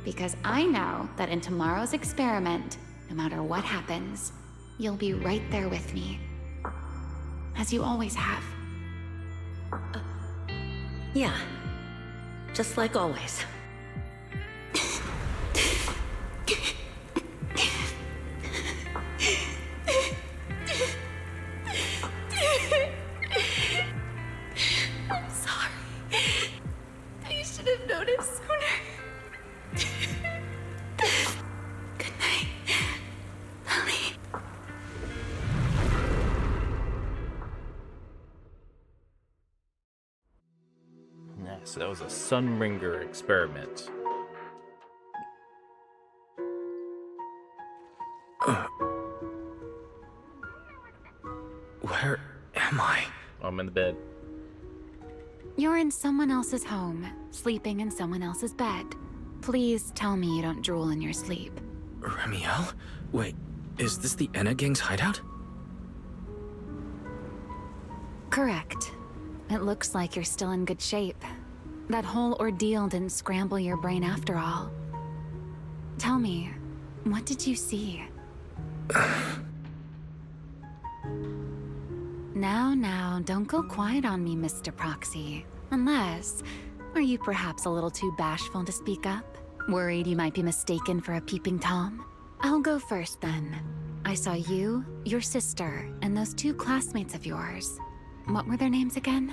Because I know that in tomorrow's experiment, no matter what happens, you'll be right there with me. As you always have. Yeah. Just like always. I'm sorry. I should have noticed sooner. Good night, Ellie. Yeah, so that was a Sunbringer experiment. Where am I? I'm in the bed. You're in someone else's home, sleeping in someone else's bed. Please tell me you don't drool in your sleep. Remiel? Wait, is this the Enna Gang's hideout? Correct. It looks like you're still in good shape. That whole ordeal didn't scramble your brain after all. Tell me, what did you see? Now, don't go quiet on me, Mr. Proxy. Unless, are you perhaps a little too bashful to speak up? Worried you might be mistaken for a peeping Tom? I'll go first then. I saw you, your sister, and those 2 classmates of yours. What were their names again?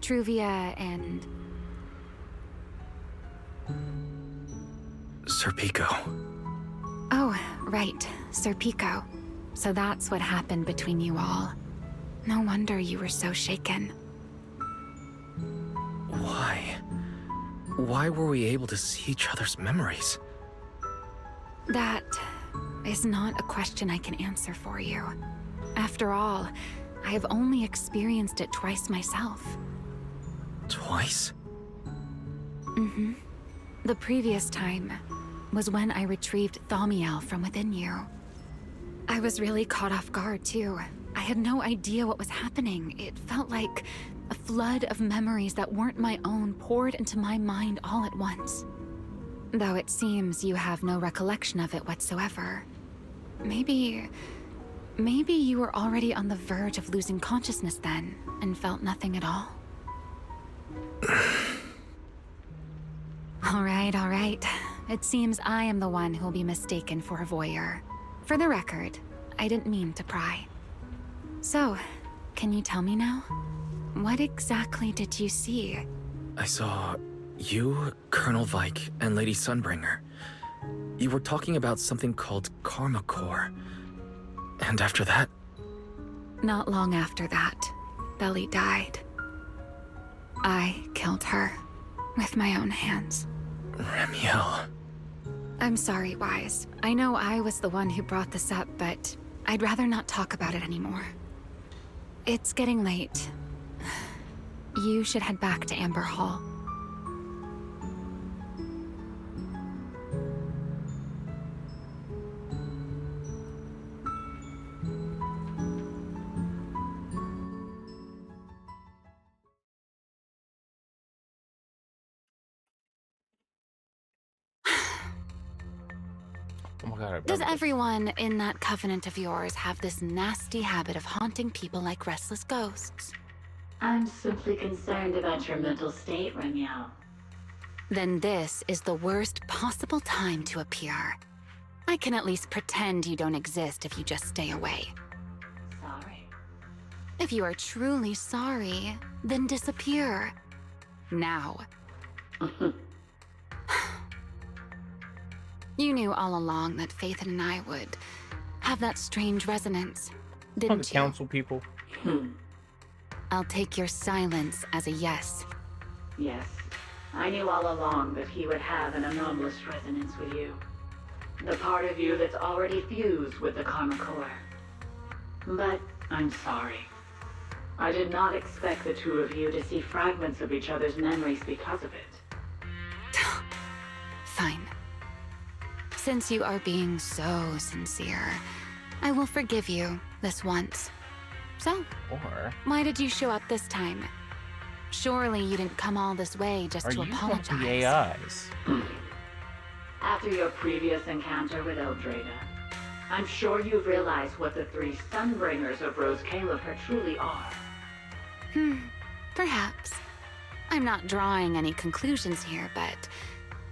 Truvia and... Sir Pico. Oh, right, Sir Pico. So that's what happened between you all. No wonder you were so shaken. Why? Why were we able to see each other's memories? That is not a question I can answer for you. After all, I have only experienced it twice myself. Twice? Mm-hmm. The previous time was when I retrieved Thaumiel from within you. I was really caught off guard, too. I had no idea what was happening. It felt like a flood of memories that weren't my own poured into my mind all at once. Though it seems you have no recollection of it whatsoever. Maybe you were already on the verge of losing consciousness then, and felt nothing at all. All right. It seems I am the one who'll be mistaken for a voyeur. For the record, I didn't mean to pry. So, can you tell me now? What exactly did you see? I saw you, Colonel Vike, and Lady Sunbringer. You were talking about something called Karma Core. And after that? Not long after that, Belly died. I killed her with my own hands. Ramiel. I'm sorry, Wise. I know I was the one who brought this up, but I'd rather not talk about it anymore. It's getting late. You should head back to Amber Hall. Oh my god, I Does remember everyone in that covenant of yours have this nasty habit of haunting people like restless ghosts? I'm simply concerned about your mental state, Ramiel. Then this is the worst possible time to appear. I can at least pretend you don't exist if you just stay away. Sorry. If you are truly sorry, then disappear. Now. You knew all along that Faithen and I would have that strange resonance, the didn't you? council people. I'll take your silence as a yes. Yes. I knew all along that he would have an anomalous resonance with you. The part of you that's already fused with the Karma Core. But I'm sorry. I did not expect the two of you to see fragments of each other's memories because of it. Fine. Since you are being so sincere, I will forgive you this once. So, Or why did you show up this time? Surely you didn't come all this way just are to you apologize. one of the AIs? After your previous encounter with Eldrada, I'm sure you've realized what the three Sunbringers of Rose Califer truly are. Perhaps. I'm not drawing any conclusions here, but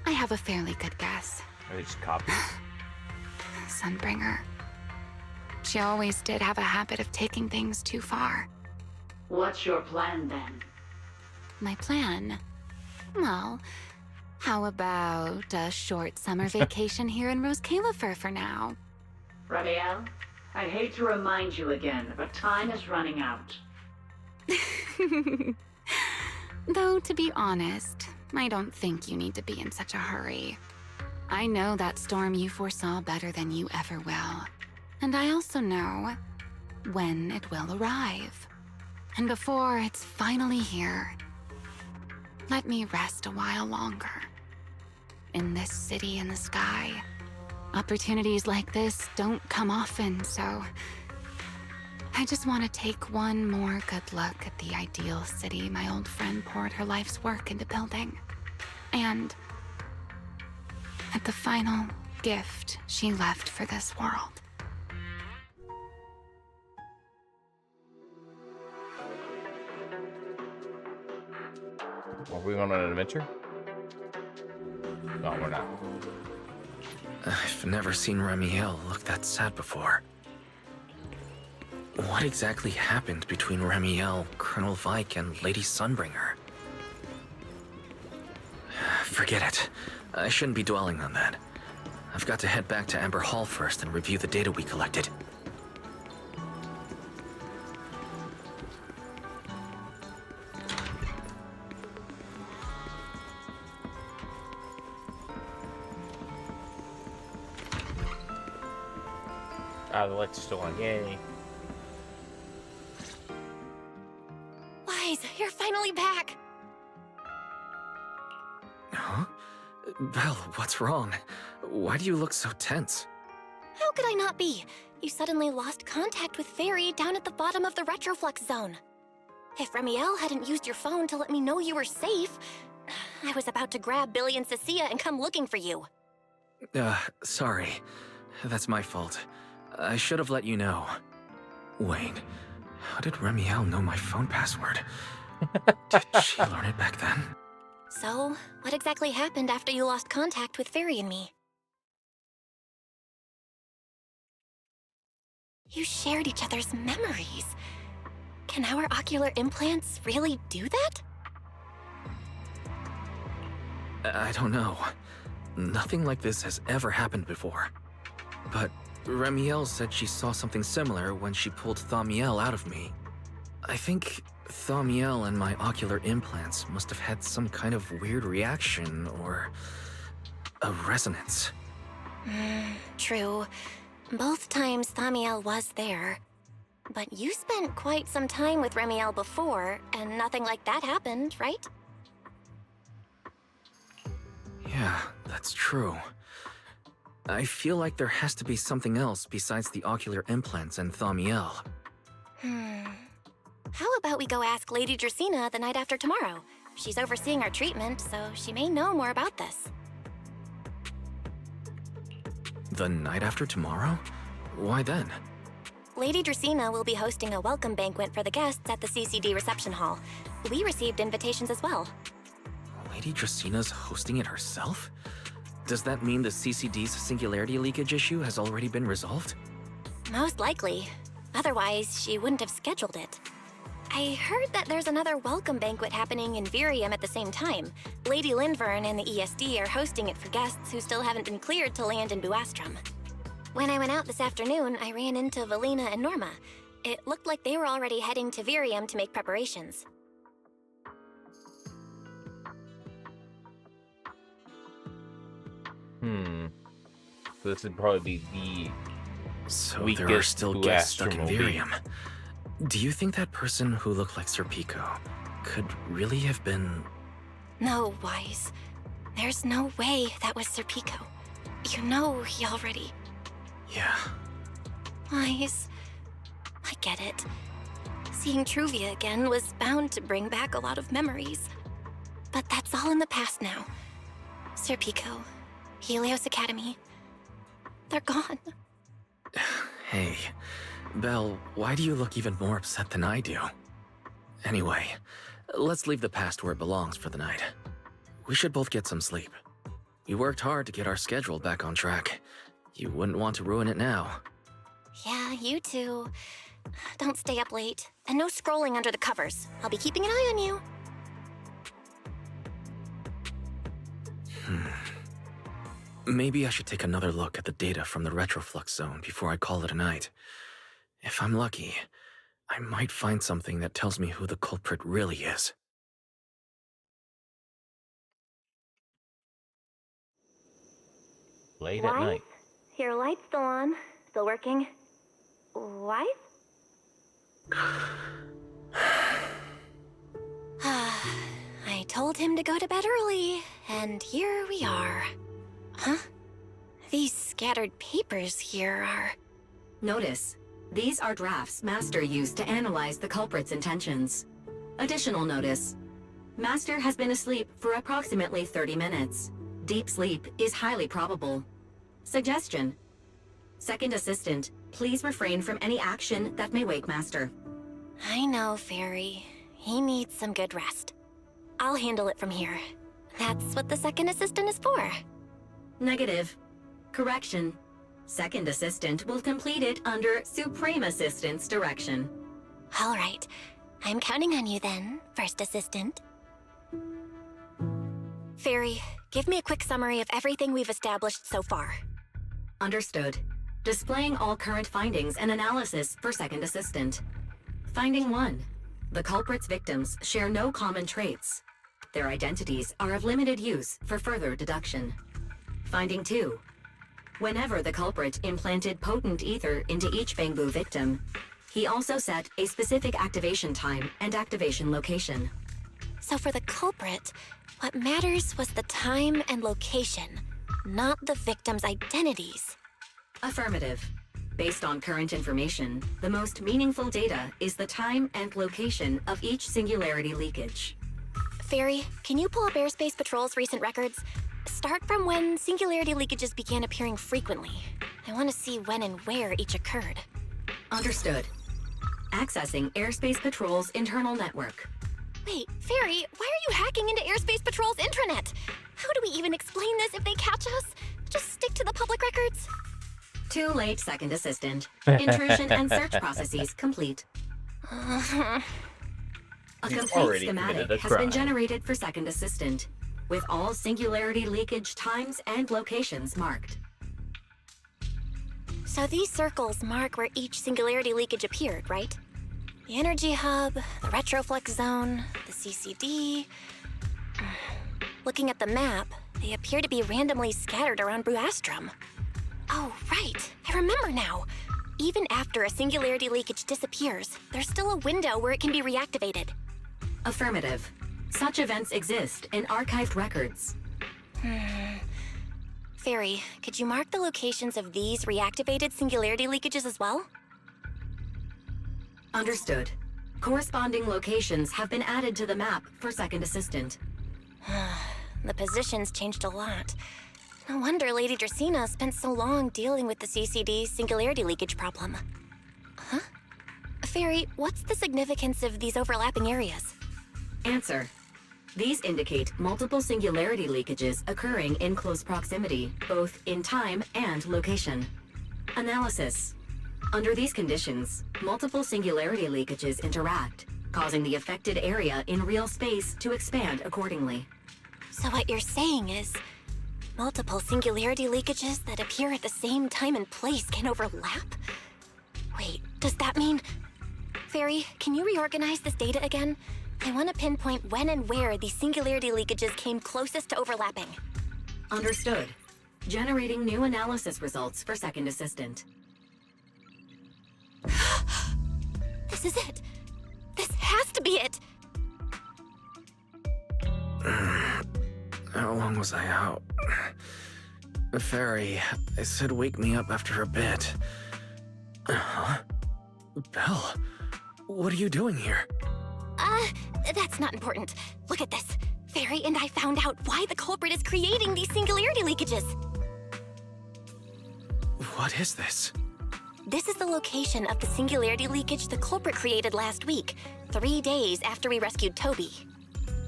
I have a fairly good guess. Are they just copies? Sunbringer. She always did have a habit of taking things too far. What's your plan then? My plan? Well, how about a short summer vacation here in Rose Califer for now? Ramiel, I hate to remind you again, but time is running out. Though, to be honest, I don't think you need to be in such a hurry. I know that storm you foresaw better than you ever will. And I also know when it will arrive. And before it's finally here, let me rest a while longer. In this city in the sky, opportunities like this don't come often, so I just want to take one more good look at the ideal city my old friend poured her life's work into building. And at the final gift she left for this world. Are we on an adventure? No, we're not. I've never seen Ramiel look that sad before. What exactly happened between Ramiel, Colonel Vike, and Lady Sunbringer? Forget it. I shouldn't be dwelling on that. I've got to head back to Amber Hall first and review the data we collected. Ah, the light's still on. Yay. Wise, you're finally back. Huh? Belle, what's wrong? Why do you look so tense? How could I not be? You suddenly lost contact with Fairy down at the bottom of the Retroflux zone. If Ramiel hadn't used your phone to let me know you were safe, I was about to grab Billy and Cecilia and come looking for you. Sorry. That's my fault. I should have let you know. Wait, how did Ramiel know my phone password? Did she learn it back then? So, what exactly happened after you lost contact with Fairy and me? You shared each other's memories. Can our ocular implants really do that? I don't know. Nothing like this has ever happened before. But Remiel said she saw something similar when she pulled Thaumiel out of me. I think Thaumiel and my ocular implants must have had some kind of weird reaction or a resonance. True. Both times Thaumiel was there. But you spent quite some time with Remiel before, and nothing like that happened, right? Yeah, that's true. I feel like there has to be something else besides the ocular implants and Thaumiel. How about we go ask Lady Dracaena the night after tomorrow? She's overseeing our treatment, so she may know more about this. The night after tomorrow? Why then? Lady Dracaena will be hosting a welcome banquet for the guests at the CCD reception hall. We received invitations as well. Lady Draceena's hosting it herself? Does that mean the CCD's singularity leakage issue has already been resolved? Most likely. Otherwise, she wouldn't have scheduled it. I heard that there's another welcome banquet happening in Virium at the same time. Lady Lindvern and the ESD are hosting it for guests who still haven't been cleared to land in Buastrom. When I went out this afternoon, I ran into Valina and Norma. It looked like they were already heading to Virium to make preparations. So this would probably be the So weakest there are still guests stuck in Buastrom will be. Virium. Do you think that person who looked like Serpico could really have been... No, Wise. There's no way that was Serpico. You know he already... Yeah. Wise. I get it. Seeing Truvia again was bound to bring back a lot of memories. But that's all in the past now. Serpico, Helios Academy, they're gone. Hey, Belle, why do you look even more upset than I do? Anyway, let's leave the past where it belongs for the night. We should both get some sleep. We worked hard to get our schedule back on track. You wouldn't want to ruin it now. Yeah, you too. Don't stay up late. And no scrolling under the covers. I'll be keeping an eye on you. Maybe I should take another look at the data from the retroflux zone before I call it a night. If I'm lucky, I might find something that tells me who the culprit really is. Late at night. Your light's still on. Still working. Why? I told him to go to bed early, and here we are. Huh? These scattered papers here are... Notice, these are drafts Master used to analyze the culprit's intentions. Additional notice, Master has been asleep for approximately 30 minutes. Deep sleep is highly probable. Suggestion. Second Assistant, please refrain from any action that may wake Master. I know, Fairy. He needs some good rest. I'll handle it from here. That's what the second assistant is for. Negative. Correction. Second Assistant will complete it under Supreme Assistant's direction. All right. I'm counting on you then, First Assistant. Fairy, give me a quick summary of everything we've established so far. Understood. Displaying all current findings and analysis for Second Assistant. Finding 1. The culprit's victims share no common traits. Their identities are of limited use for further deduction. Finding 2. Whenever the culprit implanted potent ether into each Bangbu victim, he also set a specific activation time and activation location. So for the culprit, what matters was the time and location, not the victims' identities. Affirmative. Based on current information, the most meaningful data is the time and location of each singularity leakage. Fairy, can you pull up Airspace Patrol's recent records? Start from when singularity leakages began appearing frequently. I want to see when and where each occurred. Understood. Accessing Airspace Patrol's internal network. Wait, Fairy, why are you hacking into Airspace Patrol's intranet? How do we even explain this if they catch us? Just stick to the public records? Too late, Second Assistant. Intrusion and search processes complete. A complete schematic has been generated for Second Assistant. with all singularity leakage times and locations marked. So these circles mark where each singularity leakage appeared, right? The energy hub, the retroflex zone, the CCD. Looking at the map, they appear to be randomly scattered around Buastrom. Oh, right. I remember now. Even after a singularity leakage disappears, there's still a window where it can be reactivated. Affirmative. Such events exist in archived records. Fairy, could you mark the locations of these reactivated singularity leakages as well? Understood. Corresponding locations have been added to the map for Second Assistant. The positions changed a lot. No wonder Lady Dracaena spent so long dealing with the CCD singularity leakage problem. Huh? Fairy, what's the significance of these overlapping areas? Answer. These indicate multiple singularity leakages occurring in close proximity, both in time and location. Analysis. Under these conditions, multiple singularity leakages interact, causing the affected area in real space to expand accordingly. So what you're saying is, multiple singularity leakages that appear at the same time and place can overlap? Wait, does that mean... Fairy, can you reorganize this data again? I want to pinpoint when and where these singularity leakages came closest to overlapping. Understood. Generating new analysis results for Second Assistant. This is it. This has to be it. How long was I out? Fairy, I said wake me up after a bit. Huh? Belle, what are you doing here? That's not important. Look at this. Fairy and I found out why the culprit is creating these singularity leakages. What is this? This is the location of the singularity leakage the culprit created last week, 3 days after we rescued Toby.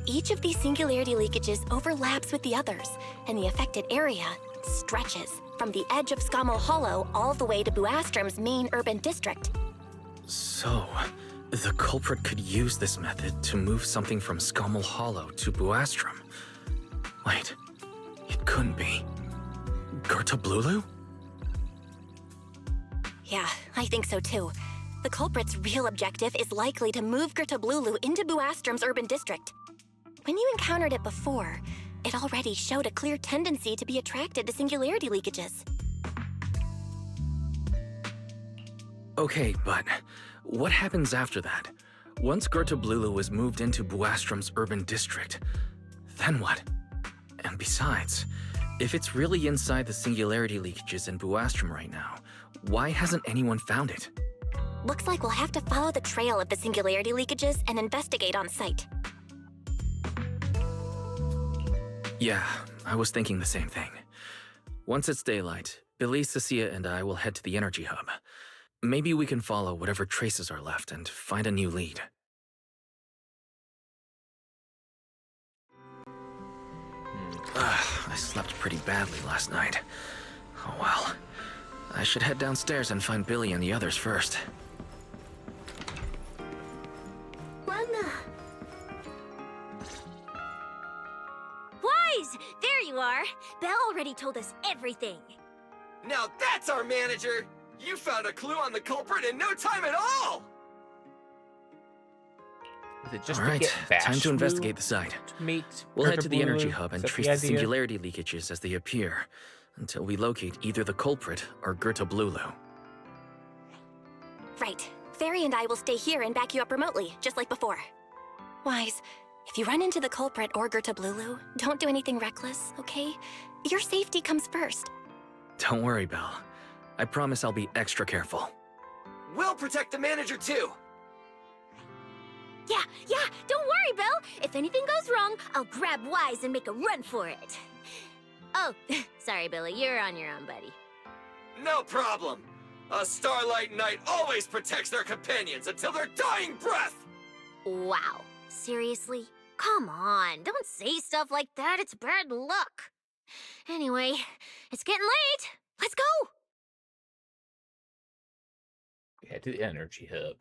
Each of these singularity leakages overlaps with the others, and the affected area stretches from the edge of Scommel Hollow all the way to Buastrom's main urban district. So, the culprit could use this method to move something from Scommel Hollow to Buastrom. Wait, it couldn't be. Gertablulu? Yeah, I think so too. The culprit's real objective is likely to move Gertablulu into Buastrom's urban district. When you encountered it before, it already showed a clear tendency to be attracted to singularity leakages. Okay, but what happens after that? Once Gertablulu was moved into Buastrom's urban district, then what? And besides, if it's really inside the singularity leakages in Buastrom right now, why hasn't anyone found it? Looks like we'll have to follow the trail of the singularity leakages and investigate on site. Yeah, I was thinking the same thing. Once it's daylight, Billy, Cecilia, and I will head to the energy hub. Maybe we can follow whatever traces are left and find a new lead. I slept pretty badly last night. Oh well. I should head downstairs and find Billy and the others first. Wise! There you are! Belle already told us everything. Now that's our manager! You found a clue on the culprit in no time at all! Is it just All right, time to investigate the site. We'll head to the energy hub and trace the singularity leakages as they appear, until we locate either the culprit or Gertablulu. Right. Fairy and I will stay here and back you up remotely, just like before. Wise, if you run into the culprit or Gertablulu, don't do anything reckless, okay? Your safety comes first. Don't worry, Belle. I promise I'll be extra careful. We'll protect the manager too! Yeah, don't worry, Belle. If anything goes wrong, I'll grab Wise and make a run for it. Oh, sorry, Billy, you're on your own, buddy. No problem! A Starlight Knight always protects their companions until their dying breath! Wow, seriously? Come on, don't say stuff like that, it's bad luck. Anyway, it's getting late. Let's go! Head to the energy hub.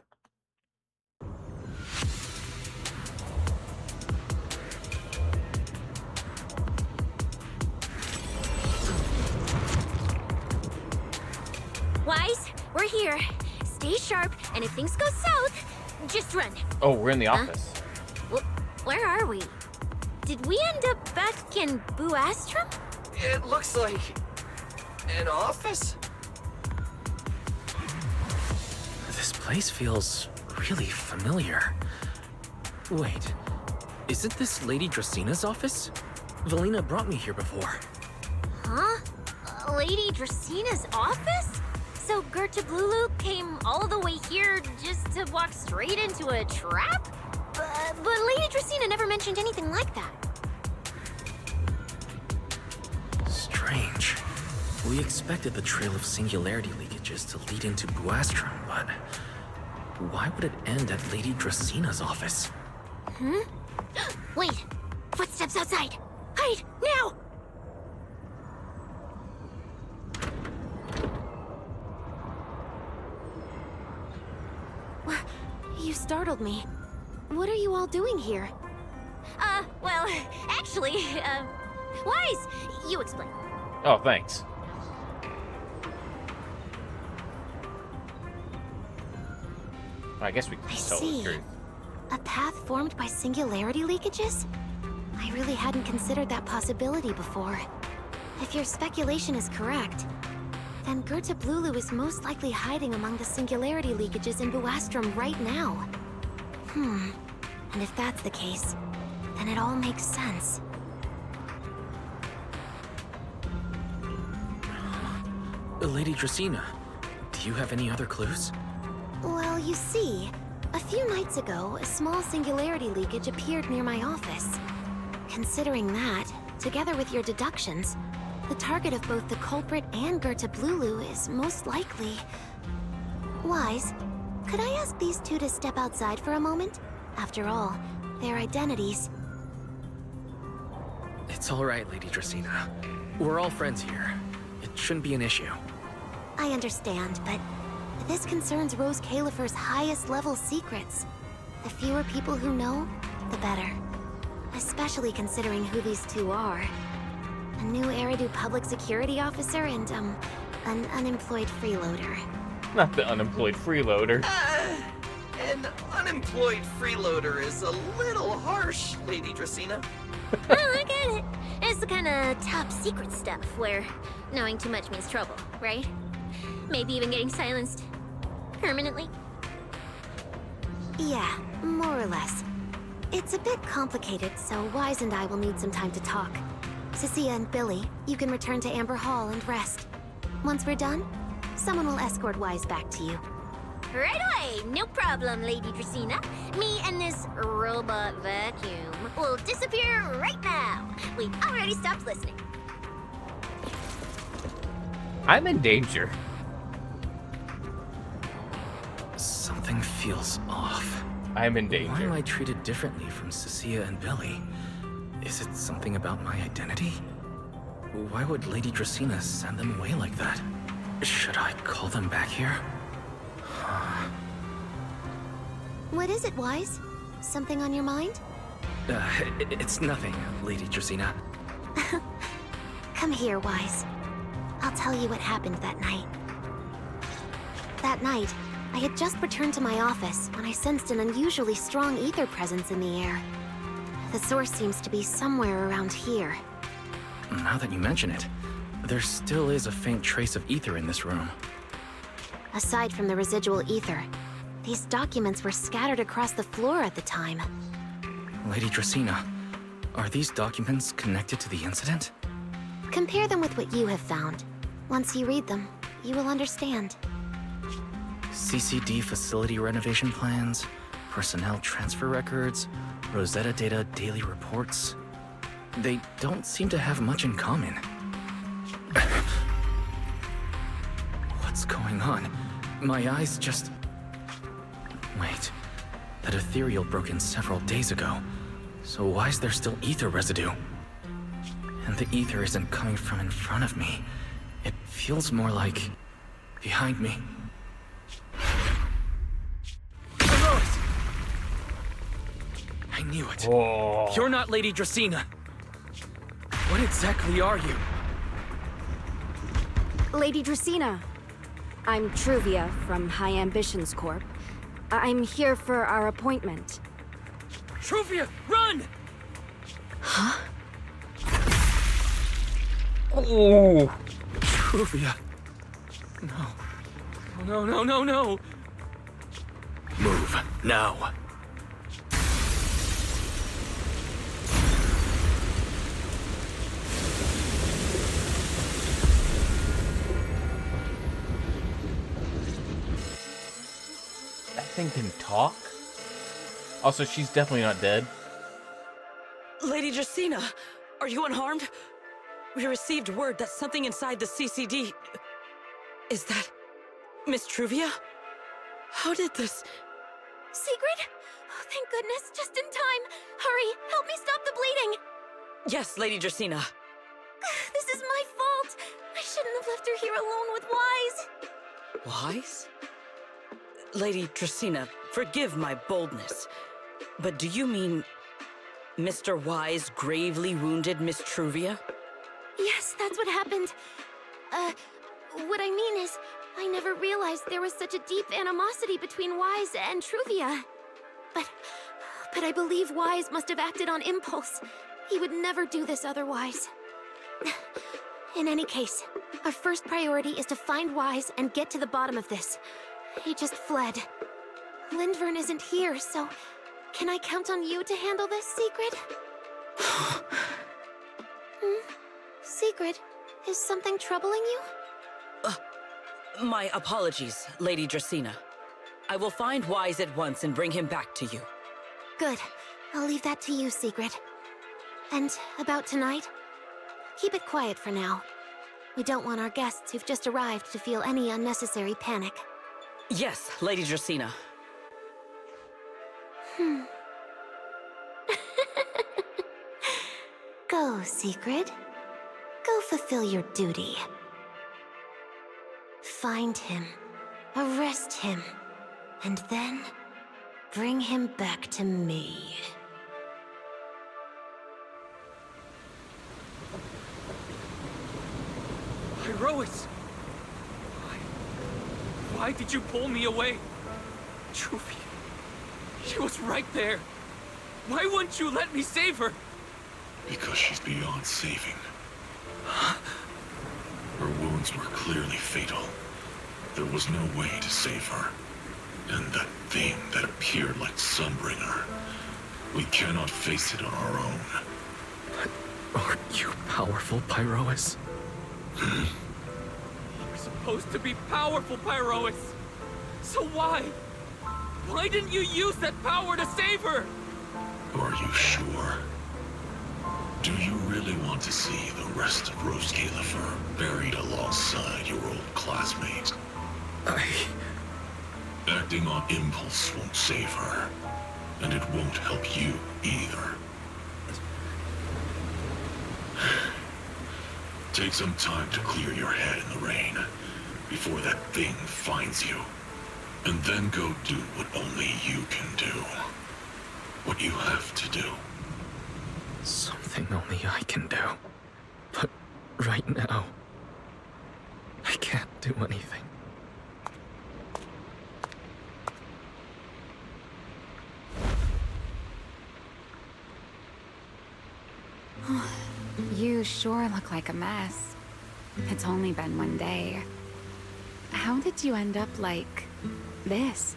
Wise, we're here. Stay sharp, and if things go south, just run. Oh, we're in the office. Where are we? Did we end up back in Buastrum? It looks like an office. This place feels really familiar. Wait, isn't this Lady Dracina's office? Valina brought me here before. Huh? Lady Dracina's office? So Gerta Blulu came all the way here just to walk straight into a trap? But Lady Dracina never mentioned anything like that. Strange. We expected the trail of singularity leakages to lead into Buastrum, but why would it end at Lady Dracina's office? Hmm? Wait! Footsteps outside! Hide! Now! You startled me. What are you all doing here? Well, actually, Wise, you explain. Oh, thanks. I guess we can just tell the see. truth. A path formed by singularity leakages? I really hadn't considered that possibility before. If your speculation is correct, then Gerta Blulu is most likely hiding among the singularity leakages in Buastrum right now. And if that's the case, then it all makes sense. Lady Dracina, do you have any other clues? Well, you see, a few nights ago, a small singularity leakage appeared near my office. Considering that, together with your deductions, the target of both the culprit and Gerta Blulu is most likely... Wise, could I ask these two to step outside for a moment? After all, their identities... It's all right, Lady Dracina. We're all friends here. It shouldn't be an issue. I understand, but this concerns Rose Califer's highest level secrets. The fewer people who know, the better. Especially considering who these two are. A new Eridu public security officer and, an unemployed freeloader. Not the unemployed freeloader. An unemployed freeloader is a little harsh, Lady Dracina. Oh, I get it. It's the kind of top secret stuff where knowing too much means trouble, right? Maybe even getting silenced. Permanently. Yeah, more or less. It's a bit complicated, so Wise and I will need some time to talk. Cecilia and Billy, you can return to Amber Hall and rest. Once we're done, someone will escort Wise back to you. Right away! No problem, Lady Dracina. Me and this robot vacuum will disappear right now. We've already stopped listening. I'm in danger. Something feels off. I'm in danger. Why am I treated differently from Cecilia and Billy? Is it something about my identity? Why would Lady Dracina send them away like that? Should I call them back here? What is it, Wise? Something on your mind? It's nothing, Lady Dracina. Come here, Wise. I'll tell you what happened that night. That night, I had just returned to my office when I sensed an unusually strong ether presence in the air. The source seems to be somewhere around here. Now that you mention it, there still is a faint trace of ether in this room. Aside from the residual ether, these documents were scattered across the floor at the time. Lady Dracina, are these documents connected to the incident? Compare them with what you have found. Once you read them, you will understand. CCD facility renovation plans, personnel transfer records, Rosetta Data daily reports. They don't seem to have much in common. What's going on? My eyes just... Wait. That ethereal broke in several days ago. So why is there still ether residue? And the ether isn't coming from in front of me. It feels more like... behind me. I knew it. Whoa. You're not Lady Dracina. What exactly are you? Lady Dracina. I'm Truvia from High Ambitions Corp. I'm here for our appointment. Truvia, run! Huh? Oh! Truvia. No. No, no, no, no! Move, now. That thing can talk? Also, she's definitely not dead. Lady Dracena, are you unharmed? We received word that something inside the CCD... Is that... Miss Truvia? How did this... Sigrid? Oh, thank goodness, just in time. Hurry, help me stop the bleeding. Yes, Lady Dracena. This is my fault. I shouldn't have left her here alone with Wise. Wise? Lady Dracena, forgive my boldness, but do you mean Mr. Wise gravely wounded Miss Truvia? Yes, that's what happened. What I mean is, I never realized there was such a deep animosity between Wise and Truvia. But I believe Wise must have acted on impulse. He would never do this otherwise. In any case, our first priority is to find Wise and get to the bottom of this. He just fled. Lindvern isn't here, so can I count on you to handle this, Sigrid? Sigrid, is something troubling you? My apologies, Lady Dracena. I will find Wise at once and bring him back to you. Good. I'll leave that to you, Sigrid. And about tonight? Keep it quiet for now. We don't want our guests who've just arrived to feel any unnecessary panic. Yes, Lady Dracena. Go, Sigrid. Go fulfill your duty. Find him, arrest him, and then bring him back to me. Irois! Why did you pull me away? Truvia, she was right there. Why wouldn't you let me save her? Because she's beyond saving. Her wounds were clearly fatal. There was no way to save her. And that thing that appeared like Sunbringer, we cannot face it on our own. But aren't you powerful, Pyrois? You're supposed to be powerful, Pyrois. So why? Why didn't you use that power to save her? Are you sure? Do you really want to see the rest of Rose Califer buried alongside your old classmates? Acting on impulse won't save her, and it won't help you either. Take some time to clear your head in the rain, before that thing finds you. And then go do what only you can do. What you have to do. Something only I can do. But right now, I can't do anything. You sure look like a mess. It's only been one day. How did you end up like this?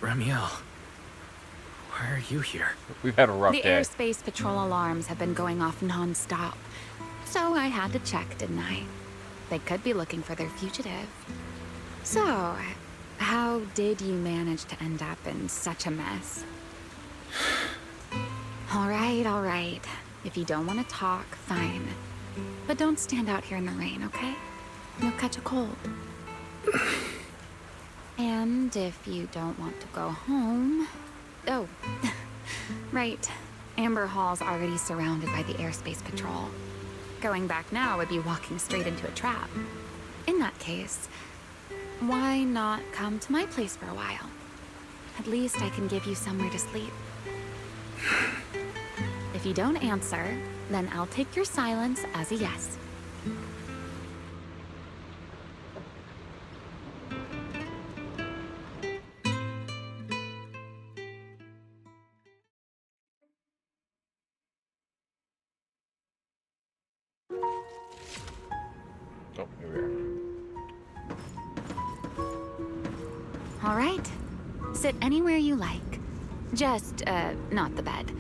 Ramiel, why are you here? We've had a rough The day. airspace patrol alarms have been going off non-stop. So I had to check, didn't I? They could be looking for their fugitive. So, how did you manage to end up in such a mess? All right. If you don't want to talk, fine. But don't stand out here in the rain, okay? You'll catch a cold. And if you don't want to go home... Oh, right. Amber Hall's already surrounded by the airspace patrol. Going back now would be walking straight into a trap. In that case, why not come to my place for a while? At least I can give you somewhere to sleep. If you don't answer, then I'll take your silence as a yes. Oh, here we are. All right. Sit anywhere you like. Just, not the bed.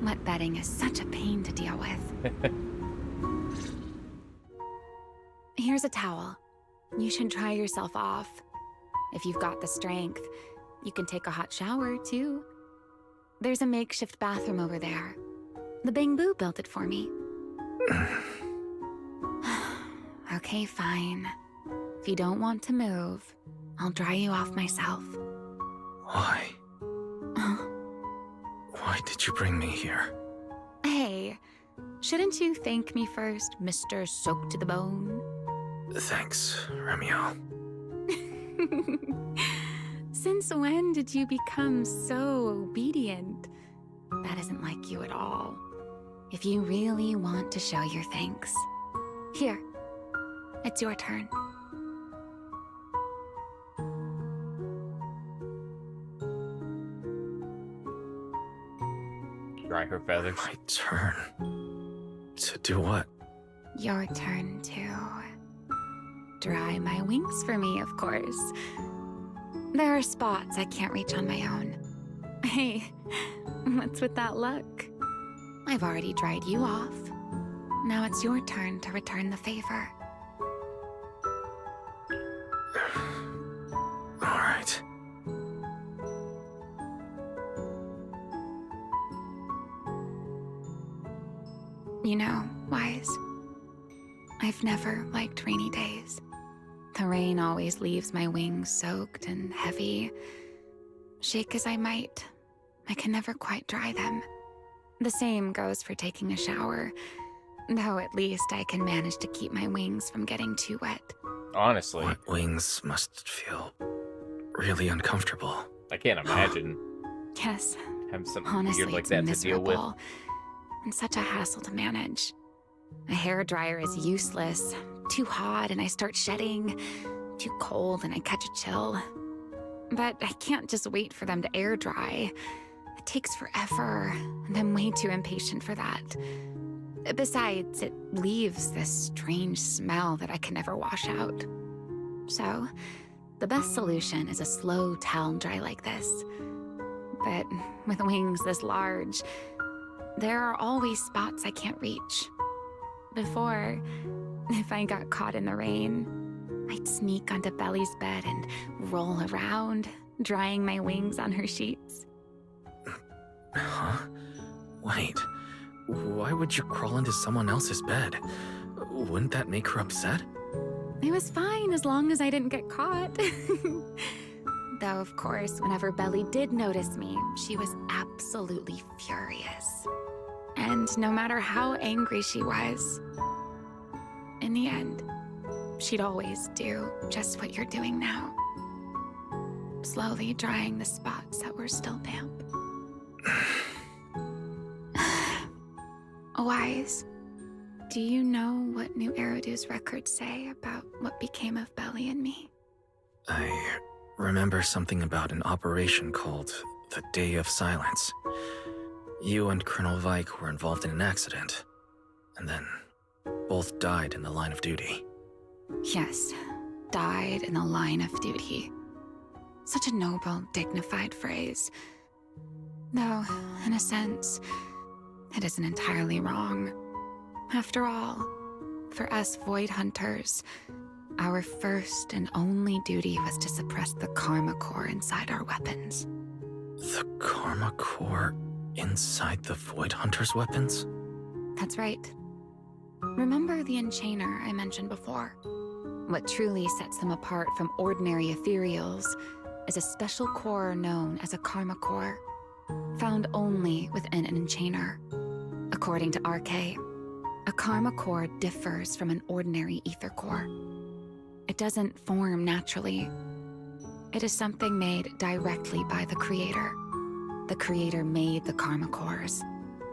Wet bedding is such a pain to deal with. Here's a towel. You should dry yourself off. If you've got the strength, you can take a hot shower, too. There's a makeshift bathroom over there. The Bamboo built it for me. Okay, fine. If you don't want to move, I'll dry you off myself. Why? Why did you bring me here? Hey, shouldn't you thank me first, Mr. Soaked to the Bone? Thanks, Romeo. Since when did you become so obedient? That isn't like you at all. If you really want to show your thanks, here, it's your turn. Dry her feathers. My turn. To do what? Your turn to dry my wings for me, of course. There are spots I can't reach on my own. Hey, what's with that look? I've already dried you off. Now it's your turn to return the favor. All right. You know, Wise, I've never liked rainy days. The rain always leaves my wings soaked and heavy. Shake as I might, I can never quite dry them. The same goes for taking a shower, though at least I can manage to keep my wings from getting too wet. Honestly. Wet wings must feel really uncomfortable. I can't imagine Yes, having something honestly, weird like it's that to deal with. miserable and such a hassle to manage. A hairdryer is useless. Too hot and I start shedding. Too cold and I catch a chill. But I can't just wait for them to air dry. It takes forever, and I'm way too impatient for that. Besides, it leaves this strange smell that I can never wash out. So, the best solution is a slow towel dry like this. But with wings this large, there are always spots I can't reach. Before, if I got caught in the rain, I'd sneak onto Belly's bed and roll around, drying my wings on her sheets. Huh? Wait. Why would you crawl into someone else's bed? Wouldn't that make her upset? It was fine as long as I didn't get caught. Though, of course, whenever Belly did notice me, she was absolutely furious. And no matter how angry she was, in the end, she'd always do just what you're doing now. Slowly drying the spots that were still damp. Wise, do you know what New Eridu's records say about what became of Belly and me? I remember something about an operation called the Day of Silence. You and Colonel Vike were involved in an accident, and then both died in the line of duty. Yes, died in the line of duty. Such a noble, dignified phrase. Though, in a sense, it isn't entirely wrong. After all, for us Void Hunters, our first and only duty was to suppress the Karma Core inside our weapons. The Karma Core inside the Void Hunter's weapons? That's right. Remember the Enchainer I mentioned before? What truly sets them apart from ordinary ethereals is a special core known as a Karma Core, found only within an Enchainer. According to RK, a Karma Core differs from an ordinary Ether Core. It doesn't form naturally. It is something made directly by the Creator. The Creator made the Karma Cores,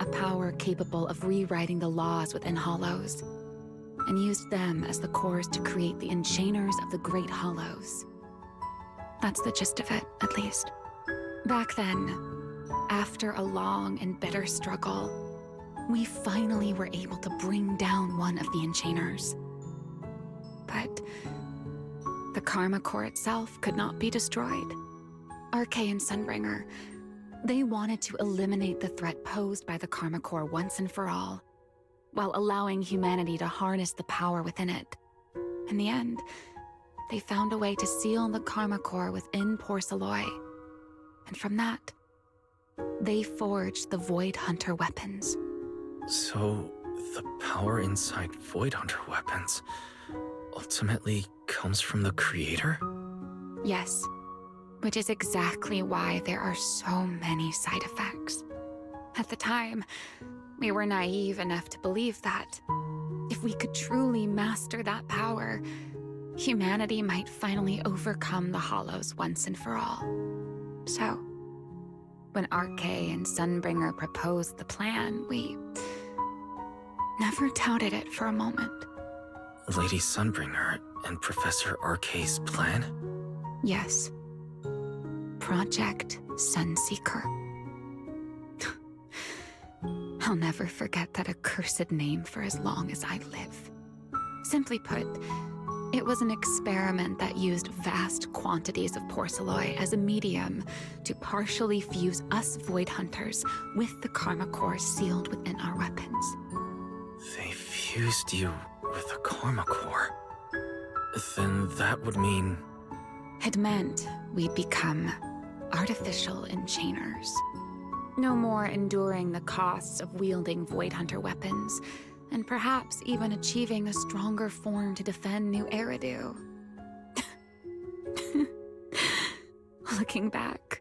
a power capable of rewriting the laws within Hollows, and used them as the cores to create the Enchainers of the Great Hollows. That's the gist of it, at least. Back then, after a long and bitter struggle, we finally were able to bring down one of the Enchainers. But the Karma Core itself could not be destroyed. RK and Sunbringer, they wanted to eliminate the threat posed by the Karma Core once and for all, while allowing humanity to harness the power within it. In the end, they found a way to seal the Karma Core within Porceloy. And from that, they forged the Void Hunter weapons. So, the power inside Void Hunter weapons ultimately comes from the creator? Yes, which is exactly why there are so many side effects. At the time, we were naive enough to believe that if we could truly master that power, humanity might finally overcome the Hollows once and for all. So, when RK and Sunbringer proposed the plan, we never doubted it for a moment. Lady Sunbringer and Professor RK's plan? Yes. Project Sunseeker. I'll never forget that accursed name for as long as I live. Simply put, it was an experiment that used vast quantities of porceloy as a medium to partially fuse us Void Hunters with the Karma Core sealed within our weapons. They fused you with a Karma Core. Then that would mean... It meant we'd become artificial enchainers. No more enduring the costs of wielding Void Hunter weapons, and perhaps even achieving a stronger form to defend New Eridu. Looking back,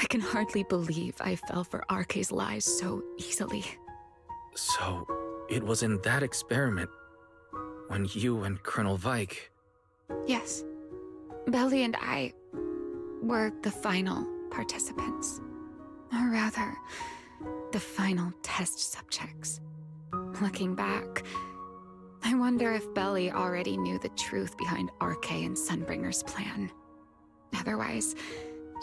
I can hardly believe I fell for RK's lies so easily. So, it was in that experiment when you and Colonel Vike... Yes. Belly and I were the final participants. Or rather, the final test subjects. Looking back, I wonder if Belly already knew the truth behind RK and Sunbringer's plan. Otherwise,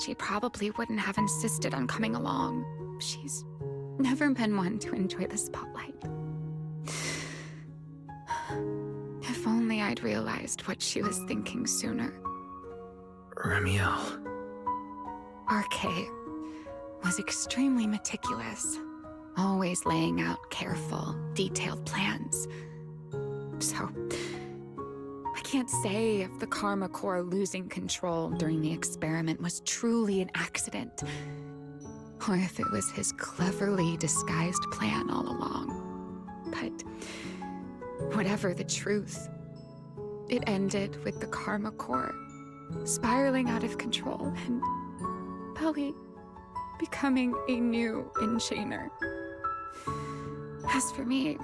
she probably wouldn't have insisted on coming along. She's never been one to enjoy the spotlight. If only I'd realized what she was thinking sooner. Remiel. RK was extremely meticulous, always laying out careful, detailed plans. So, I can't say if the Karma Core losing control during the experiment was truly an accident, or if it was his cleverly disguised plan all along. But whatever the truth, it ended with the Karma Core spiraling out of control and Belly becoming a new Enchainer. As for me,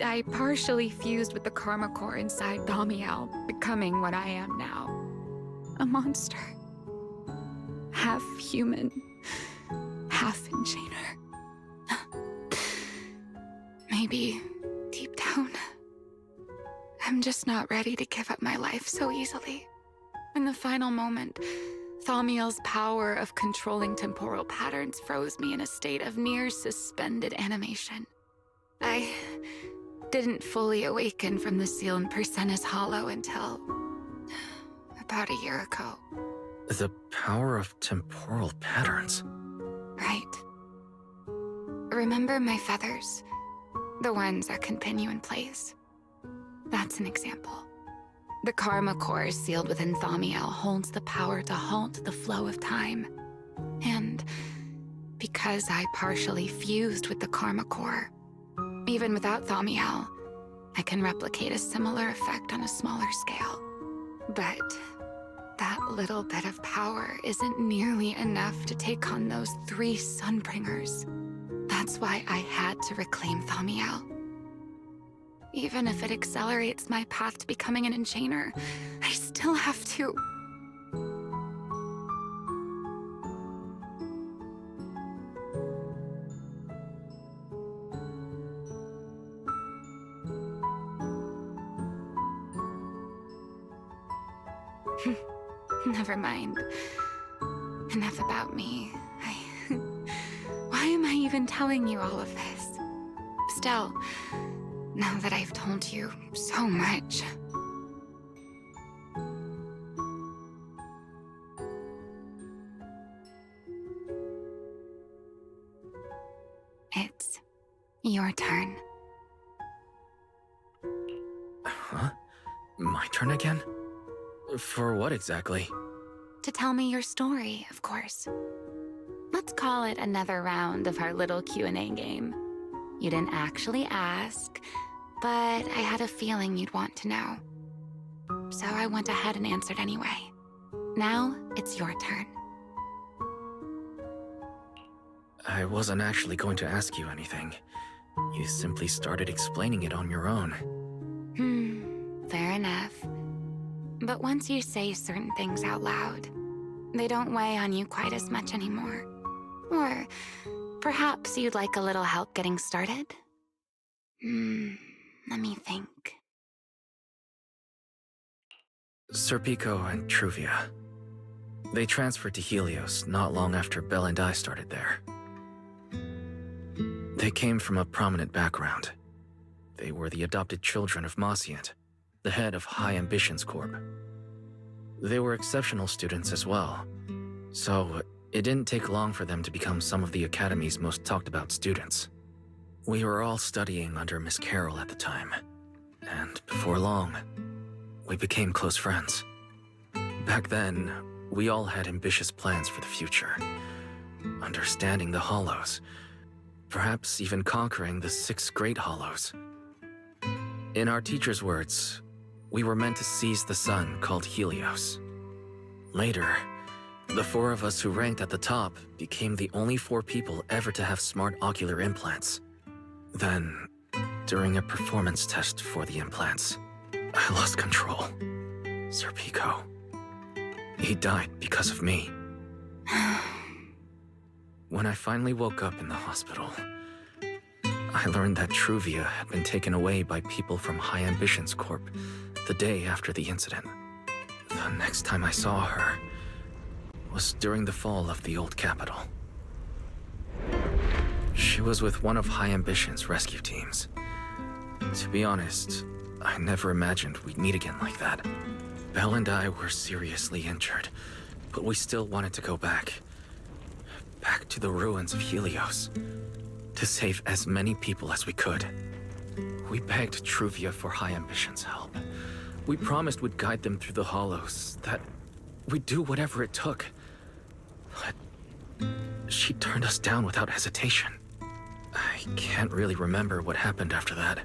I partially fused with the Karma Core inside Thaumiel, becoming what I am now. A monster. Half human, half Enchainer. Maybe, deep down, I'm just not ready to give up my life so easily. In the final moment, Thaumiel's power of controlling temporal patterns froze me in a state of near suspended animation. I didn't fully awaken from the seal in Persena's Hollow until about a year ago. The power of temporal patterns. Right. Remember my feathers? The ones that can pin you in place? That's an example. The Karma Core sealed within Thaumiel holds the power to halt the flow of time. And because I partially fused with the Karma Core, even without Thaumiel, I can replicate a similar effect on a smaller scale. But that little bit of power isn't nearly enough to take on those 3 Sunbringers. That's why I had to reclaim Thaumiel. Even if it accelerates my path to becoming an Enchainer, I still have to... Never mind. Enough about me. Why am I even telling you all of this? Still, now that I've told you so much... It's your turn. Huh? My turn again? For what exactly? To tell me your story, of course. Let's call it another round of our little Q&A game. You didn't actually ask, but I had a feeling you'd want to know. So I went ahead and answered anyway. Now, it's your turn. I wasn't actually going to ask you anything. You simply started explaining it on your own. Fair enough. But once you say certain things out loud, they don't weigh on you quite as much anymore. Or perhaps you'd like a little help getting started? Let me think. Serpico and Truvia. They transferred to Helios not long after Belle and I started there. They came from a prominent background. They were the adopted children of Mosient, the head of High Ambitions Corp. They were exceptional students as well, so it didn't take long for them to become some of the Academy's most talked about students. We were all studying under Miss Carroll at the time, and before long, we became close friends. Back then, we all had ambitious plans for the future, understanding the Hollows, perhaps even conquering the 6 Great Hollows. In our teacher's words, we were meant to seize the sun called Helios. Later, the 4 of us who ranked at the top became the only 4 people ever to have smart ocular implants. Then, during a performance test for the implants, I lost control. Serpico. He died because of me. When I finally woke up in the hospital, I learned that Truvia had been taken away by people from High Ambitions Corp the day after the incident. The next time I saw her was during the fall of the old capital. She was with one of High Ambition's rescue teams. To be honest, I never imagined we'd meet again like that. Belle and I were seriously injured, but we still wanted to go back. Back to the ruins of Helios, to save as many people as we could. We begged Truvia for High Ambition's help. We promised we'd guide them through the Hollows, that we'd do whatever it took. But she turned us down without hesitation. I can't really remember what happened after that.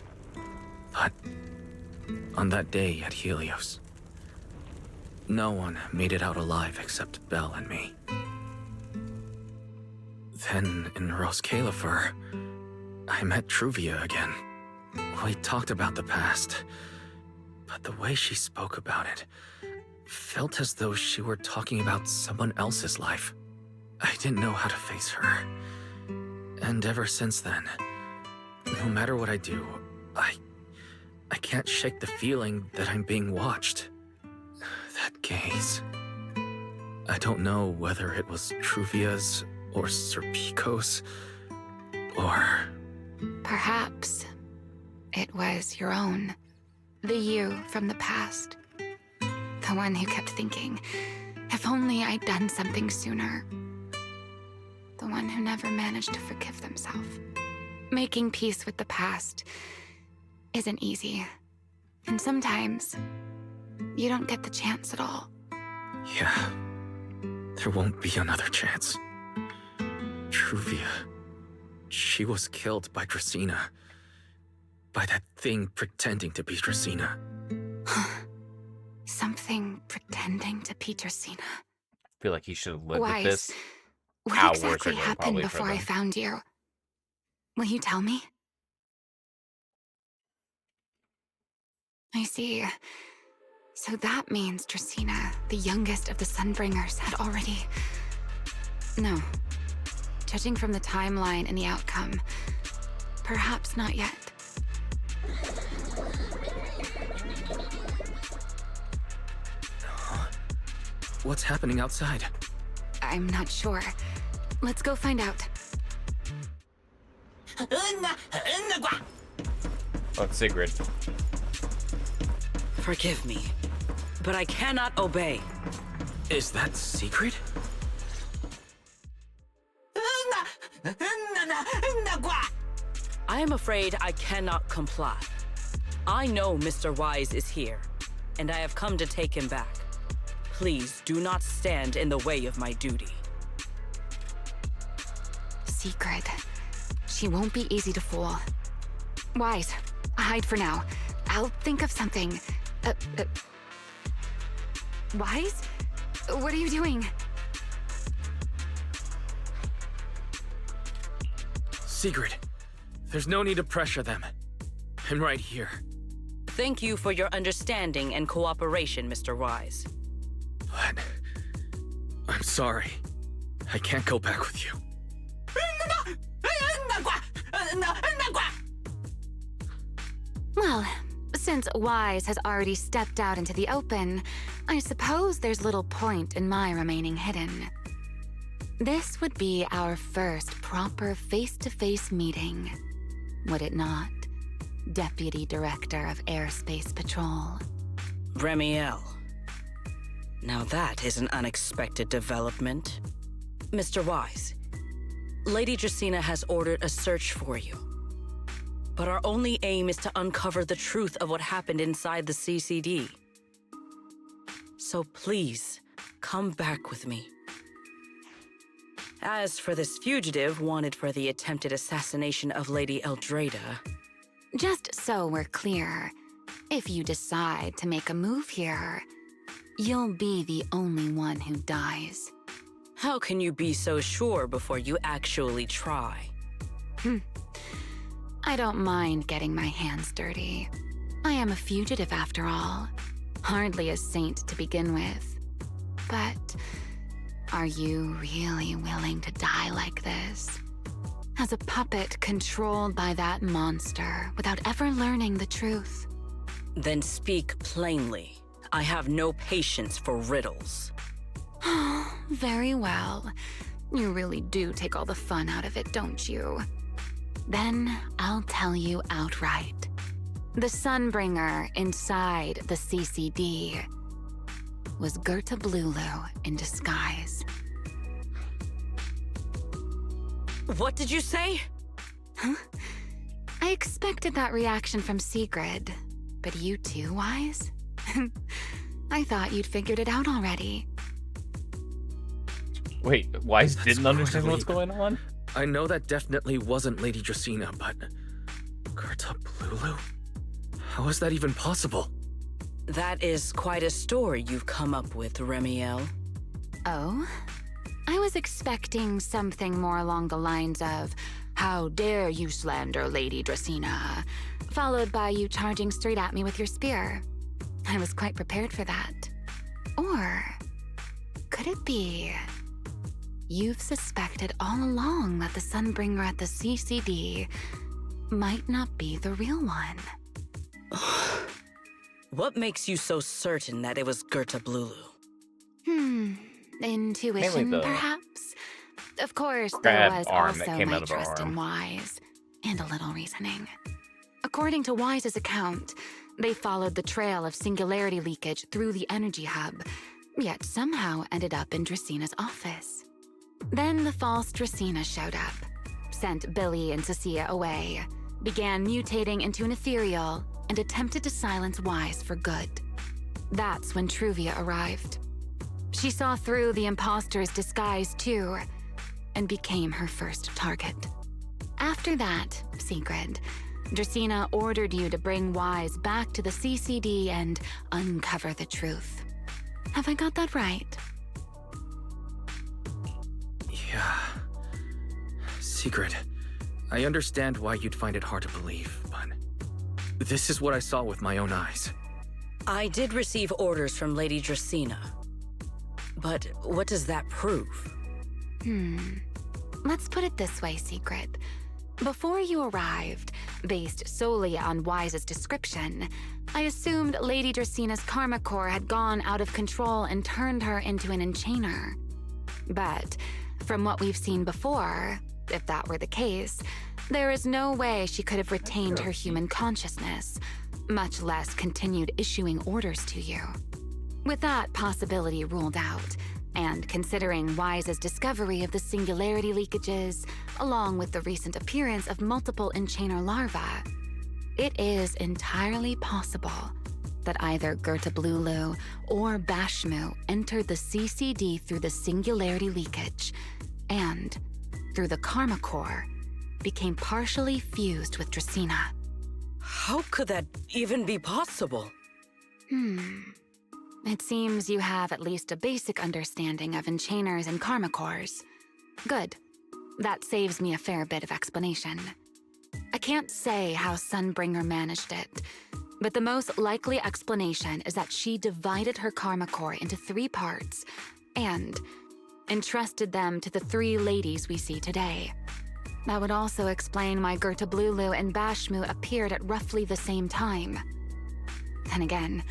But on that day at Helios, no one made it out alive except Belle and me. Then, in Rose Califer, I met Truvia again. We talked about the past, but the way she spoke about it felt as though she were talking about someone else's life. I didn't know how to face her. And ever since then, no matter what I do, I can't shake the feeling that I'm being watched. That gaze. I don't know whether it was Truvia's or Serpico's, or... Perhaps it was your own. The you from the past. The one who kept thinking, if only I'd done something sooner. The one who never managed to forgive themselves. Making peace with the past isn't easy. And sometimes, you don't get the chance at all. Yeah, there won't be another chance. Truvia, she was killed by Dracena. By that thing pretending to be Dracena. Something pretending to be Dracena. I feel like he should have lived Wise, with this. what Hours exactly ago, happened probably, before for I them. found you? Will you tell me? I see. So that means Dracena, the youngest of the Sunbringers, had already... No. Judging from the timeline and the outcome, perhaps not yet. What's happening outside? I'm not sure. Let's go find out. Oh, it's Sigrid. Forgive me, but I cannot obey. Is that secret? I am afraid I cannot comply. I know Mr. Wise is here, and I have come to take him back. Please do not stand in the way of my duty. Secret. She won't be easy to fool. Wise, hide for now. I'll think of something. Wise? What are you doing? Secret. There's no need to pressure them. I'm right here. Thank you for your understanding and cooperation, Mr. Wise. But I'm sorry. I can't go back with you. Well, since Wise has already stepped out into the open, I suppose there's little point in my remaining hidden. This would be our first proper face-to-face meeting, would it not, Deputy Director of Airspace Patrol? Remiel. Now that is an unexpected development. Mr. Wise, Lady Dracaena has ordered a search for you. But our only aim is to uncover the truth of what happened inside the CCD. So please, come back with me. As for this fugitive wanted for the attempted assassination of Lady Eldrada... Just so we're clear, if you decide to make a move here, you'll be the only one who dies. How can you be so sure before you actually try? I don't mind getting my hands dirty. I am a fugitive after all. Hardly a saint to begin with. But are you really willing to die like this? As a puppet controlled by that monster without ever learning the truth? Then speak plainly. I have no patience for riddles. Very well. You really do take all the fun out of it, don't you? Then I'll tell you outright. The Sunbringer inside the CCD was Gerta Blulu in disguise. What did you say? Huh? I expected that reaction from Sigrid, but you too, Wise? I thought you'd figured it out already. Wait, Wise didn't understand hardly- what's going on? I know that definitely wasn't Lady Dracaena, but... Gerta Blulu? How is that even possible? That is quite a story you've come up with, Remiel. Oh? I was expecting something more along the lines of, "How dare you slander Lady Dracaena?" followed by you charging straight at me with your spear. I was quite prepared for that. Or could it be you've suspected all along that the Sunbringer at the CCD might not be the real one? What makes you so certain that it was Gerta Blulu? Intuition, the perhaps? Of course, crab there was arm that also came my out of her trust in arm. Wise, and a little reasoning. According to Wise's account, they followed the trail of singularity leakage through the energy hub, yet somehow ended up in Dracena's office. Then the false Dracaena showed up, sent Billy and Cecilia away, began mutating into an ethereal, and attempted to silence Wise for good. That's when Truvia arrived. She saw through the imposter's disguise too, and became her first target. After that, Sigrid, Dracaena ordered you to bring Wise back to the CCD and uncover the truth. Have I got that right? Yeah. Secret. I understand why you'd find it hard to believe, but this is what I saw with my own eyes. I did receive orders from Lady Dracaena. But what does that prove? Let's put it this way, Secret. Before you arrived, based solely on Wise's description, I assumed Lady Dracena's karma core had gone out of control and turned her into an enchainer. But from what we've seen before, if that were the case, There is no way she could have retained her human consciousness, much less continued issuing orders to you. With that possibility ruled out, and considering Wise's discovery of the singularity leakages, along with the recent appearance of multiple enchainer larvae, it is entirely possible that either Gertablulu or Bashmu entered the CCD through the singularity leakage, and, through the Karma Core, became partially fused with Dracaena. How could that even be possible? It seems you have at least a basic understanding of enchainers and Karma Cores. Good. That saves me a fair bit of explanation. I can't say how Sunbringer managed it, but the most likely explanation is that she divided her Karma Core into 3 parts and entrusted them to the 3 ladies we see today. That would also explain why Gertablulu and Bashmu appeared at roughly the same time. Then again,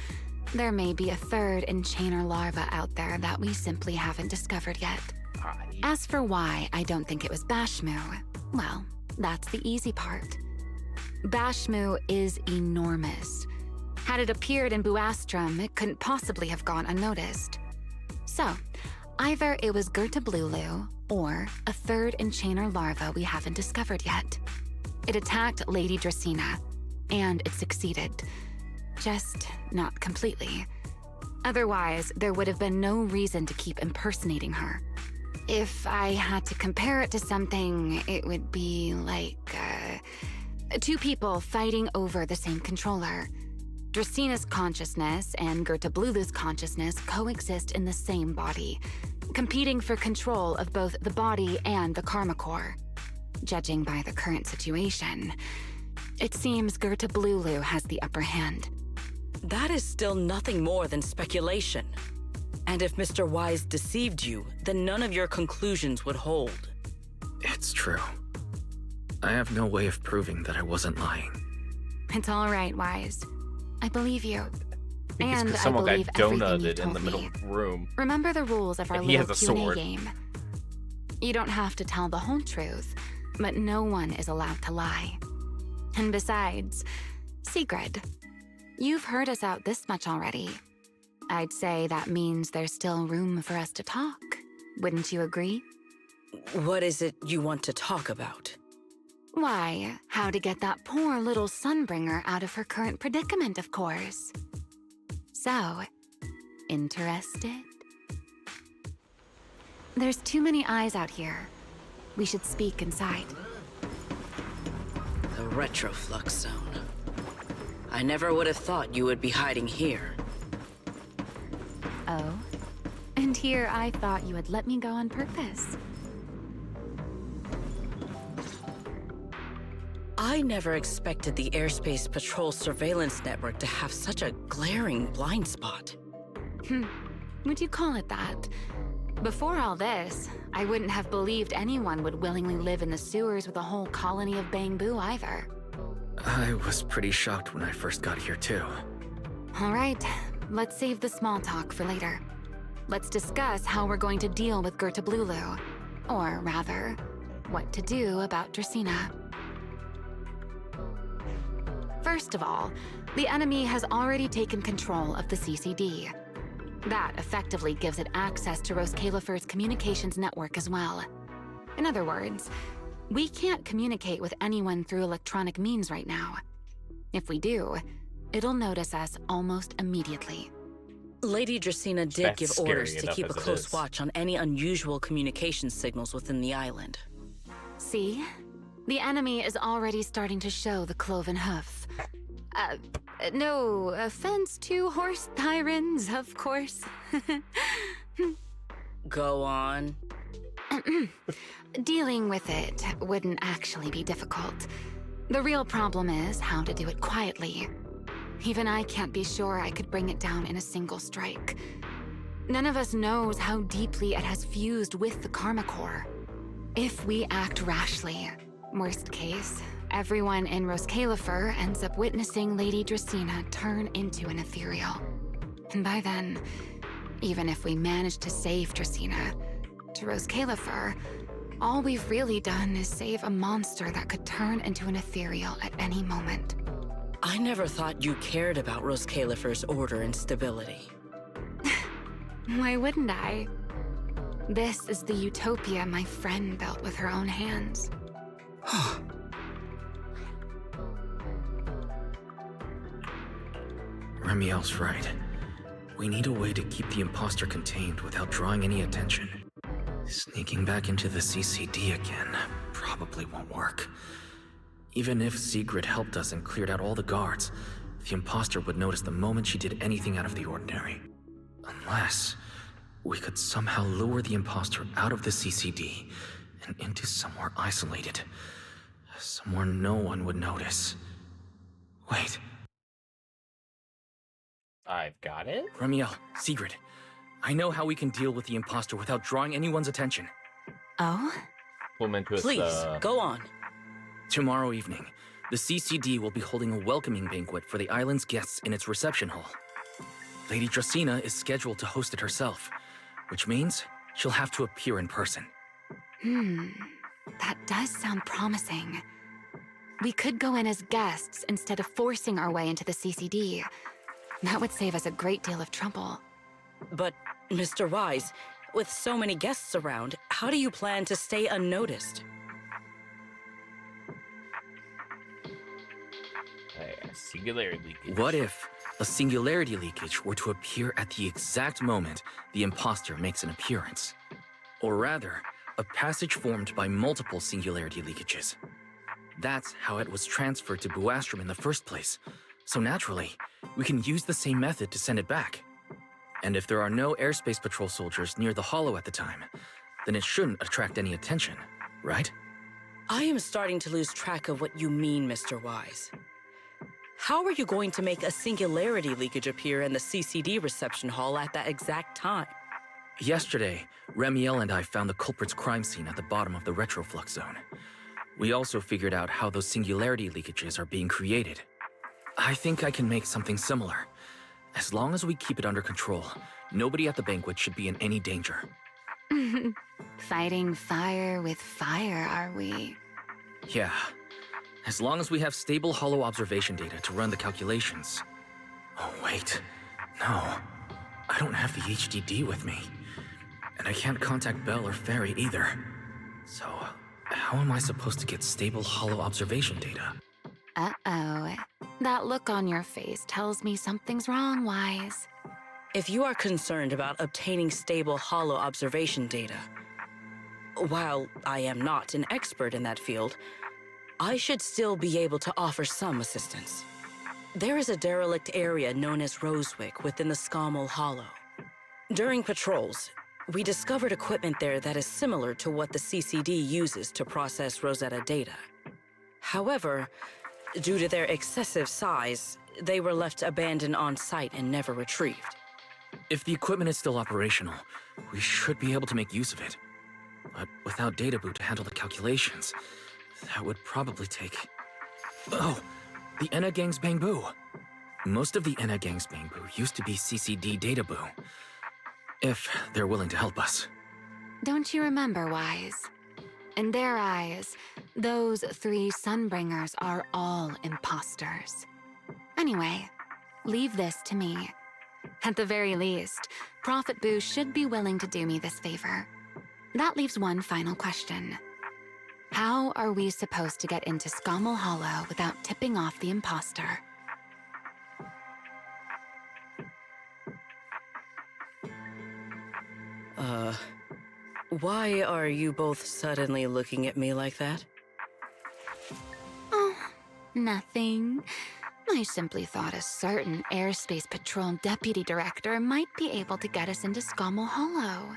there may be a 3rd enchainer larva out there that we simply haven't discovered yet. As for why I don't think it was Bashmu, well, that's the easy part. Bashmu is enormous. Had it appeared in Buastrum, it couldn't possibly have gone unnoticed. So, either it was Gertablulu or a 3rd enchainer larva we haven't discovered yet. It attacked Lady Dracaena, and it succeeded. Just not completely. Otherwise, there would have been no reason to keep impersonating her. If I had to compare it to something, it would be like 2 people fighting over the same controller. Draceena's consciousness and Gertablulu's consciousness coexist in the same body, competing for control of both the body and the Karma Core. Judging by the current situation, it seems Gertablulu has the upper hand. That is still nothing more than speculation. And if Mr. Wise deceived you, then none of your conclusions would hold. It's true. I have no way of proving that I wasn't lying. It's all right, Wise. I believe you. Because And I someone believe got everything you donutted in told the middle me. of the room. Remember the rules of our And he little has a Q&A sword. game. You don't have to tell the whole truth, but no one is allowed to lie. And besides, Sigrid, you've heard us out this much already. I'd say that means there's still room for us to talk. Wouldn't you agree? What is it you want to talk about? Why, how to get that poor little Sunbringer out of her current predicament, of course. So, interested? There's too many eyes out here. We should speak inside. The Retroflux Zone. I never would have thought you would be hiding here. Oh? And here I thought you had let me go on purpose. I never expected the Airspace Patrol surveillance network to have such a glaring blind spot. Would you call it that? Before all this, I wouldn't have believed anyone would willingly live in the sewers with a whole colony of Bangbu either. I was pretty shocked when I first got here, too. All right, let's save the small talk for later. Let's discuss how we're going to deal with Gertablulu. Or rather, what to do about Dracaena. First of all, the enemy has already taken control of the CCD. That effectively gives it access to Roskalifer's communications network as well. In other words, we can't communicate with anyone through electronic means right now. If we do, it'll notice us almost immediately. Lady Dracaena did That's give scary orders to enough keep a as it close is. watch on any unusual communication signals within the island. See? The enemy is already starting to show the cloven hoof. No offense to horse tyrants, of course. Go on. Dealing with it wouldn't actually be difficult. The real problem is how to do it quietly. Even I can't be sure I could bring it down in a single strike. None of us knows how deeply it has fused with the Karma Core. If we act rashly, worst case, everyone in Roskalifer ends up witnessing Lady Dracaena turn into an ethereal. And by then, even if we manage to save Dracaena, to Roskalifer, All we've really done is save a monster that could turn into an ethereal at any moment. I never thought you cared about Rose Califer's order and stability. Why wouldn't I? This is the utopia my friend built with her own hands. Remiel's right. We need a way to keep the imposter contained without drawing any attention. Sneaking back into the CCD again probably won't work. Even if Sigrid helped us and cleared out all the guards, the imposter would notice the moment she did anything out of the ordinary. Unless we could somehow lure the imposter out of the CCD and into somewhere isolated. Somewhere no one would notice. Wait. I've got it. Remiel, Sigrid, I know how we can deal with the imposter without drawing anyone's attention. Oh? Please, go on. Tomorrow evening, the CCD will be holding a welcoming banquet for the island's guests in its reception hall. Lady Dracaena is scheduled to host it herself, which means she'll have to appear in person. That does sound promising. We could go in as guests instead of forcing our way into the CCD. That would save us a great deal of trouble. But, Mr. Wise, with so many guests around, how do you plan to stay unnoticed? Singularity leakage. What if a singularity leakage were to appear at the exact moment the imposter makes an appearance? Or rather, a passage formed by multiple singularity leakages. That's how it was transferred to Buastrom in the first place. So naturally, we can use the same method to send it back. And if there are no airspace patrol soldiers near the hollow at the time, then it shouldn't attract any attention, right? I am starting to lose track of what you mean, Mr. Wise. How are you going to make a singularity leakage appear in the CCD reception hall at that exact time? Yesterday, Remiel and I found the culprit's crime scene at the bottom of the retroflux zone. We also figured out how those singularity leakages are being created. I think I can make something similar. As long as we keep it under control, nobody at the banquet should be in any danger. Fighting fire with fire, are we? Yeah. As long as we have stable hollow observation data to run the calculations. Oh, wait. No. I don't have the HDD with me. And I can't contact Belle or Ferry either. So, how am I supposed to get stable hollow observation data? Uh-oh. That look on your face tells me something's wrong, Wise. If you are concerned about obtaining stable hollow observation data, while I am not an expert in that field, I should still be able to offer some assistance. There is a derelict area known as Rosewick within the Scommel Hollow. During patrols, we discovered equipment there that is similar to what the CCD uses to process Rosetta data. However, due to their excessive size, they were left abandoned on site and never retrieved. If the equipment is still operational, we should be able to make use of it. But without data boot to handle the calculations, that would probably take... Oh, the Enna Gang's Bangbu. Most of the Enna Gang's Bangbu used to be CCD data boo. If they're willing to help us. Don't you remember, Wise? In their eyes, those 3 Sunbringers are all imposters. Anyway, leave this to me. At the very least, Prophet Boo should be willing to do me this favor. That leaves one final question. How are we supposed to get into Scommel Hollow without tipping off the imposter? Why are you both suddenly looking at me like that? Oh, nothing. I simply thought a certain Airspace Patrol Deputy Director might be able to get us into Scommel Hollow.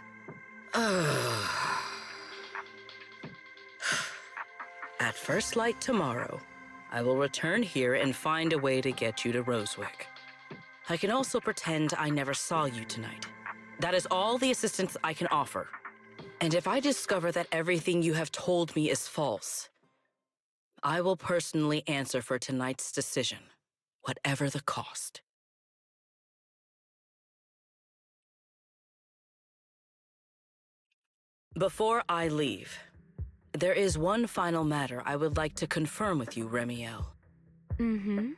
At first light tomorrow, I will return here and find a way to get you to Rosewick. I can also pretend I never saw you tonight. That is all the assistance I can offer. And if I discover that everything you have told me is false, I will personally answer for tonight's decision, whatever the cost. Before I leave, There is one final matter I would like to confirm with you, Remiel. Mm-hmm.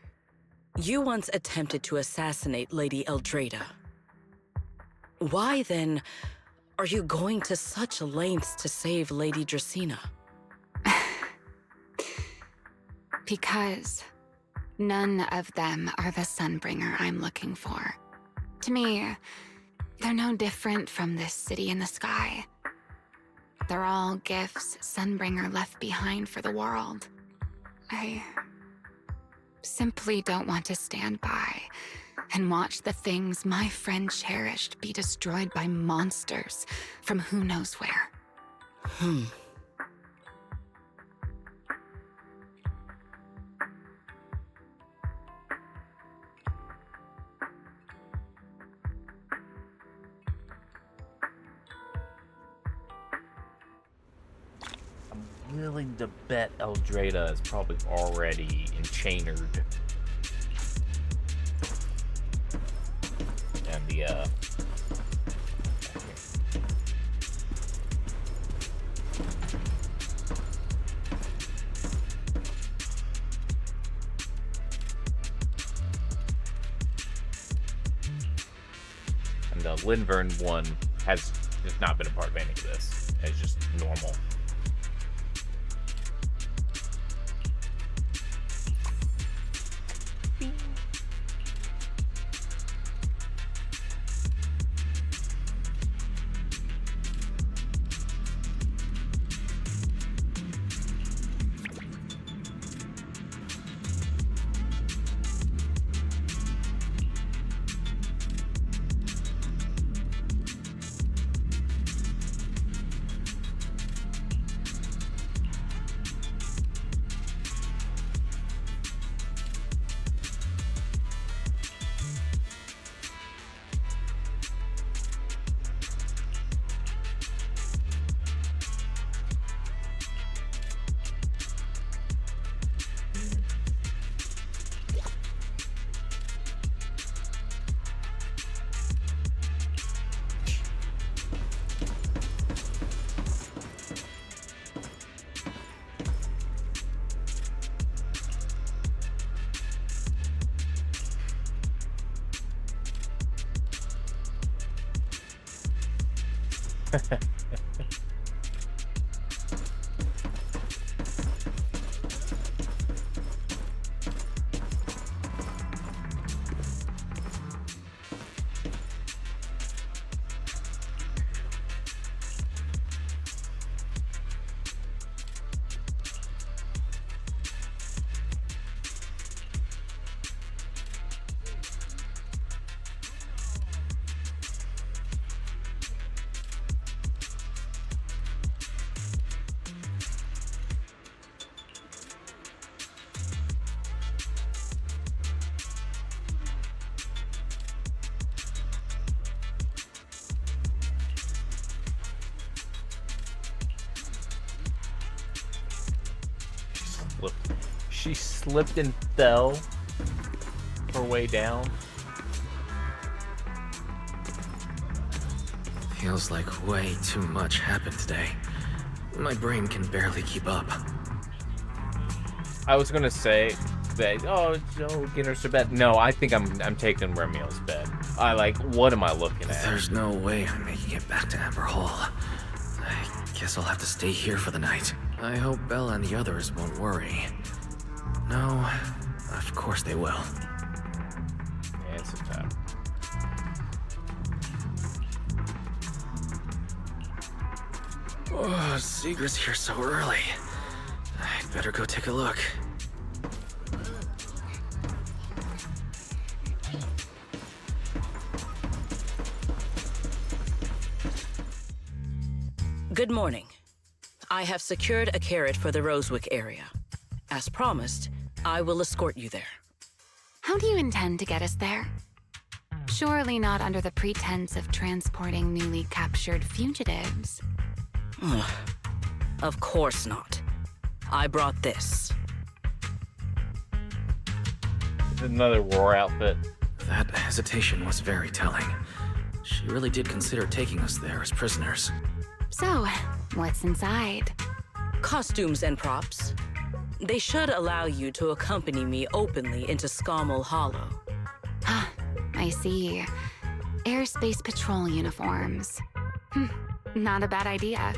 You once attempted to assassinate Lady Eldrada. Why, then, are you going to such lengths to save Lady Dracena? Because none of them are the Sunbringer I'm looking for. To me, they're no different from this city in the sky. They're all gifts Sunbringer left behind for the world. I simply don't want to stand by and watch the things my friend cherished be destroyed by monsters from who knows where. Willing to bet Eldrada is probably already enchainered. And the, and the Linvern one has just not been a part of any of this. It's just normal. She slipped and fell her way down. Feels like way too much happened today. My brain can barely keep up. I was gonna say that, get her to bed. No, I think I'm taking Remiel's bed. What am I looking at? There's no way I'm making it back to Amber Hall. I guess I'll have to stay here for the night. I hope Bella and the others won't worry. No, of course they will. Yeah, it's a time. Oh, Seeger's here so early. I'd better go take a look. Good morning. I have secured a carrot for the Rosewick area. As promised, I will escort you there. How do you intend to get us there? Surely not under the pretense of transporting newly captured fugitives. Of course not. I brought this. Another war outfit. That hesitation was very telling. She really did consider taking us there as prisoners. So, what's inside? costumes and props. They should allow you to accompany me openly into Scommel Hollow. I see. Airspace patrol uniforms. Not a bad idea.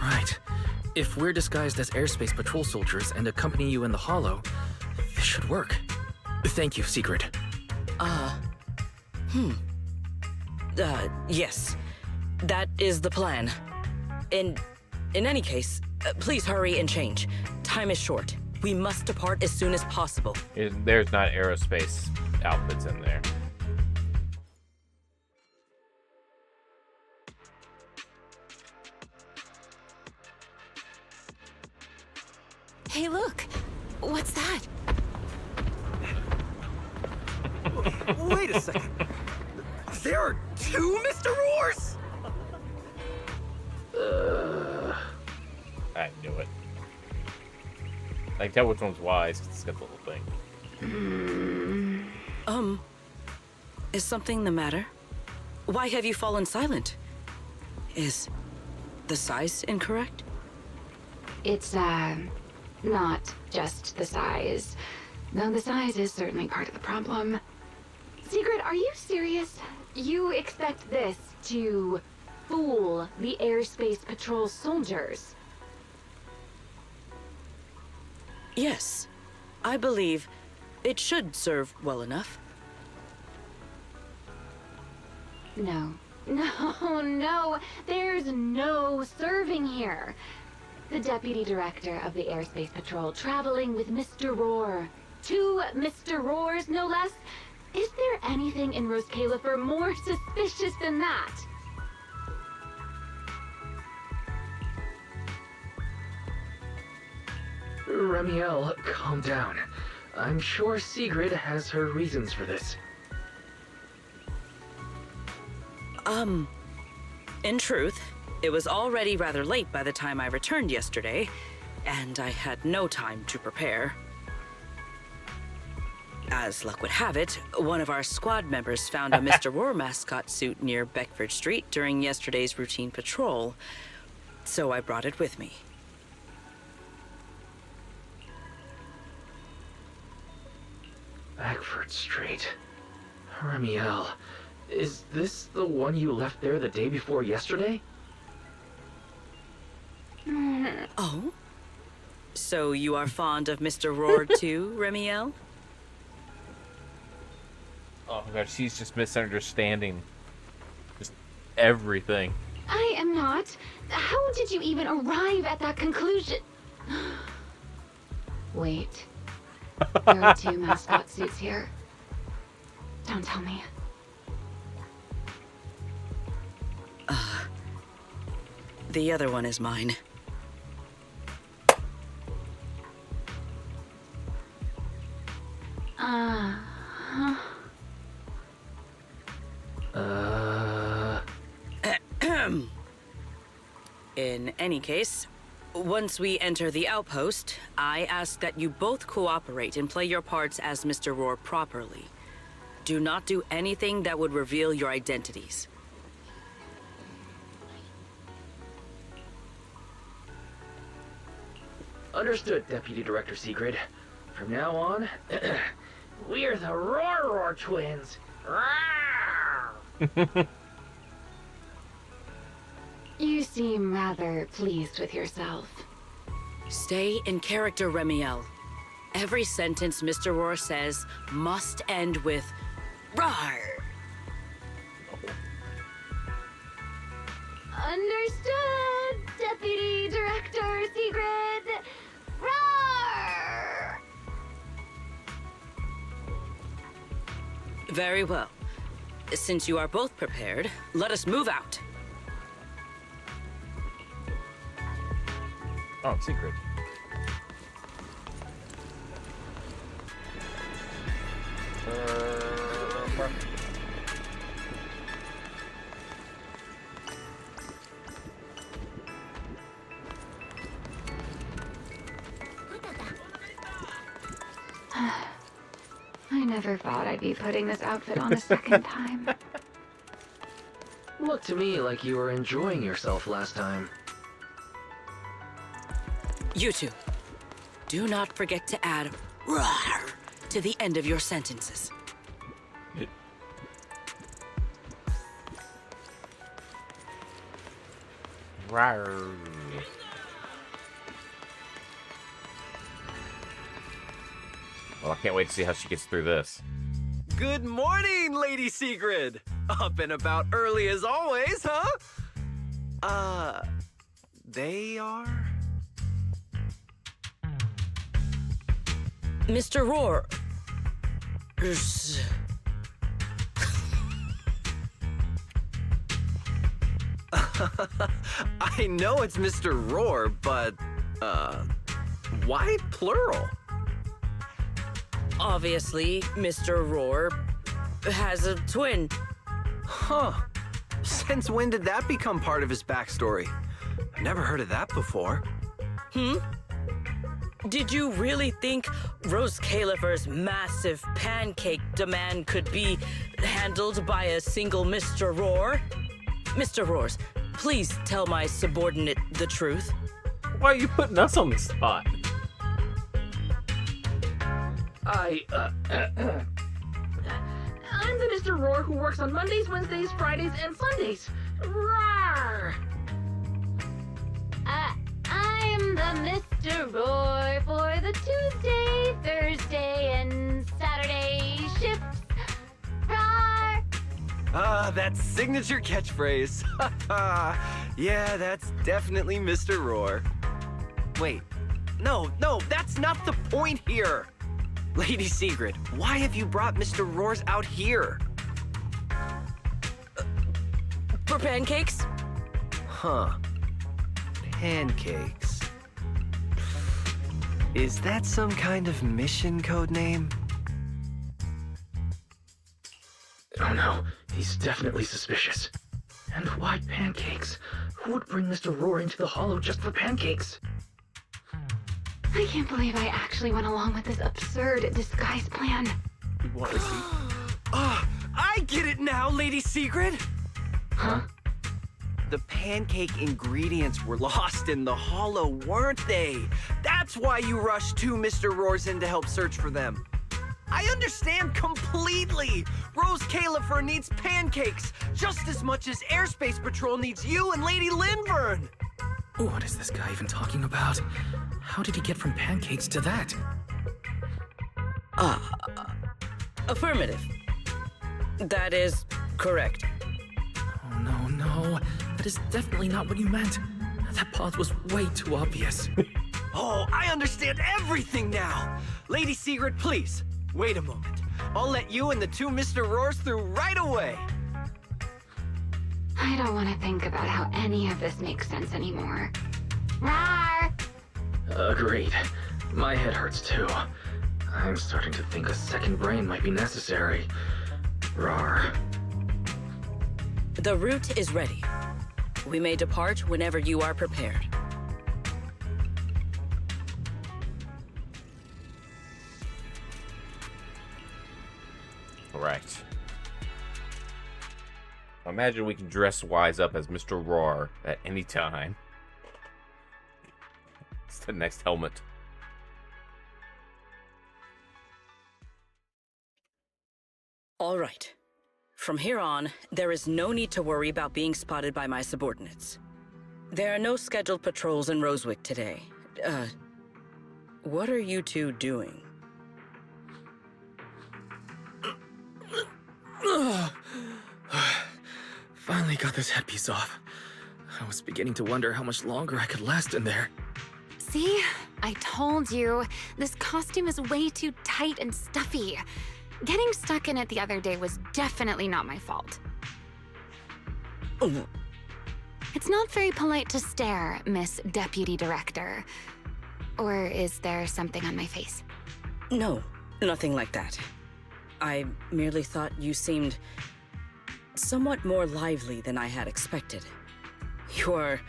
Right. If we're disguised as airspace patrol soldiers and accompany you in the Hollow, this should work. Thank you, Secret. Yes. That is the plan. In any case, please hurry and change. Time is short. We must depart as soon as possible. There's not aerospace outfits in there. Hey, look! What's that? Wait a second. There are two Mr. Roars? I knew it. I can tell which one's wise because it's got the little thing. Is something the matter? Why have you fallen silent? Is the size incorrect? It's, not just the size. Though the size is certainly part of the problem. Secret, are you serious? You expect this to fool the airspace patrol soldiers? Yes. I believe it should serve well enough. No. No. There's no serving here. The Deputy Director of the Airspace Patrol traveling with Mr. Roar. 2 Mr. Roars, no less. Is there anything in Rose Califer more suspicious than that? Ramiel, calm down. I'm sure Sigrid has her reasons for this. In truth, it was already rather late by the time I returned yesterday, and I had no time to prepare. As luck would have it, one of our squad members found a Mr. Roar mascot suit near Beckford Street during yesterday's routine patrol, so I brought it with me. Beckford Street. Ramiel, is this the one you left there the day before yesterday? Oh? So you are fond of Mr. Roar too, Remiel? Oh my god, she's just misunderstanding just everything. I am not. How did you even arrive at that conclusion? Wait. There are 2 mascot suits here. Don't tell me. The other one is mine. In any case, once we enter the outpost, I ask that you both cooperate and play your parts as Mr. Roar properly. Do not do anything that would reveal your identities. Understood, Deputy Director Sigrid. From now on, we're the Roar twins. You seem rather pleased with yourself. Stay in character, Remiel. Every sentence Mr. Roar says must end with "Rawr." Understood, Deputy Director Sigrid. Roar! Very well. Since you are both prepared, let us move out. Oh, secret. I never thought I'd be putting this outfit on a second time. looked to me like you were enjoying yourself last time. You two, do not forget to add "rawr" to the end of your sentences. Rawr. Well, I can't wait to see how she gets through this. Good morning, Lady Sigrid! Up and about early as always, huh? They are? Mr. Roar. I know it's Mr. Roar, but, why plural? Obviously, Mr. Roar has a twin. Huh. Since when did that become part of his backstory? I've never heard of that before. Did you really think Rose Califer's massive pancake demand could be handled by a single Mr. Roar? Mr. Roars, please tell my subordinate the truth. Why are you putting us on the spot? I'm the Mr. Roar who works on Mondays, Wednesdays, Fridays, and Sundays. Rawr! I'm the Mr. Roar for the Tuesday, Thursday, and Saturday shifts. Rawr! That signature catchphrase. Yeah, that's definitely Mr. Roar. Wait, no, that's not the point here. Lady Sigrid, why have you brought Mr. Roars out here? For pancakes? Huh. Pancakes. Is that some kind of mission code name? Oh no, he's definitely suspicious. And why pancakes? Who would bring Mr. Roar into the hollow just for pancakes? I can't believe I actually went along with this absurd disguise plan. What is he? I get it now, Lady Sigrid! Huh? The pancake ingredients were lost in the hollow, weren't they? That's why you rushed two Mr. Roars in to help search for them. I understand completely! Rose Califer needs pancakes just as much as Airspace Patrol needs you and Lady Linburn! What is this guy even talking about? How did he get from pancakes to that? Affirmative. That is correct. Oh no, that is definitely not what you meant. That pause was way too obvious. Oh, I understand everything now! Lady Sigrid, please, wait a moment. I'll let you and the two Mr. Roars through right away! I don't want to think about how any of this makes sense anymore. Rawr! Agreed. My head hurts too. I'm starting to think a second brain might be necessary. Rawr. The route is ready. We may depart whenever you are prepared. All right. Imagine we can dress Wise up as Mr. Roar at any time. It's the next helmet. All right. From here on, there is no need to worry about being spotted by my subordinates. There are no scheduled patrols in Rosewick today. What are you two doing? Finally got this headpiece off. I was beginning to wonder how much longer I could last in there. See? I told you. This costume is way too tight and stuffy. Getting stuck in it the other day was definitely not my fault. It's not very polite to stare, Miss Deputy Director. Or is there something on my face? No, nothing like that. I merely thought you seemed somewhat more lively than I had expected. You are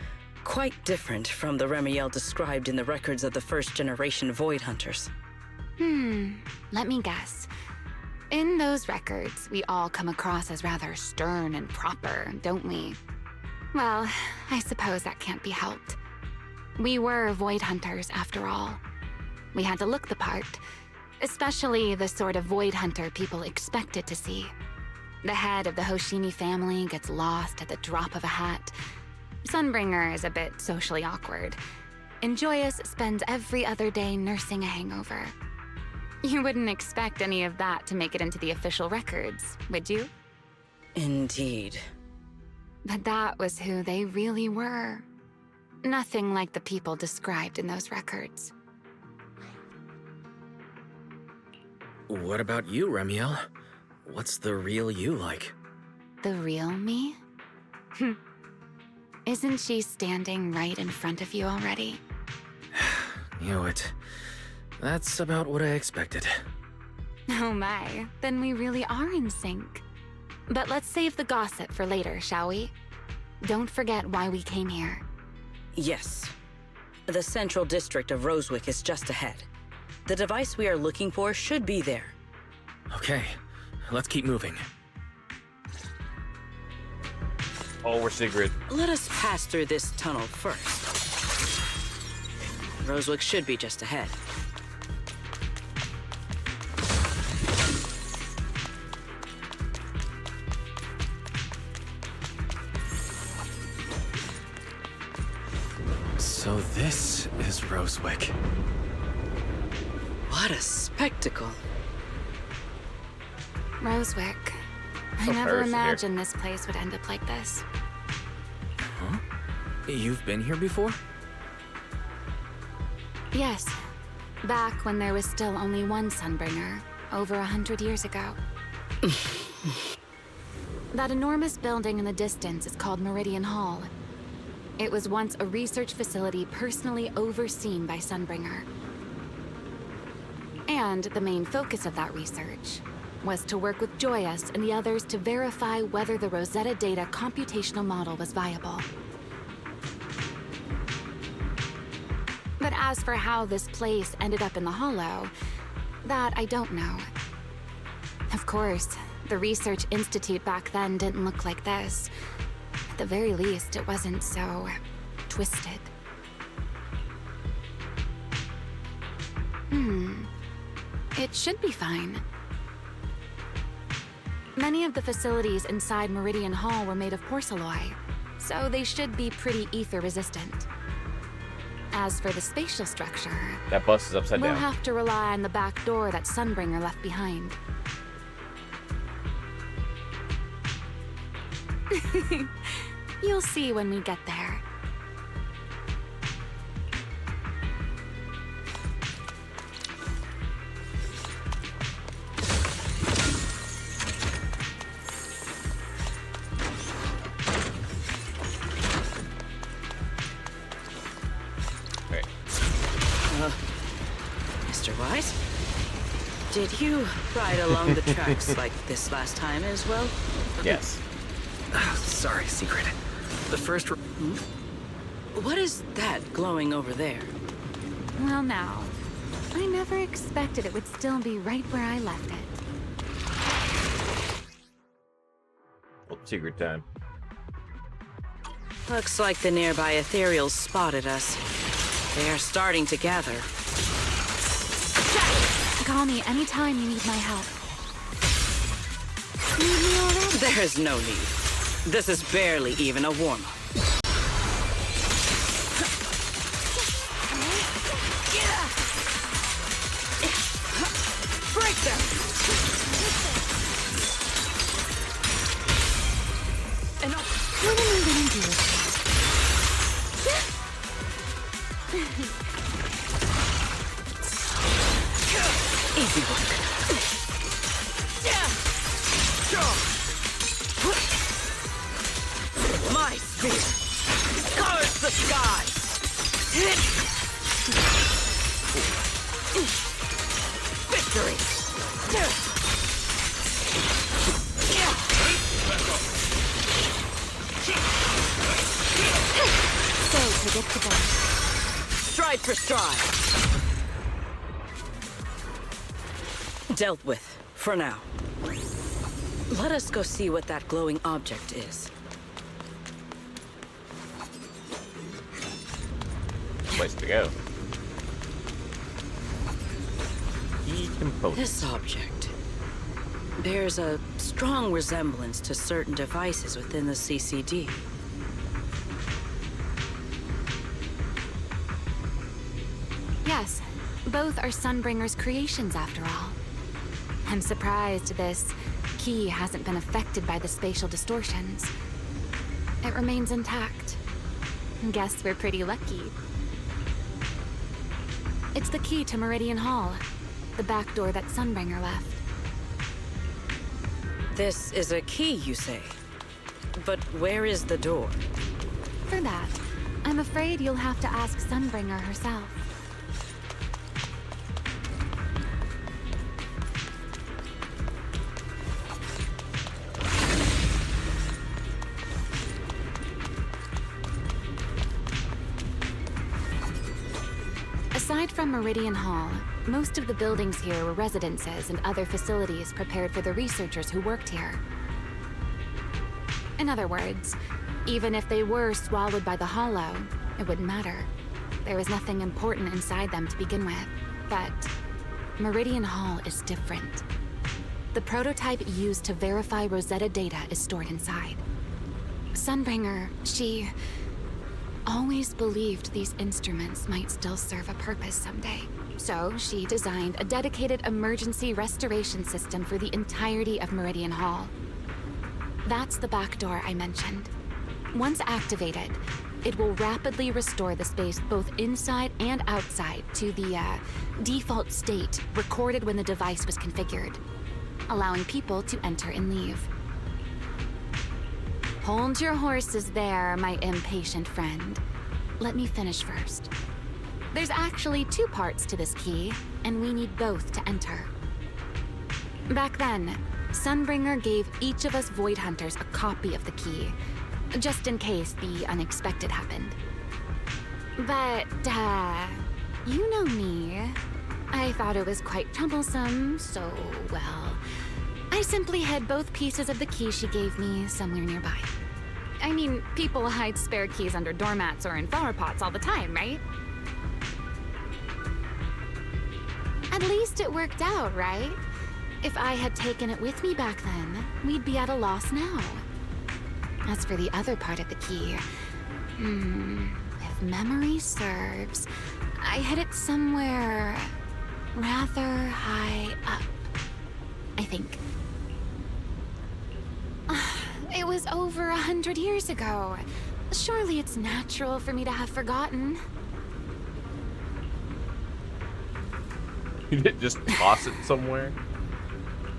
quite different from the Remiel described in the records of the first-generation Void Hunters. Let me guess. In those records, we all come across as rather stern and proper, don't we? Well, I suppose that can't be helped. We were void hunters, after all. We had to look the part, especially the sort of void hunter people expected to see. The head of the Hoshimi family gets lost at the drop of a hat. Sunbringer is a bit socially awkward. And Joyous spends every other day nursing a hangover. You wouldn't expect any of that to make it into the official records, would you? Indeed. But that was who they really were. Nothing like the people described in those records. What about you, Remiel? What's the real you like? The real me? Isn't she standing right in front of you already? Knew it. That's about what I expected. Oh my, then we really are in sync. But let's save the gossip for later, shall we? Don't forget why we came here. Yes. The central district of Rosewick is just ahead. The device we are looking for should be there. Okay, let's keep moving. Oh, we're Sigrid. Let us pass through this tunnel first. Rosewick should be just ahead. So this is Rosewick. What a spectacle. Rosewick. I never imagined this place would end up like this. Huh? You've been here before? Yes. Back when there was still only one Sunbringer, over 100 years ago. That enormous building in the distance is called Meridian Hall. It was once a research facility personally overseen by Sunbringer. And the main focus of that research was to work with Joyous and the others to verify whether the Rosetta Data computational model was viable. But as for how this place ended up in the Hollow, that I don't know. Of course, the Research Institute back then didn't look like this. At the very least, it wasn't so twisted. It should be fine. Many of the facilities inside Meridian Hall were made of porcelain, so they should be pretty ether-resistant. As for the spatial structure, That bus is upside we'll down. have to rely on the back door that Sunbringer left behind. You'll see when we get there. Mr. Wise? Did you ride along the tracks like this last time as well? Yes. Sorry, Secret. The first... What is that glowing over there? Well now, I never expected it would still be right where I left it. Oh, secret time. Looks like the nearby ethereals spotted us. They are starting to gather. Call me anytime you need my help. Need me already? There's no need. This is barely even a warm-up. Break them! And what am I gonna do with Easy work. My spear scars the skies. Victory. So predictable. Stride for stride. Dealt with. For now. Let us go see what that glowing object is. Place to go. Key component. This object bears a strong resemblance to certain devices within the CCD. Yes, both are Sunbringers' creations after all. I'm surprised this key hasn't been affected by the spatial distortions. It remains intact. Guess we're pretty lucky. It's the key to Meridian Hall, the back door that Sunbringer left. This is a key, you say? But where is the door? For that, I'm afraid you'll have to ask Sunbringer herself. Aside from Meridian Hall, most of the buildings here were residences and other facilities prepared for the researchers who worked here. In other words, even if they were swallowed by the Hollow, it wouldn't matter. There was nothing important inside them to begin with. But Meridian Hall is different. The prototype used to verify Rosetta data is stored inside. Sunbringer, she always believed these instruments might still serve a purpose someday. So she designed a dedicated emergency restoration system for the entirety of Meridian Hall. That's the back door I mentioned. Once activated, it will rapidly restore the space both inside and outside to the default state recorded when the device was configured, allowing people to enter and leave. Hold your horses there, my impatient friend. Let me finish first. There's actually two parts to this key, and we need both to enter. Back then, Sunbringer gave each of us Void Hunters a copy of the key, just in case the unexpected happened. But, you know me. I thought it was quite troublesome, so, well, I simply hid both pieces of the key she gave me somewhere nearby. I mean, people hide spare keys under doormats or in flower pots all the time, right? At least it worked out, right? If I had taken it with me back then, we'd be at a loss now. As for the other part of the key, if memory serves, I hid it somewhere rather high up, I think. It was over 100 years ago. Surely it's natural for me to have forgotten. You didn't just toss it somewhere?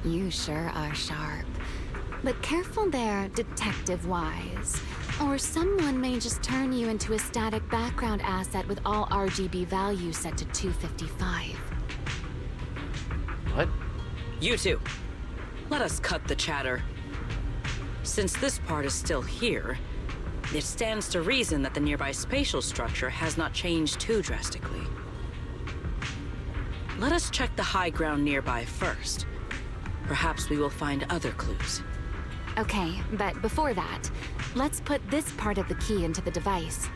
You sure are sharp. But careful there, Detective Wise. Or someone may just turn you into a static background asset with all RGB values set to 255. What? You two, let us cut the chatter. Since this part is still here, it stands to reason that the nearby spatial structure has not changed too drastically. Let us check the high ground nearby first. Perhaps we will find other clues. Okay, but before that, let's put this part of the key into the device.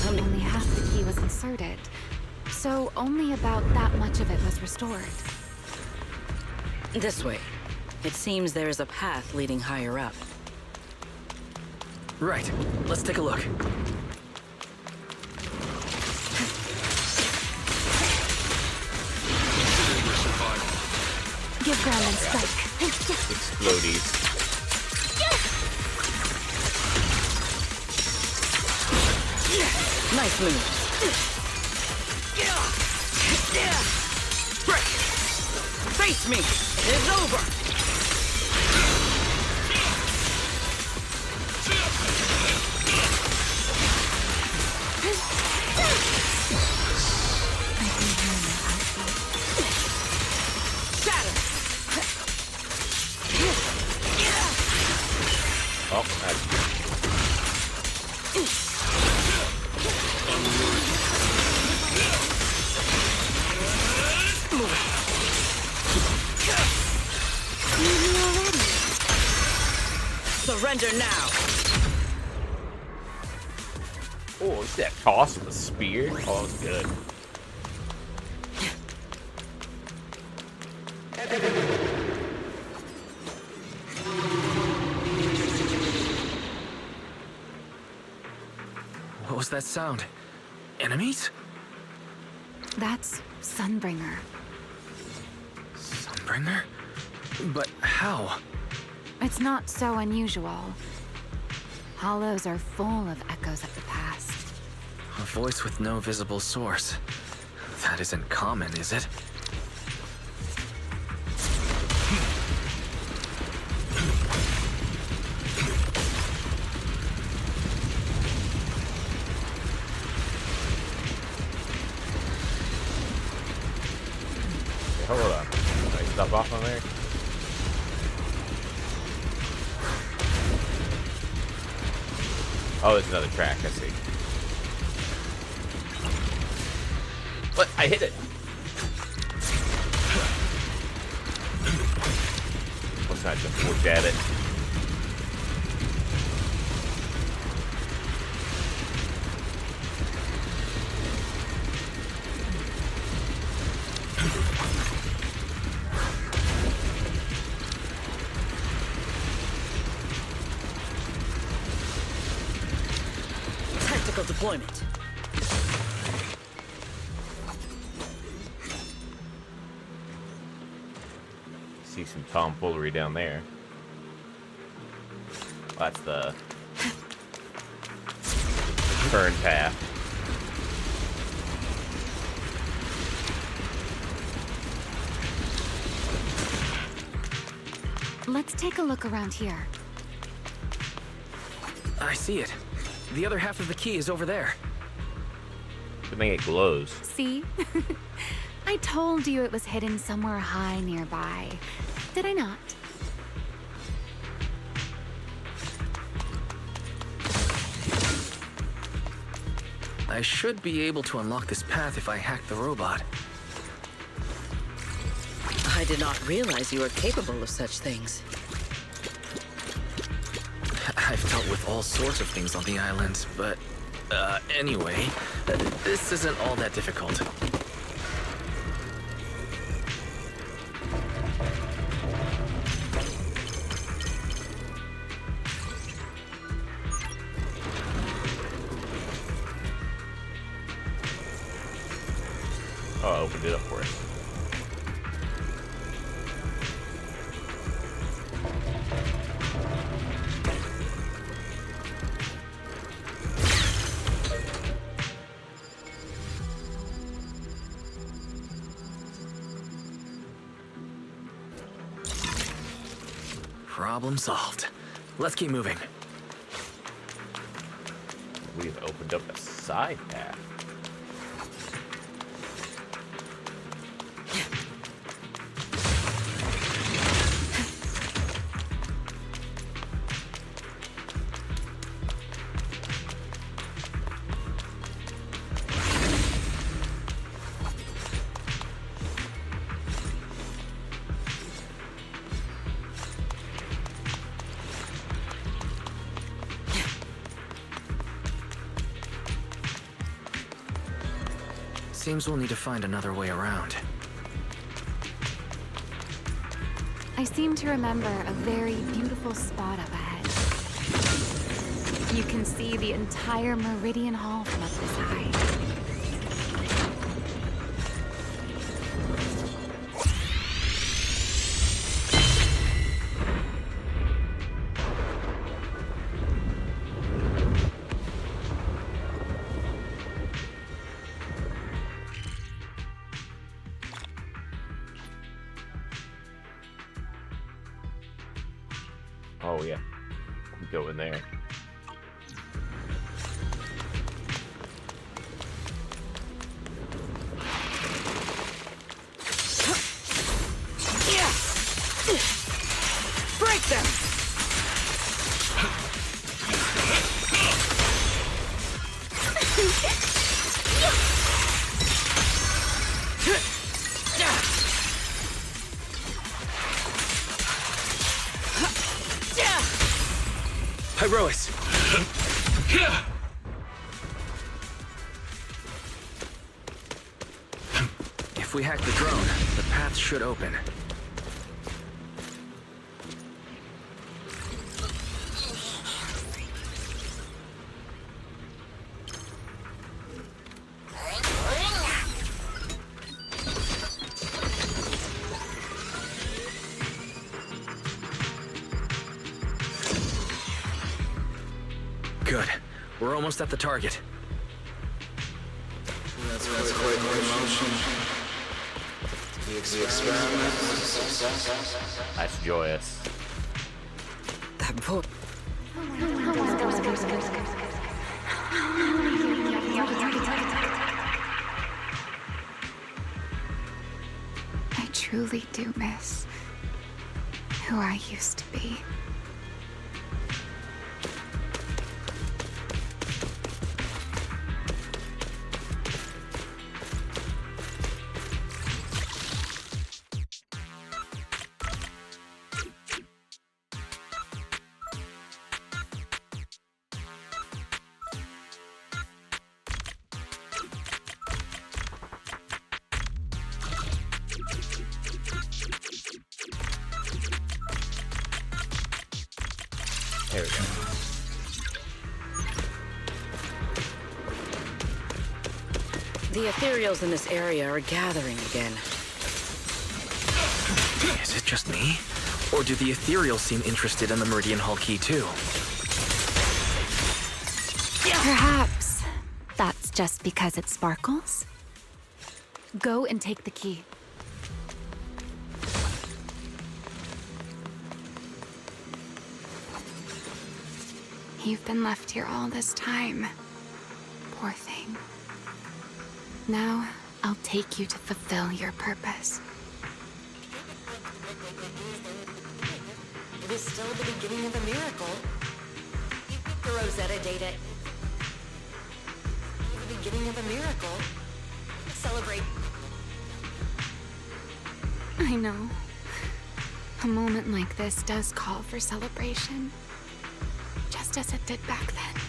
Only half the key was inserted, so only about that much of it was restored. This way. It seems there is a path leading higher up. Right. Let's take a look. Give ground and strike. Explodies. Nice move. Face me! It is over! Surrender now! Oh, see that toss with the spear? Oh, that was good. What was that sound? Enemies? That's Sunbringer. Sunbringer? But how? It's not so unusual. Hollows are full of echoes of the past. A voice with no visible source. That isn't common, is it? Hold on. Can I stop off on there? Oh, there's another track. I see. What? I hit it. Let's not just look at it. Tactical deployment. See some tomfoolery down there. That's the turn path. Let's take a look around here. I see it. The other half of the key is over there. Good thing it glows. See? I told you it was hidden somewhere high nearby. Did I not? I should be able to unlock this path if I hack the robot. I did not realize you were capable of such things. I've dealt with all sorts of things on the island, but anyway, this isn't all that difficult. Oh, I opened it up for us. Problem solved. Let's keep moving. We've opened up a side path. Seems we'll need to find another way around. I seem to remember a very beautiful spot up ahead. You can see the entire Meridian Hall from up this high. Oh yeah, go in there. Break them! Iroas! If we hack the drone, the path should open. Good. We're almost at the target. That's quite the emotion. The experiment was a success. That's joyous. That boy. I truly do miss who I used to be. There we go. The ethereals in this area are gathering again. Is it just me? Or do the ethereals seem interested in the Meridian Hall key too? Perhaps that's just because it sparkles? Go and take the key. You've been left here all this time. Poor thing. Now, I'll take you to fulfill your purpose. It is still the beginning of a miracle. The Rosetta data. The beginning of a miracle. Celebrate. I know. A moment like this does call for celebration. Just as it did back then.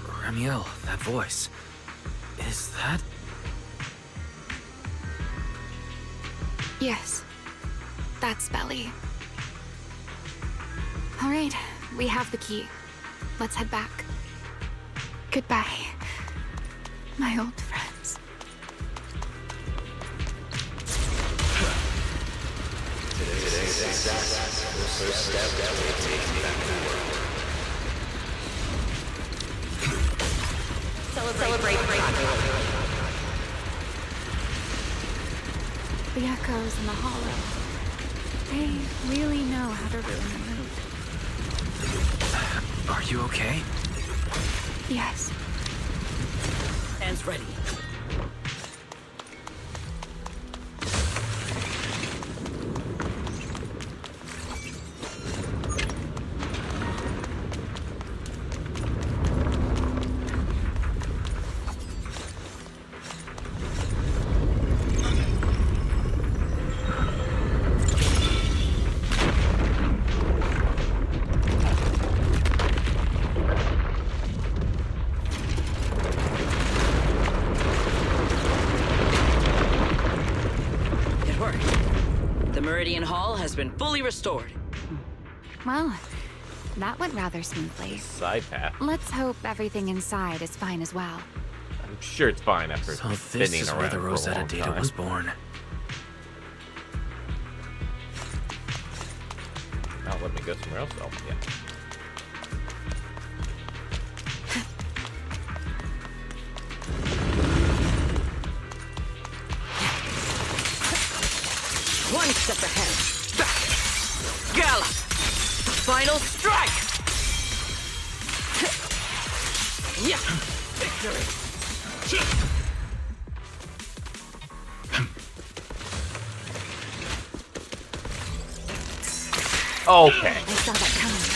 Ramiel, that voice. Is that... Yes. That's Belly. All right, we have the key. Let's head back. Goodbye, my old friends. Today's success was the first step toward taking back the world. Celebrate breakthrough. The echoes in the hollow. They really know how to ruin the mood. Are you okay? Yes. Hands ready. Meridian Hall has been fully restored. Well, that went rather smoothly. Side path. Let's hope everything inside is fine as well. I'm sure it's fine after So spinning this is around where the for a Rosetta long data time. was born. Now let me go somewhere else. Oh, yeah. One step ahead. Back. Gallop. Final strike. Yeah. Victory. Okay. I saw that coming.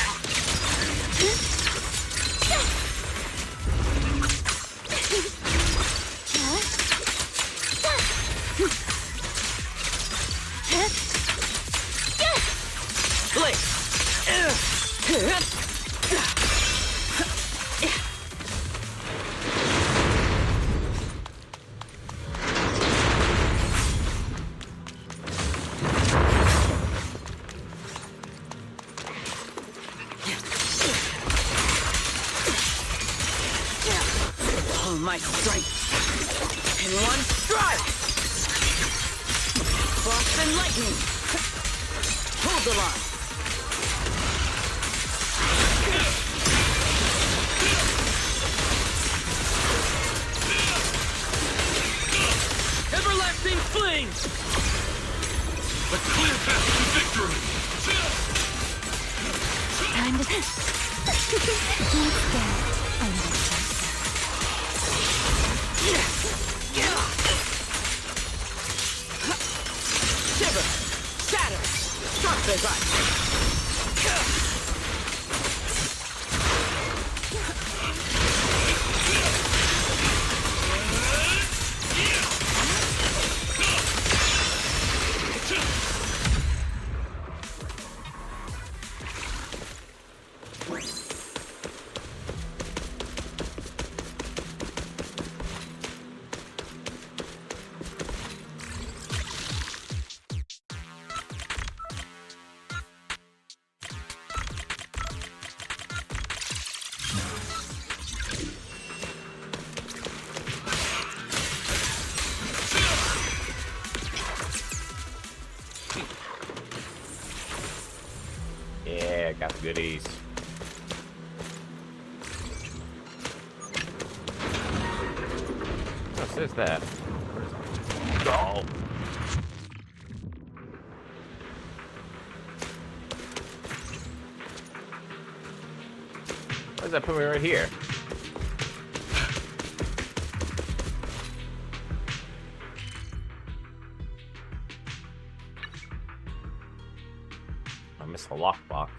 one strike! Frost and lightning! Hold the line! Everlasting flames! A clear path to victory! Time to... Let's get a little Shiver! Shatter! Sharp as ice! Yeah, got the goodies. Oh, says that. Where is it? Oh. Why does that put me right here? I missed the lockbox.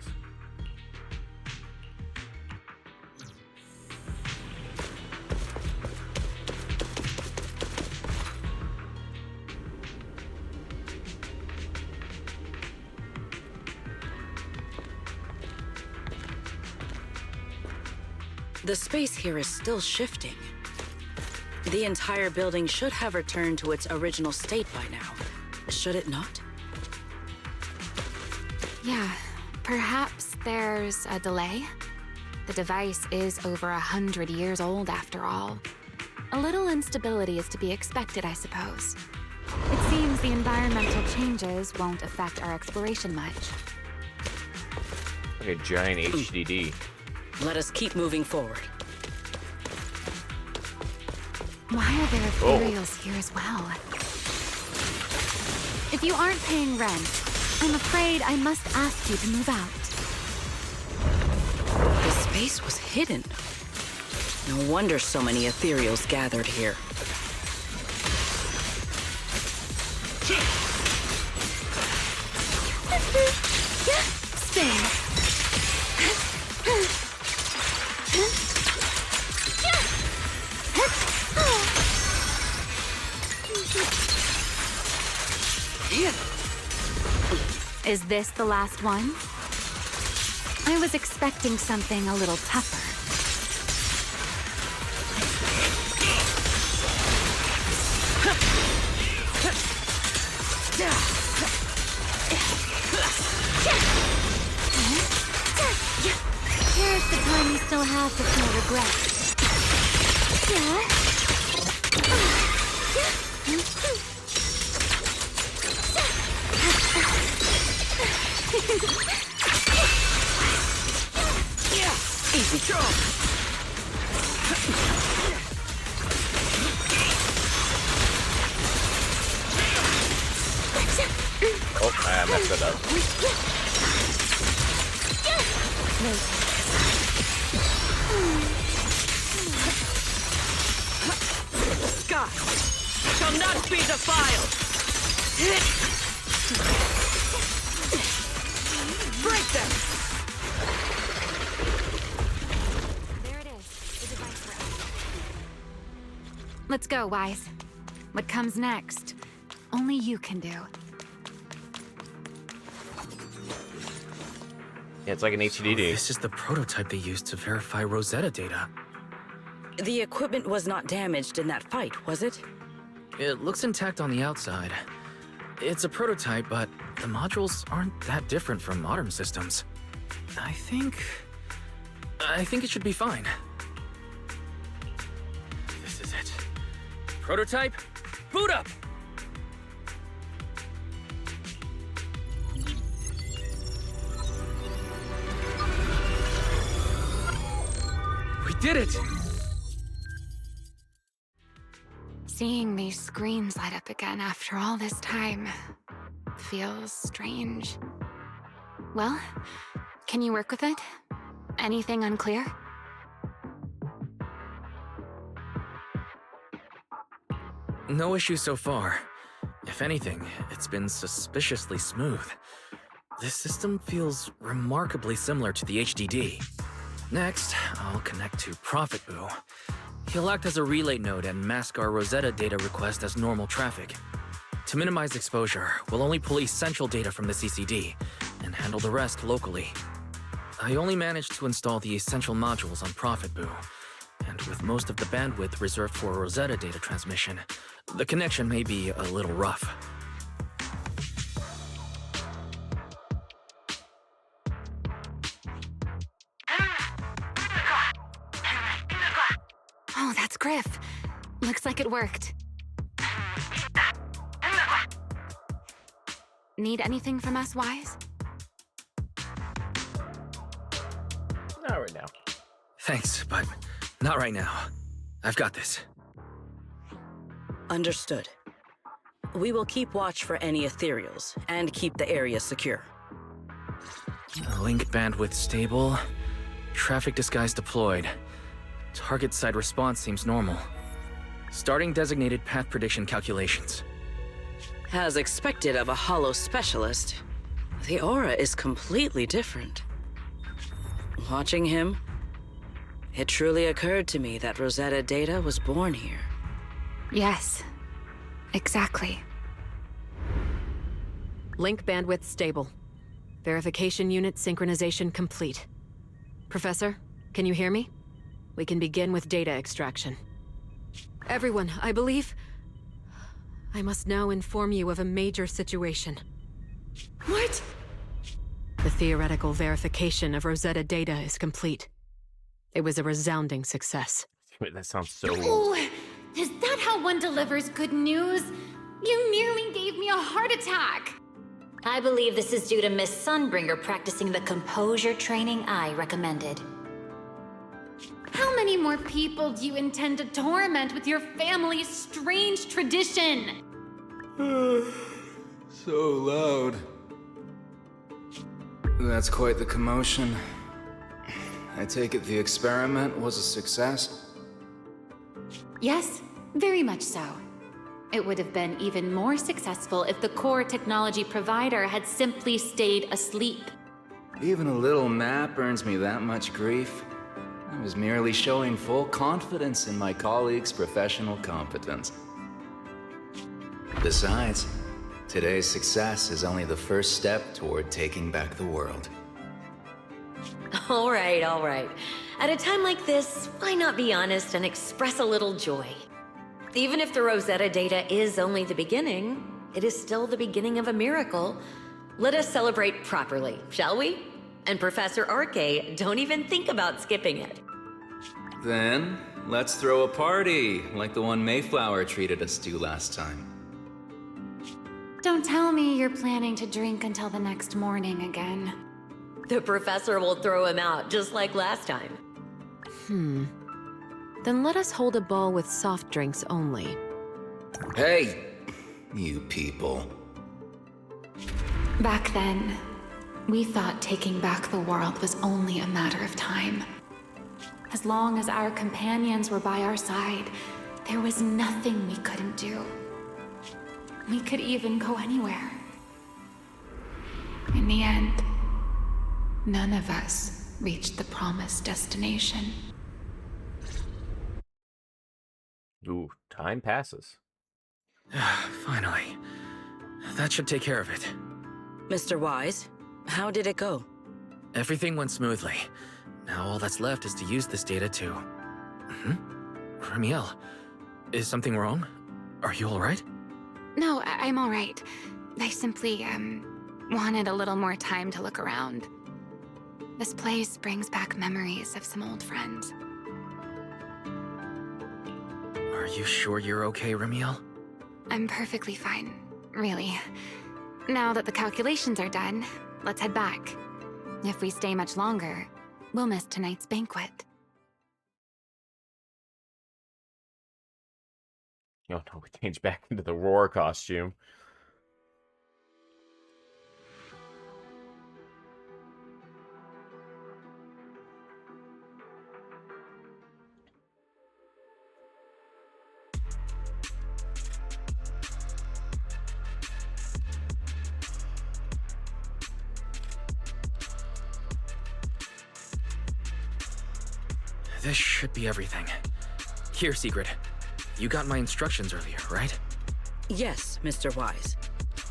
The space here is still shifting. The entire building should have returned to its original state by now, should it not? Yeah, perhaps there's a delay. The device is over 100 years old after all. A little instability is to be expected, I suppose. It seems the environmental changes won't affect our exploration much. Like a giant HDD. Let us keep moving forward. Why are there ethereals here as well? If you aren't paying rent, I'm afraid I must ask you to move out. The space was hidden. No wonder so many ethereals gathered here. Spin. Is this the last one? I was expecting something a little tougher. Here's the time you still have to feel regret. Easy jump! Oh, I messed it up. Sky shall not be defiled! Break them! There it is. The device room. Let's go, Wise. What comes next? Only you can do. Yeah, it's like an HDD. This is the prototype they used to verify Rosetta data. The equipment was not damaged in that fight, was it? It looks intact on the outside. It's a prototype, but the modules aren't that different from modern systems. I think it should be fine. This is it. Prototype, boot up! We did it! Seeing these screens light up again after all this time feels strange. Well, can you work with it? Anything unclear? No issues so far. If anything, it's been suspiciously smooth. This system feels remarkably similar to the HDD. Next, I'll connect to Prophet Boo. He'll act as a relay node and mask our Rosetta data request as normal traffic. To minimize exposure, we'll only pull essential data from the CCD and handle the rest locally. I only managed to install the essential modules on Prophet Boo, and with most of the bandwidth reserved for Rosetta data transmission, the connection may be a little rough. Oh, that's Griff. Looks like it worked. Need anything from us, Wise? Not right now. Thanks, but not right now. I've got this. Understood. We will keep watch for any ethereals and keep the area secure. Link bandwidth stable. Traffic disguise deployed. Target side response seems normal. Starting designated path prediction calculations. As expected of a holo specialist, the aura is completely different. Watching him, it truly occurred to me that Rosetta data was born here. Yes, exactly. Link bandwidth stable. Verification unit synchronization complete. Professor, can you hear me? We can begin with data extraction. Everyone, I believe... I must now inform you of a major situation. What? The theoretical verification of Rosetta data is complete. It was a resounding success. Wait, that sounds so... Oh, is that how one delivers good news? You nearly gave me a heart attack. I believe this is due to Miss Sunbringer practicing the composure training I recommended. How many more people do you intend to torment with your family's strange tradition? So loud. That's quite the commotion. I take it the experiment was a success? Yes, very much so. It would have been even more successful if the core technology provider had simply stayed asleep. Even a little nap earns me that much grief. I was merely showing full confidence in my colleagues' professional competence. Besides, today's success is only the first step toward taking back the world. All right, all right. At a time like this, why not be honest and express a little joy? Even if the Rosetta data is only the beginning, it is still the beginning of a miracle. Let us celebrate properly, shall we? And Professor Arke, don't even think about skipping it. Then, let's throw a party, like the one Mayflower treated us to last time. Don't tell me you're planning to drink until the next morning again. The professor will throw him out, just like last time. Then let us hold a ball with soft drinks only. Hey, you people. Back then, we thought taking back the world was only a matter of time. As long as our companions were by our side, there was nothing we couldn't do. We could even go anywhere. In the end, none of us reached the promised destination. Ooh, time passes. Finally. That should take care of it. Mr. Wise, how did it go? Everything went smoothly. Now all that's left is to use this data to... Ramiel, is something wrong? Are you alright? No, I'm all right. I simply, wanted a little more time to look around. This place brings back memories of some old friends. Are Are you sure you're okay, Remiel? I'm perfectly fine, really. Now that the calculations are done, let's head back. If we stay much longer, we'll miss tonight's banquet. Oh no, we changed back into the Roar costume. This should be everything. Here, Sigrid. You got my instructions earlier, right? Yes, Mr. Wise.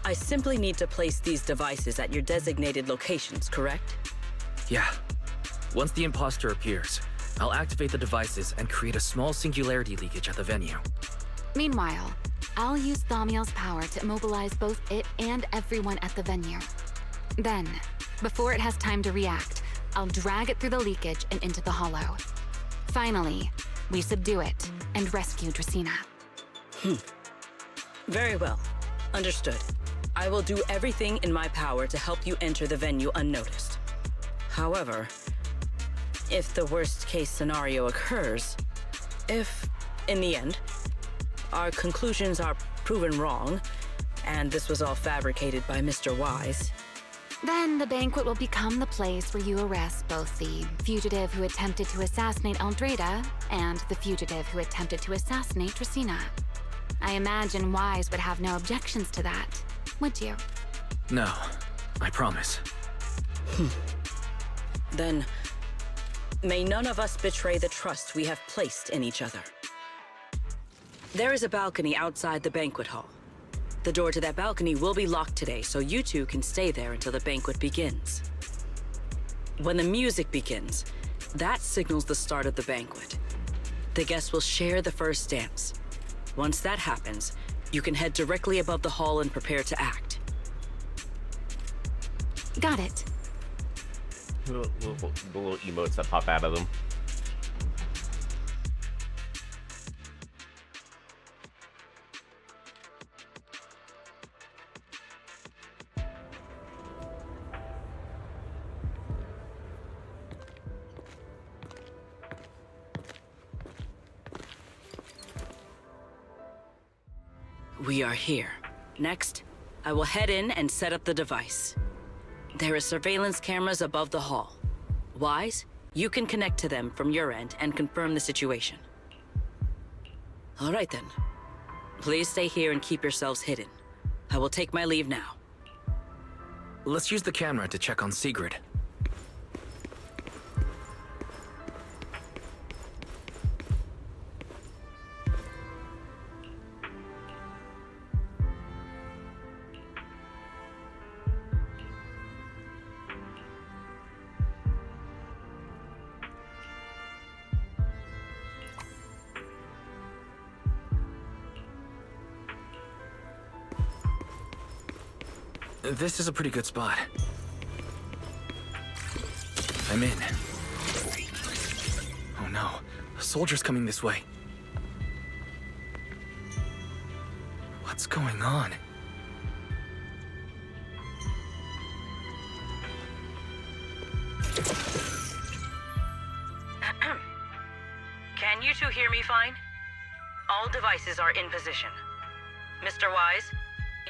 I simply need to place these devices at your designated locations, correct? Yeah. Once the imposter appears, I'll activate the devices and create a small singularity leakage at the venue. Meanwhile, I'll use Thaumiel's power to immobilize both it and everyone at the venue. Then, before it has time to react, I'll drag it through the leakage and into the hollow. Finally, we subdue it and rescue Dracaena. Very well. Understood. I will do everything in my power to help you enter the venue unnoticed. However, if the worst-case scenario occurs, if, in the end, our conclusions are proven wrong, and this was all fabricated by Mr. Wise, then the banquet will become the place where you arrest both the fugitive who attempted to assassinate Aldrada and the fugitive who attempted to assassinate Dracaena. I imagine Wise would have no objections to that, would you? No, I promise. Then, may none of us betray the trust we have placed in each other. There is a balcony outside the banquet hall. The door to that balcony will be locked today, so you two can stay there until the banquet begins. When the music begins, that signals the start of the banquet. The guests will share the first dance. Once that happens, you can head directly above the hall and prepare to act. Got it. The little emotes that pop out of them. We are here. Next, I will head in and set up the device. There are surveillance cameras above the hall. Wise, you can connect to them from your end and confirm the situation. All right then. Please stay here and keep yourselves hidden. I will take my leave now. Let's use the camera to check on Sigrid. This is a pretty good spot. I'm in. Oh no, a soldier's coming this way. What's going on? Can you two hear me fine? All devices are in position. Mr. Wise,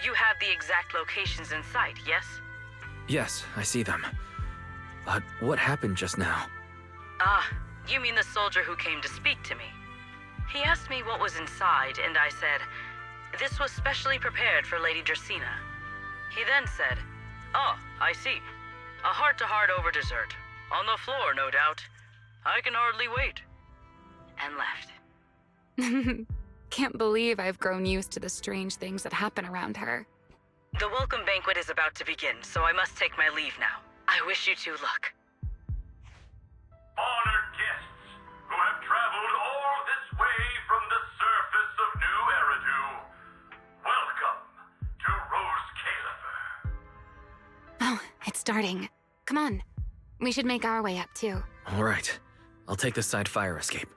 you have the exact locations in sight, yes? Yes, I see them. But what happened just now? Ah, you mean the soldier who came to speak to me. He asked me what was inside, and I said, this was specially prepared for Lady Dracaena. He then said, oh, I see. A heart-to-heart over dessert. On the floor, no doubt. I can hardly wait. And left. Can't believe I've grown used to the strange things that happen around her. The welcome banquet is about to begin, so I must take my leave now. I wish you two luck. Honored guests who have traveled all this way from the surface of New Eridu, welcome to Rose Califer. Oh, it's starting. Come on. We should make our way up, too. All right. I'll take the side fire escape.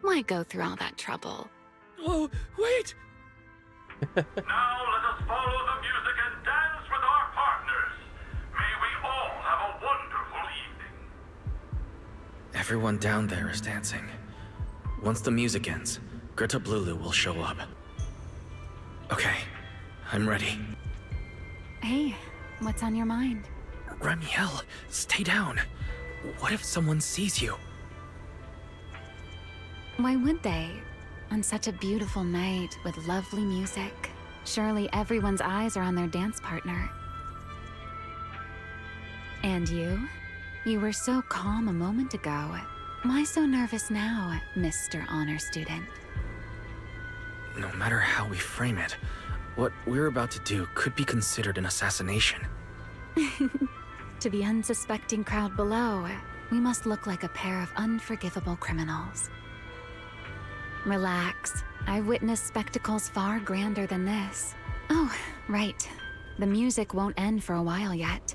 Why go through all that trouble? Oh, wait! Now let us follow the music and dance with our partners. May we all have a wonderful evening. Everyone down there is dancing. Once the music ends, Greta Blulu will show up. Okay, I'm ready. Hey, what's on your mind? Ramiel, stay down. What if someone sees you? Why would they? On such a beautiful night with lovely music, surely everyone's eyes are on their dance partner. And you? You were so calm a moment ago. Why so nervous now, Mr. Honor Student? No matter how we frame it, what we're about to do could be considered an assassination. To the unsuspecting crowd below, we must look like a pair of unforgivable criminals. Relax. I've witnessed spectacles far grander than this. Oh, right. The music won't end for a while yet.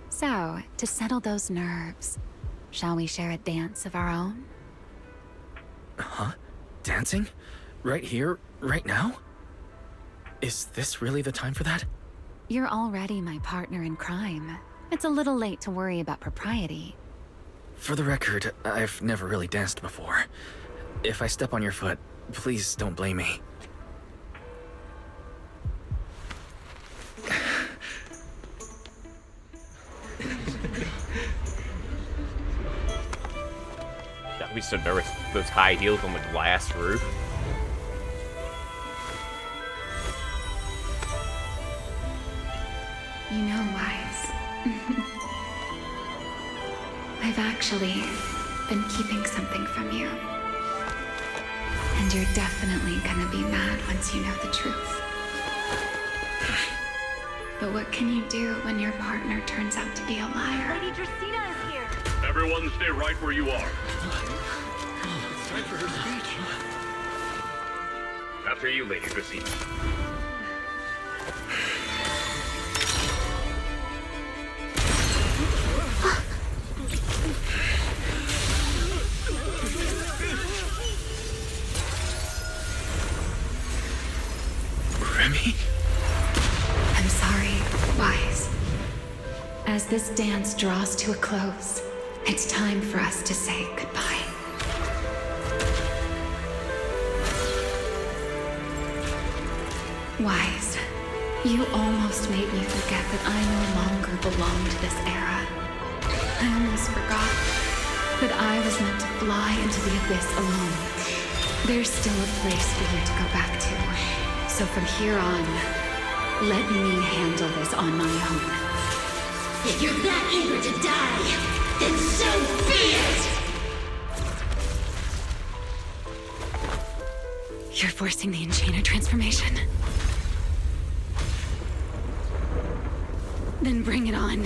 So, to settle those nerves, shall we share a dance of our own? Huh? Dancing? Right here, right now? Is this really the time for that? You're already my partner in crime. It's a little late to worry about propriety. For the record, I've never really danced before. If I step on your foot, please don't blame me. I'd be so nervous. Those high heels on the glass roof. You know, Wise. I've actually been keeping something from you. And you're definitely gonna be mad once you know the truth. But what can you do when your partner turns out to be a liar? Lady Dracaena is here. Everyone stay right where you are. It's time for her speech. After you, Lady Dracaena. Remy? I'm sorry, Wise. As this dance draws to a close, it's time for us to say goodbye. Wise, you almost made me forget that I no longer belong to this era. I almost forgot that I was meant to fly into the abyss alone. There's still a place for you to go back to. So from here on, let me handle this on my own. If you're that eager to die, then so be it! You're forcing the Enchainer transformation. Then bring it on.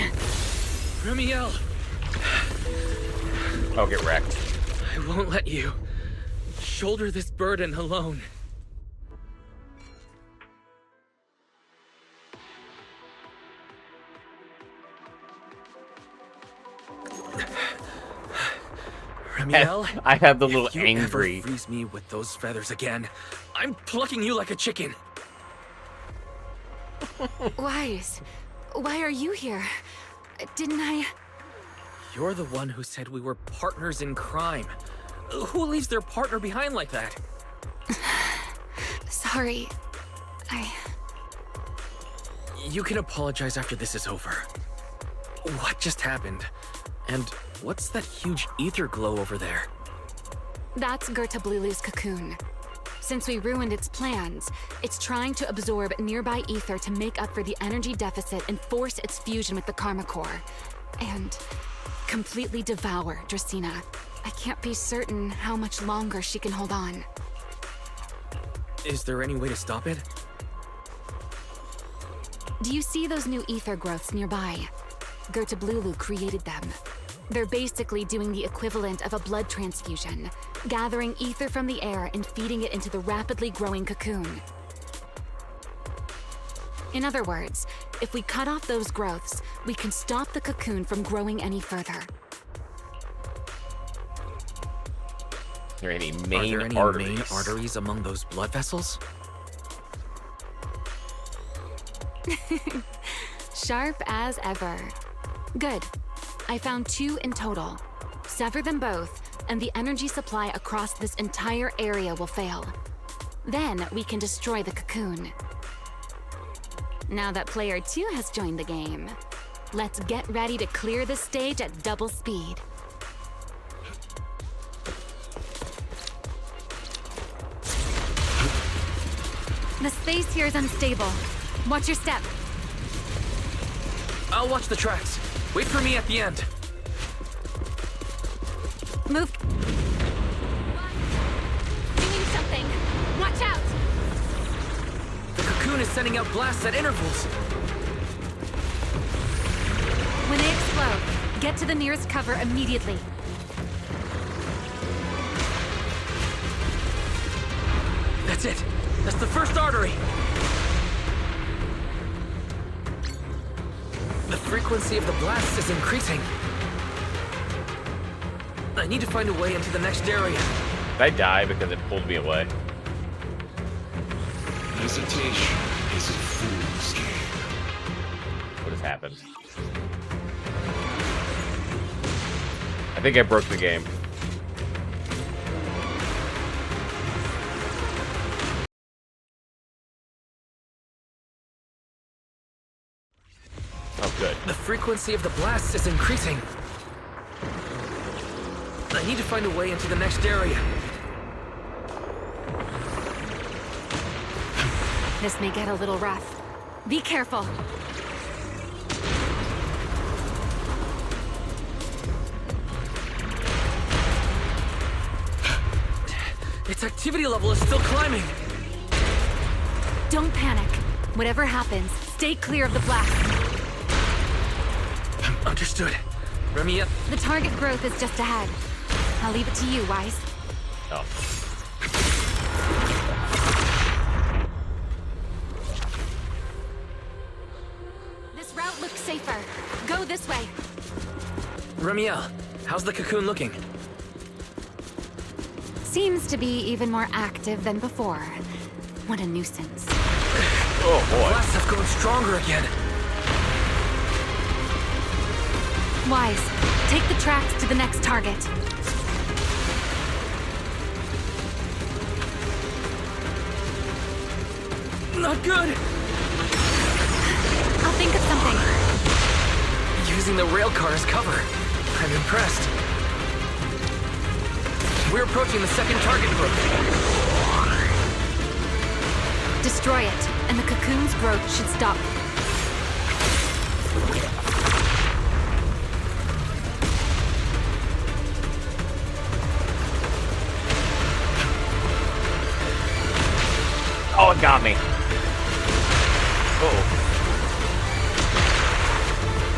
Ramiel! I'll get wrecked. I won't let you shoulder this burden alone. Ramiel, I have the little if you angry. ever freeze me with those feathers again, I'm plucking you like a chicken. Wise, why are you here? Didn't I? You're the one who said we were partners in crime. Who leaves their partner behind like that? Sorry. You can apologize after this is over. What just happened? And what's that huge ether glow over there? That's Gerta Blulu's cocoon. Since we ruined its plans, it's trying to absorb nearby ether to make up for the energy deficit and force its fusion with the Karma Core. And completely devour Dracaena. I can't be certain how much longer she can hold on. Is there any way to stop it? Do you see those new ether growths nearby? Gerta Blulu created them. They're basically doing the equivalent of a blood transfusion, gathering ether from the air and feeding it into the rapidly growing cocoon. In other words, if we cut off those growths, we can stop the cocoon from growing any further. Are there any Are main there any arteries? main arteries among those blood vessels? Sharp as ever. Good. I found 2 in total. Sever them both, and the energy supply across this entire area will fail. Then we can destroy the cocoon. Now that player 2 has joined the game, let's get ready to clear the stage at double speed. The space here is unstable. Watch your step. I'll watch the tracks. Wait for me at the end. Move. Doing something. Watch out! The cocoon is sending out blasts at intervals. When they explode, get to the nearest cover immediately. That's it. That's the first artery. The frequency of the blasts is increasing. I need to find a way into the next area. Did I die because it pulled me away? Hesitation is a fool's game. What has happened? I think I broke the game. Oh, good. The frequency of the blasts is increasing. I need to find a way into the next area. This may get a little rough. Be careful. Its activity level is still climbing. Don't panic. Whatever happens, stay clear of the blast. Understood. Remy up. The target growth is just ahead. I'll leave it to you, Wise. Oh. This route looks safer. Go this way. Remiel, how's the cocoon looking? Seems to be even more active than before. What a nuisance. Oh boy. Blasts have grown stronger again. Wise, take the tracks to the next target. Not good. I'll think of something. Using the rail car as cover. I'm impressed. We're approaching the second target group. Destroy it, and the cocoon's growth should stop. Oh, it got me. Uh-oh.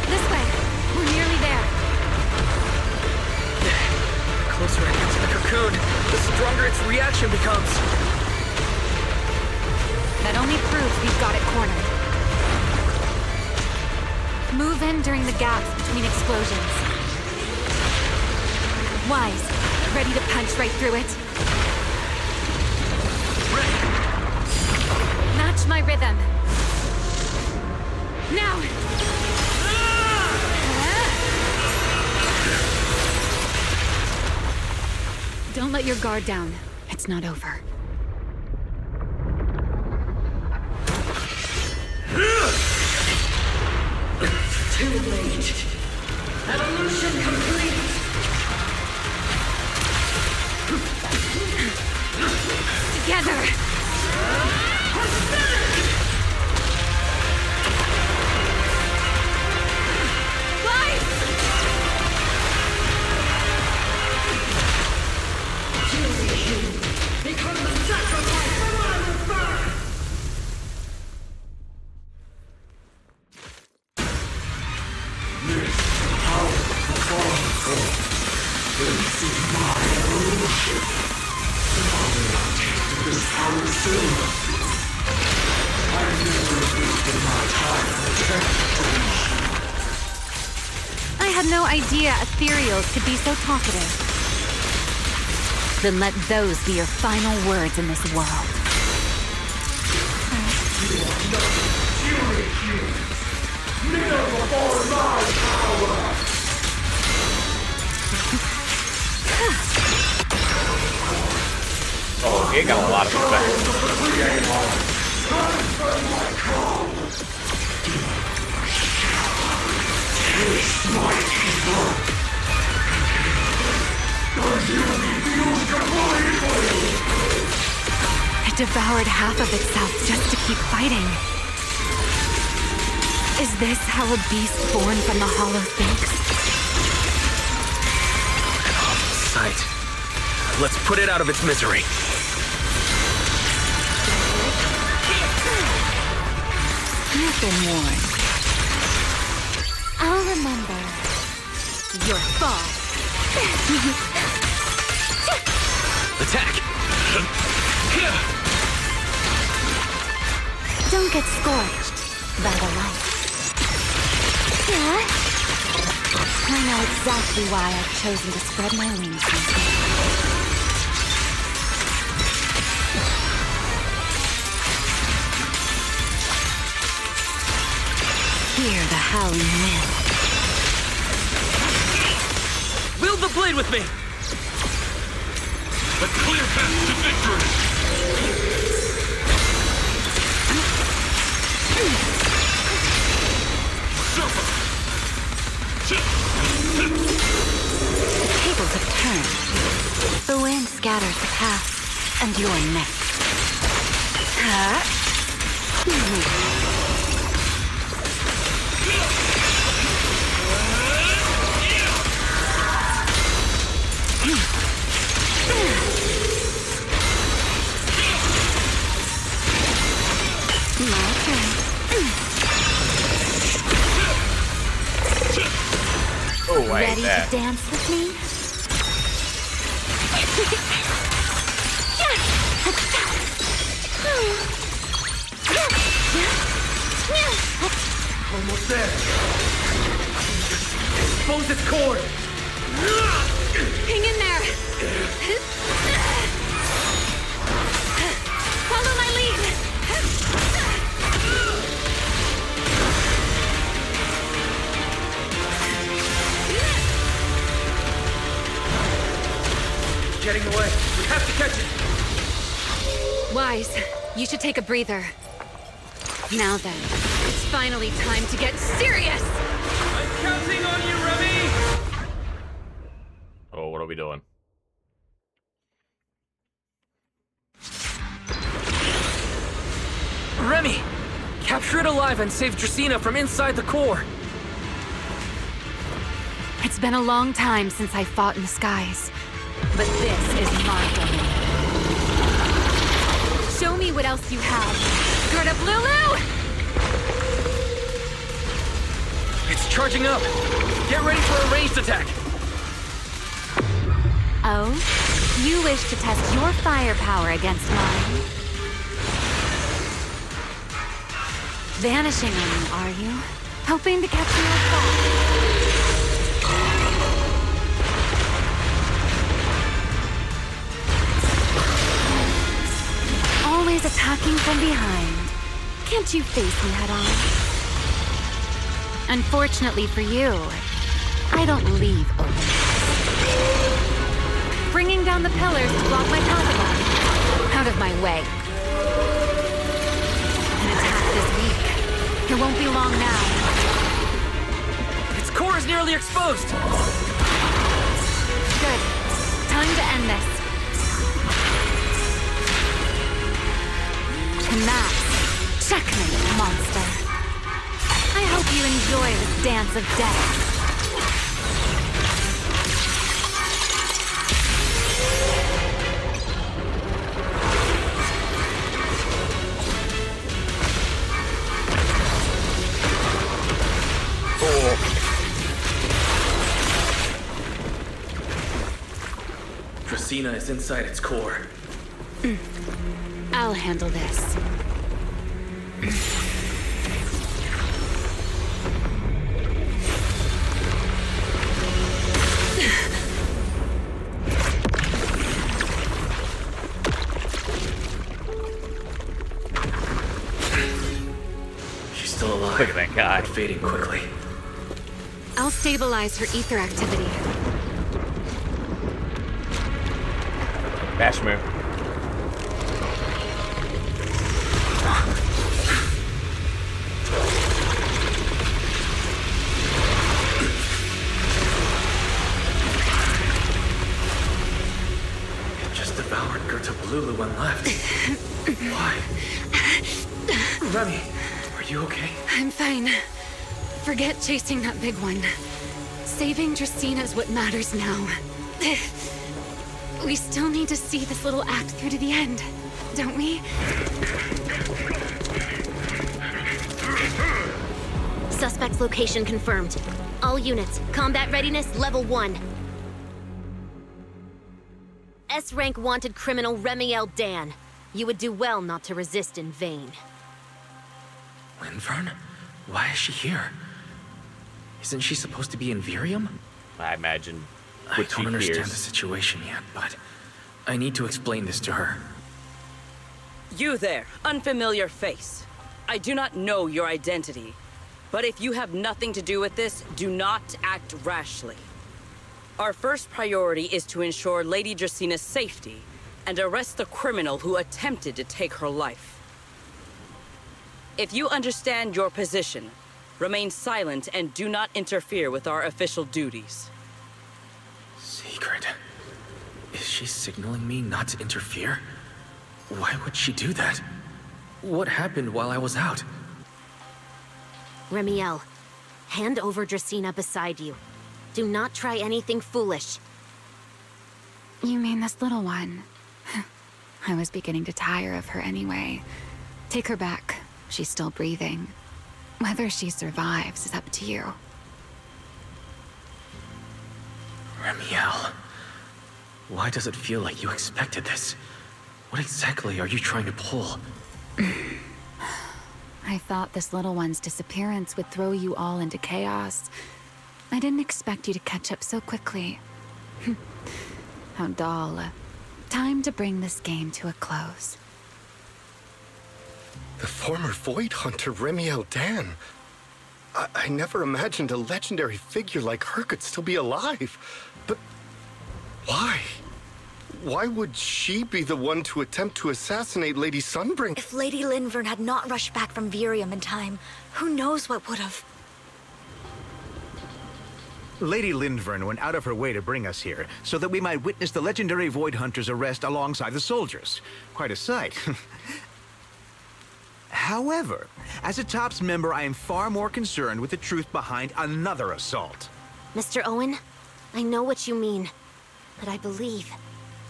This way. We're nearly there. The closer I get to the cocoon, the stronger its reaction becomes. That only proves we've got it cornered. Move in during the gaps between explosions. Wise, ready to punch right through it? Match my rhythm. Now! Don't let your guard down. It's not over. Too late. Evolution complete. Together! Become the sacrifice for my birth! This is my evolution. I will not taste of this power soon. I never wasted my time attempting. I had no idea ethereals could be so talkative. Then let those be your final words in this world. Kneel before my power! Oh, it got a lot of effects. It devoured half of itself just to keep fighting. Is this how a beast born from the hollow thinks? An awful sight. Let's put it out of its misery. You've been warned. I'll remember your fall. Attack! Don't get scorched by the light. Yeah? I know exactly why I've chosen to spread my wings these days. Hear the howling wind. Wield the blade with me! A clear path to victory! The tables have turned. The wind scatters the past, and you're next. My turn. Oh, I hate Ready that. to dance with me? Almost there. Expose its cord. Hang in there! Follow my lead! Getting away. We have to catch it. Wise, you should take a breather. Now then, it's finally time to get serious! I'm counting on you, Remy! Oh, what are we doing? Remy! Capture it alive and save Dracena from inside the core! It's been a long time since I fought in the skies, but this is my domain. Show me what else you have. Gird up, Lulu! It's charging up! Get ready for a ranged attack! Oh? You wish to test your firepower against mine? Vanishing on me, are you? Hoping to catch me off guard? Always attacking from behind. Can't you face me head on? Unfortunately for you, I don't leave openings. Bringing down the pillars to block my path again. Out of my way. An attack this weak. It won't be long now. Its core is nearly exposed! Good. Time to end this. And that's checkmate, monster. I hope you enjoy this dance of death. Dracena is inside its core. I'll handle this. She's still alive. Look at that guy. But fading quickly. I'll stabilize her ether activity. Bash move. It just devoured Gertablulu and left. Why? Remy, are you okay? I'm fine. Forget chasing that big one. Saving Dracaena is what matters now. We still need to see this little act through to the end, don't we? Suspect's location confirmed. All units, combat readiness level 1. S-rank wanted criminal Remiel Dan. You would do well not to resist in vain. Linvern? Why is she here? Isn't she supposed to be in Virium? I imagine. I don't understand the situation yet, but I need to explain this to her. You there, unfamiliar face. I do not know your identity, but if you have nothing to do with this, do not act rashly. Our first priority is to ensure Lady Dracina's safety and arrest the criminal who attempted to take her life. If you understand your position, remain silent and do not interfere with our official duties. Secret? Is she signaling me not to interfere? Why would she do that? What happened while I was out? Remiel, hand over Dracaena beside you. Do not try anything foolish. You mean this little one? I was beginning to tire of her anyway. Take her back. She's still breathing. Whether she survives is up to you. Remiel, why does it feel like you expected this? What exactly are you trying to pull? I thought this little one's disappearance would throw you all into chaos. I didn't expect you to catch up so quickly. How dull. Time to bring this game to a close. The former Void Hunter Remiel Dan. I never imagined a legendary figure like her could still be alive. But why? Why would she be the one to attempt to assassinate Lady Sunbringers? If Lady Linvern had not rushed back from Virium in time, who knows what would have... Lady Linvern went out of her way to bring us here, so that we might witness the legendary Void Hunter's arrest alongside the soldiers. Quite a sight. However, as a TOPS member, I am far more concerned with the truth behind another assault. Mr. Owen, I know what you mean, but I believe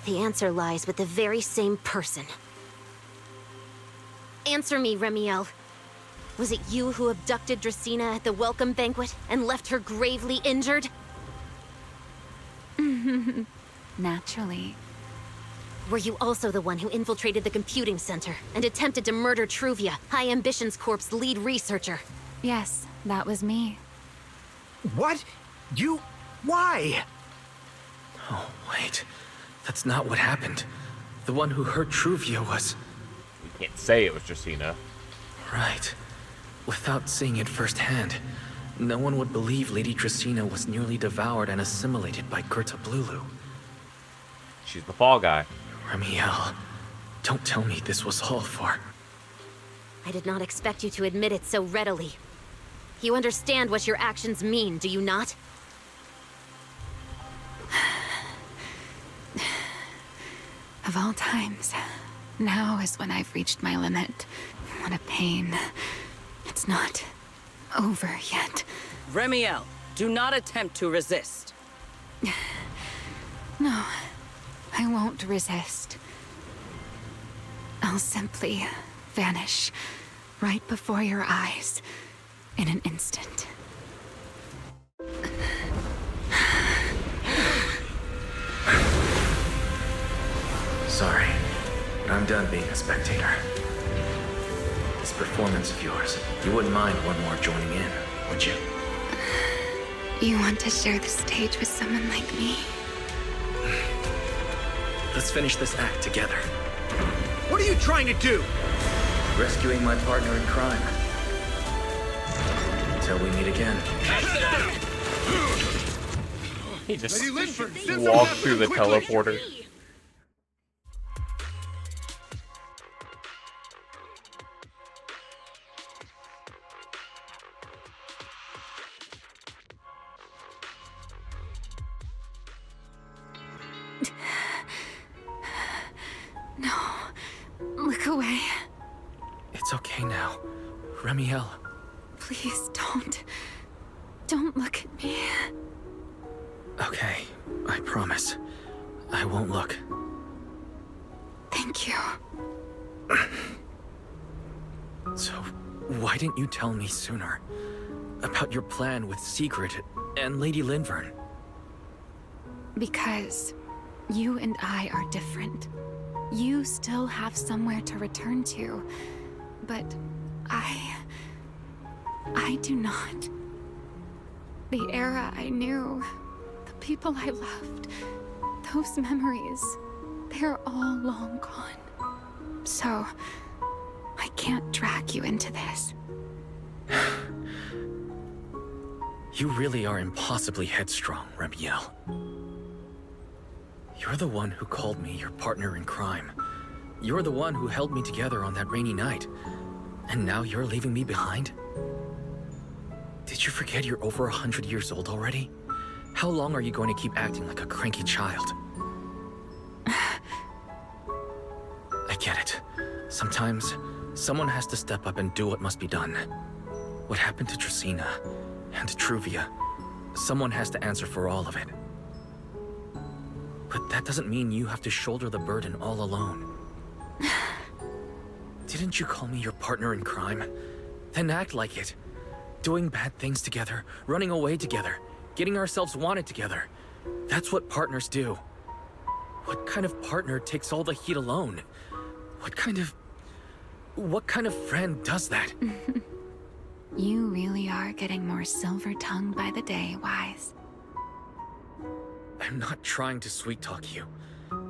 the answer lies with the very same person. Answer me, Remiel. Was it you who abducted Dracaena at the welcome banquet and left her gravely injured? Naturally. Were you also the one who infiltrated the computing center and attempted to murder Truvia, High Ambitions Corp's lead researcher? Yes, that was me. What? You... why? Oh, wait. That's not what happened. The one who hurt Truvia was... You can't say it was Dracaena. Right. Without seeing it firsthand, no one would believe Lady Dracaena was nearly devoured and assimilated by Gertablulu. She's the fall guy. Remiel, don't tell me this was all for... I did not expect you to admit it so readily. You understand what your actions mean, do you not? Of all times, now is when I've reached my limit. What a pain. It's not over yet. Remiel, do not attempt to resist. No, I won't resist. I'll simply vanish right before your eyes in an instant. Sorry, but I'm done being a spectator. This performance of yours, you wouldn't mind one more joining in, would you? You want to share the stage with someone like me? Let's finish this act together. What are you trying to do? rescuing my partner in crime. Until we meet again. He just walked through the teleporter. No. Look away. It's okay now. Remiel. Please don't. Don't look at me. Okay, I promise. I won't look. Thank you. So, why didn't you tell me sooner? About your plan with Sigrid and Lady Linvern? Because you and I are different. You still have somewhere to return to, but I do not. The era I knew, the people I loved, those memories, they're all long gone. So, I can't drag you into this. You really are impossibly headstrong, Remiel. You're the one who called me your partner in crime. You're the one who held me together on that rainy night. And now you're leaving me behind? Did you forget you're over 100 years old already? How long are you going to keep acting like a cranky child? I get it. Sometimes, someone has to step up and do what must be done. What happened to Tresina and Truvia? Someone has to answer for all of it. But that doesn't mean you have to shoulder the burden all alone. Didn't you call me your partner in crime? Then act like it. Doing bad things together, running away together, getting ourselves wanted together. That's what partners do. What kind of partner takes all the heat alone? What kind of friend does that? You really are getting more silver-tongued by the day, Wise. I'm not trying to sweet-talk you.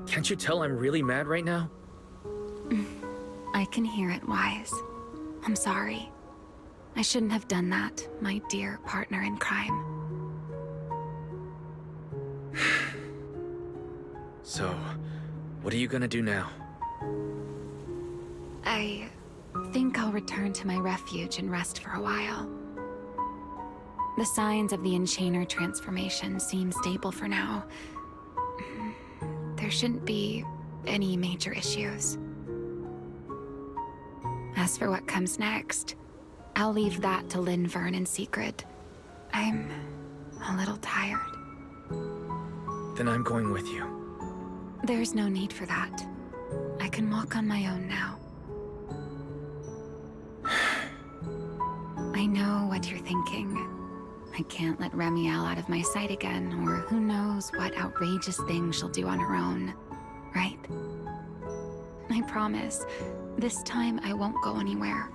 Can't you tell I'm really mad right now? I can hear it, Wise. I'm sorry. I shouldn't have done that, my dear partner in crime. So, what are you gonna do now? I think I'll return to my refuge and rest for a while. The signs of the Enchainer transformation seem stable for now. There shouldn't be any major issues. As for what comes next, I'll leave that to Linvern and Sigrid. I'm a little tired. Then I'm going with you. There's no need for that. I can walk on my own now. I know what you're thinking. I can't let Remiel out of my sight again, or who knows what outrageous thing she'll do on her own, right? I promise, this time I won't go anywhere.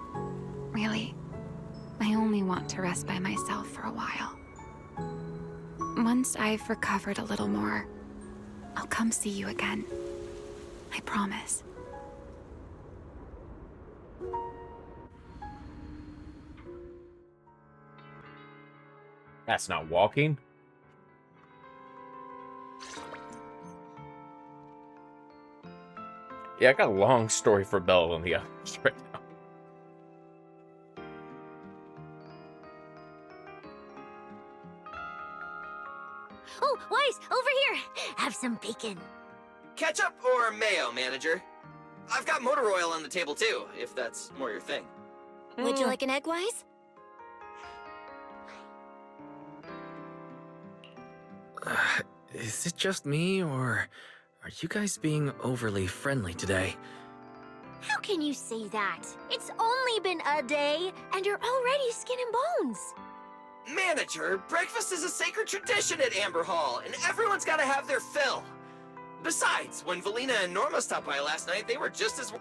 Really. I only want to rest by myself for a while. Once I've recovered a little more, I'll come see you again. I promise. That's not walking. Yeah, I got a long story for Belle on the others right now. Oh, Wise, over here! Have some bacon. Ketchup or mayo, manager? I've got motor oil on the table too, if that's more your thing. Would you like an egg, Wise? Is it just me, or are you guys being overly friendly today? How can you say that? It's only been a day, and you're already skin and bones. Manager, breakfast is a sacred tradition at Amber Hall, and everyone's gotta have their fill. Besides, when Valina and Norma stopped by last night, they were just as...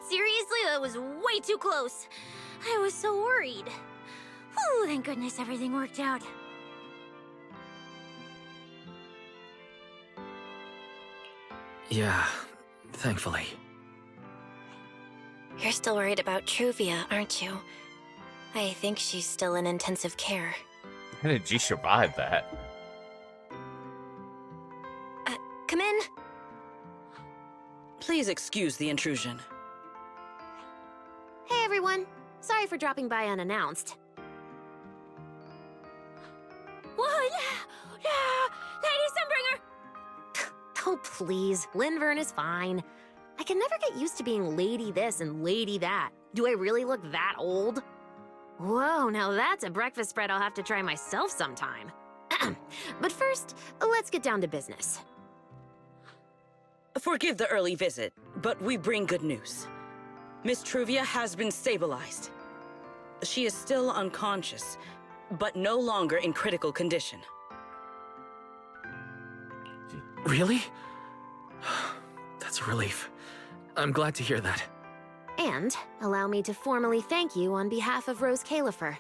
Seriously, that was way too close. I was so worried. Whew, thank goodness everything worked out. Yeah, thankfully. You're still worried about Truvia, aren't you? I think she's still in intensive care. How did you survive that? Come in. Please excuse the intrusion. Hey everyone. Sorry for dropping by unannounced. Whoa, yeah! Lady Sunbringer! Oh please, Linvern is fine. I can never get used to being lady this and lady that. Do I really look that old? Whoa, now that's a breakfast spread I'll have to try myself sometime. But first, let's get down to business. Forgive the early visit, but we bring good news. Miss Truvia has been stabilized. She is still unconscious, but no longer in critical condition. Really? That's a relief. I'm glad to hear that. And allow me to formally thank you on behalf of Rose Califer.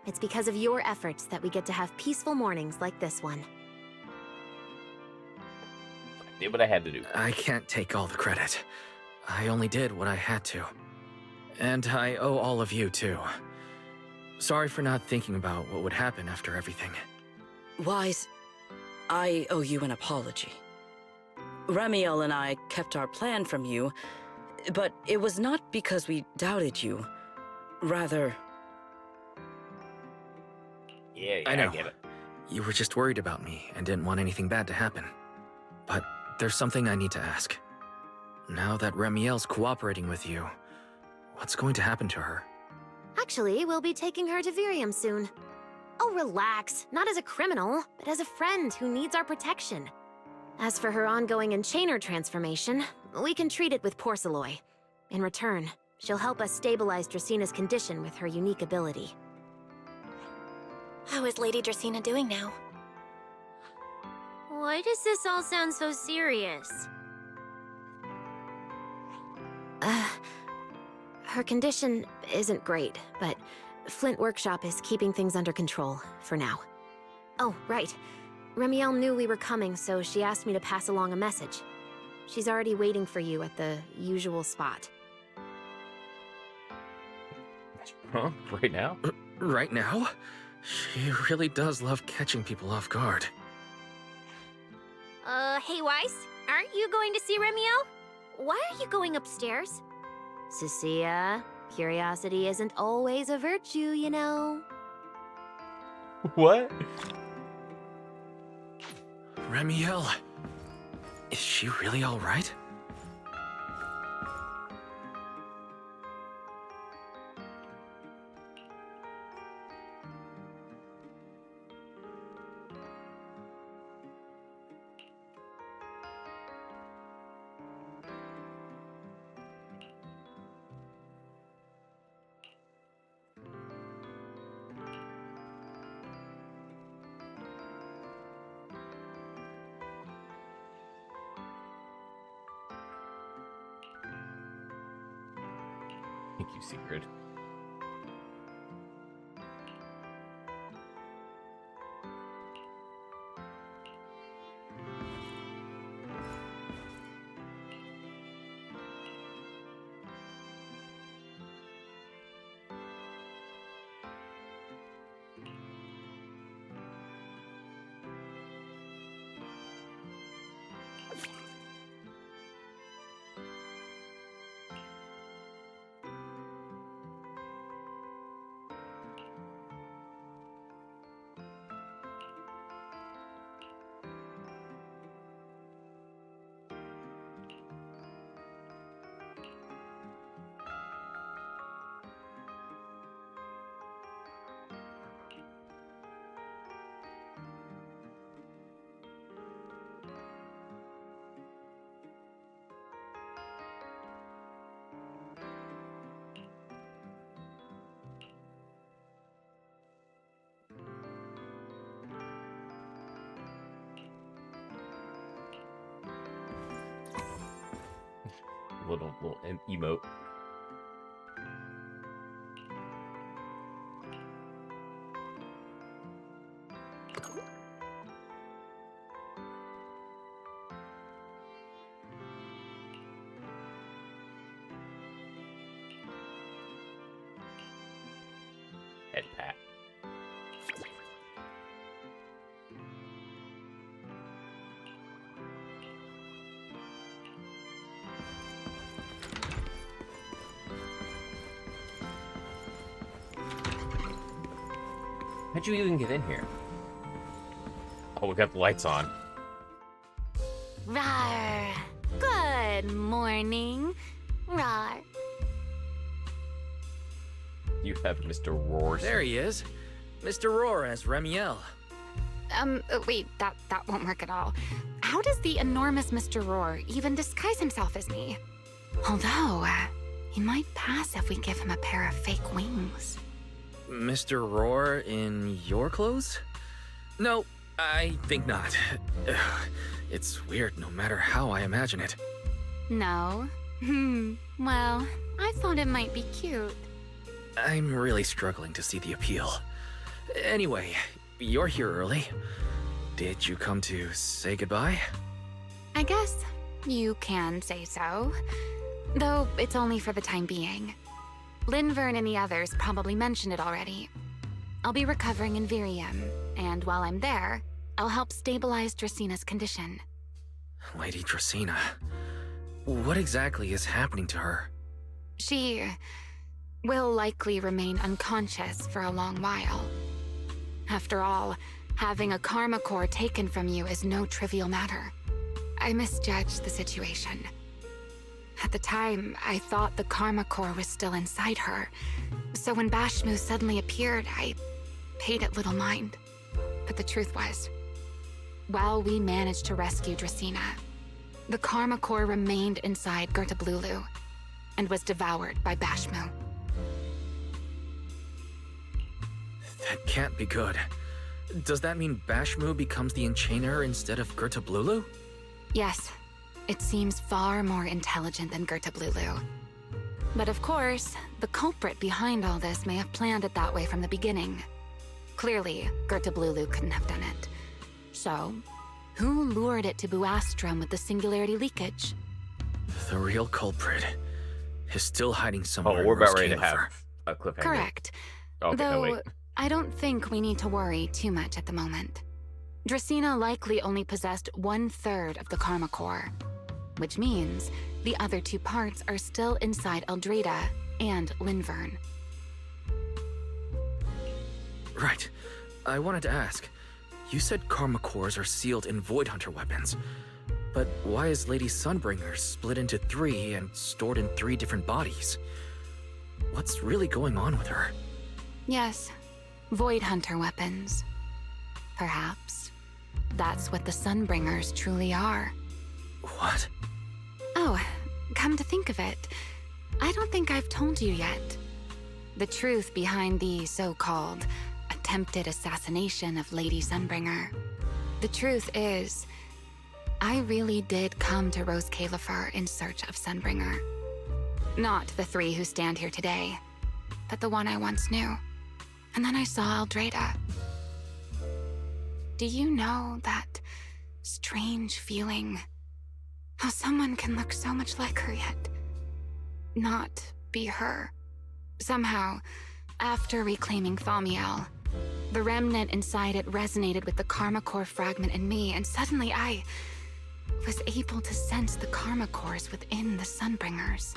It's because of your efforts that we get to have peaceful mornings like this one. I did what I had to do. I can't take all the credit. I only did what I had to. And I owe all of you, too. Sorry for not thinking about what would happen after everything. Wise, I owe you an apology. Remiel and I kept our plan from you, but it was not because we doubted you. Rather... Yeah, I know. I get it. You were just worried about me and didn't want anything bad to happen. But there's something I need to ask. Now that Remiel's cooperating with you, what's going to happen to her? Actually, we'll be taking her to Virium soon. Oh, relax. Not as a criminal, but as a friend who needs our protection. As for her ongoing enchainer transformation, we can treat it with Porceloy. In return, she'll help us stabilize Dracina's condition with her unique ability. How is Lady Dracina doing now? Why does this all sound so serious? Her condition isn't great, but Flint Workshop is keeping things under control, for now. Oh, right. Remiel knew we were coming, so she asked me to pass along a message. She's already waiting for you at the usual spot. Huh? Right now? Right now? She really does love catching people off guard. Hey Weiss, aren't you going to see Remiel? Why are you going upstairs? Cecilia, curiosity isn't always a virtue, you know. What? Remiel, is she really all right? Thank you, Secret. Little emote. How'd you even get in here? Oh, we got the lights on. Rawr. Good morning. Rawr. You have Mr. Roar. There he is. Mr. Roar as Remiel. Wait, that won't work at all. How does the enormous Mr. Roar even disguise himself as me? Although, he might pass if we give him a pair of fake wings. Mr. Roar in your clothes? No, I think not. Ugh, it's weird no matter how I imagine it. No? Well, I thought it might be cute. I'm really struggling to see the appeal. Anyway, you're here early. Did you come to say goodbye? I guess you can say so. Though it's only for the time being. Linvern and the others probably mentioned it already. I'll be recovering in Virium, and while I'm there, I'll help stabilize Dracina's condition. Lady Dracina. What exactly is happening to her? She will likely remain unconscious for a long while. After all, having a karma core taken from you is no trivial matter. I misjudged the situation. At the time, I thought the karma core was still inside her. So when Bashmu suddenly appeared, I paid it little mind. But the truth was, while we managed to rescue Dracina, the karma core remained inside Gertablulu and was devoured by Bashmu. That can't be good. Does that mean Bashmu becomes the Enchainer instead of Gertablulu? Yes, it seems far more intelligent than Gertablulu. But of course, the culprit behind all this may have planned it that way from the beginning. Clearly, Gertablulu couldn't have done it. So, who lured it to Buastrom with the singularity leakage? The real culprit is still hiding somewhere. Oh, we're in about ready to Roskilde. have a cliffhanger. Correct. Okay, Though, no, wait. I don't think we need to worry too much at the moment. Dracina likely only possessed 1/3 of the karma core, which means the other 2 parts are still inside Eldreda and Linvern. Right. I wanted to ask. You said karma cores are sealed in Void Hunter weapons. But why is Lady Sunbringers split into 3 and stored in 3 different bodies? What's really going on with her? Yes, Void Hunter weapons. Perhaps that's what the Sunbringers truly are. What? Oh, come to think of it, I don't think I've told you yet. The truth behind the so-called attempted assassination of Lady Sunbringer. The truth is, I really did come to Rose Califer in search of Sunbringer. Not the 3 who stand here today, but the one I once knew. And then I saw Eldreda. Do you know that strange feeling? How someone can look so much like her yet not be her. Somehow, after reclaiming Thaumiel, the remnant inside it resonated with the karma core fragment in me, and suddenly I was able to sense the karma cores within the Sunbringers,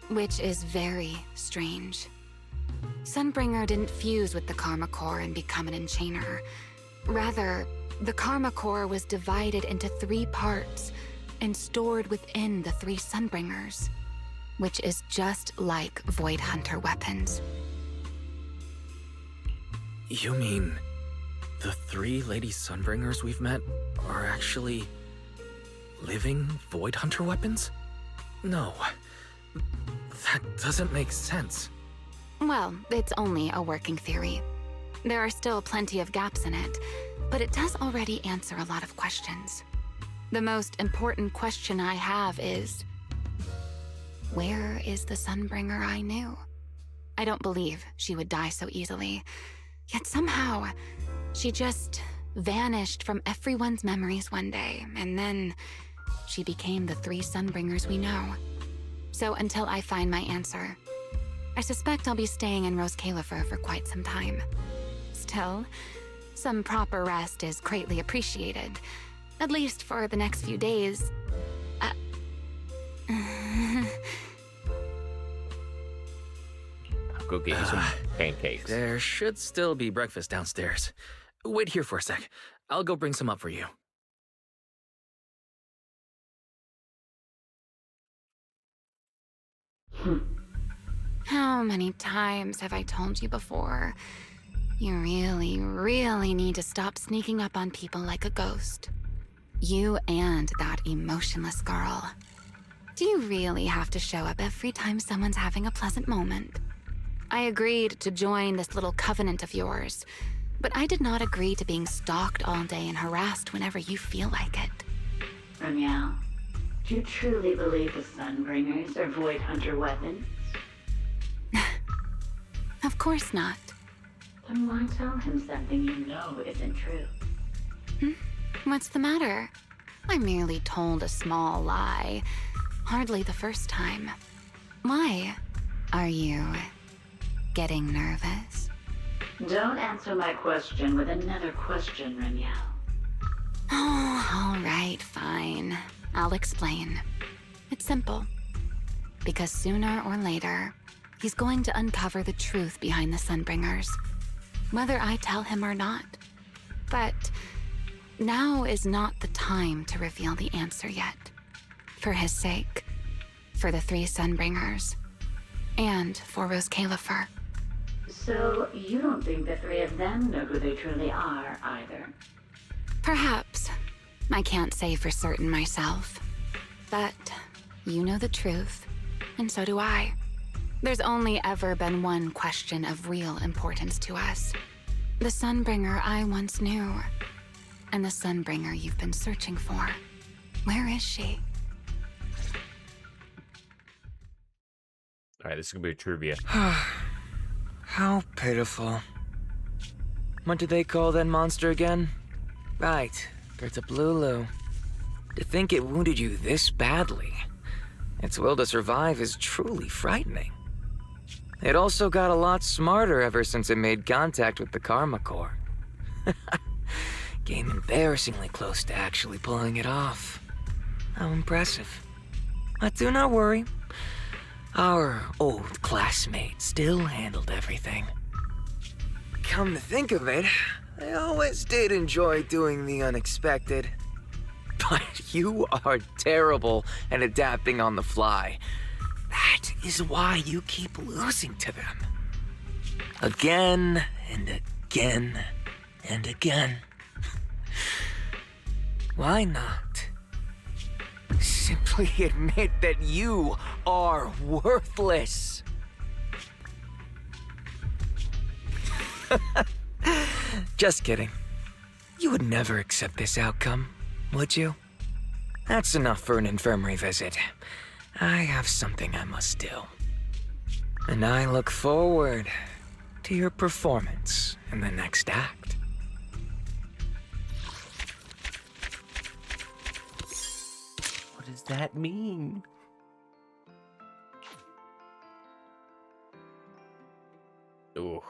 which is very strange. Sunbringer didn't fuse with the karma core and become an enchainer. Rather, the karma core was divided into 3 parts and stored within the 3 Sunbringers, which is just like Void Hunter weapons. You mean the 3 Lady Sunbringers we've met are actually living Void Hunter weapons? No, that doesn't make sense. Well, it's only a working theory. There are still plenty of gaps in it, but it does already answer a lot of questions. The most important question I have is, where is the Sunbringer I knew? I don't believe she would die so easily. Yet somehow, she just vanished from everyone's memories one day, and then she became the 3 Sunbringers we know. So until I find my answer, I suspect I'll be staying in Rose Califer for quite some time. Still, some proper rest is greatly appreciated, at least for the next few days. go get you some pancakes. There should still be breakfast downstairs. Wait here for a sec. I'll go bring some up for you. How many times have I told you before? You really, really need to stop sneaking up on people like a ghost. You and that emotionless girl. Do you really have to show up every time someone's having a pleasant moment? I agreed to join this little covenant of yours, but I did not agree to being stalked all day and harassed whenever you feel like it. Ramiel, do you truly believe the Sunbringers are Void Hunter weapons? Of course not. Then why tell him something you know isn't true? What's the matter? I merely told a small lie. Hardly the first time. Why? Are you getting nervous? Don't answer my question with another question, Ramiel. Oh, all right, fine. I'll explain. It's simple. Because sooner or later, he's going to uncover the truth behind the Sunbringers. Whether I tell him or not. But now is not the time to reveal the answer yet. For his sake. For the 3 Sunbringers. And for Rose Califer. So, you don't think the 3 of them know who they truly are, either? Perhaps. I can't say for certain myself. But you know the truth, and so do I. There's only ever been one question of real importance to us. The Sunbringer I once knew. And the Sunbringer you've been searching for. Where is she? Alright, this is gonna be a trivia. How pitiful. What do they call that monster again? Right, Bertablulu. To think it wounded you this badly. Its will to survive is truly frightening. It also got a lot smarter ever since it made contact with the Karma Core. Came embarrassingly close to actually pulling it off. How impressive. But do not worry. Our old classmate still handled everything. Come to think of it, I always did enjoy doing the unexpected. But you are terrible at adapting on the fly. That is why you keep losing to them. Again and again and again. Why not? Simply admit that you are worthless. Just kidding. You would never accept this outcome, would you? That's enough for an infirmary visit. I have something I must do. And I look forward to your performance in the next act. What does that mean? Ooh.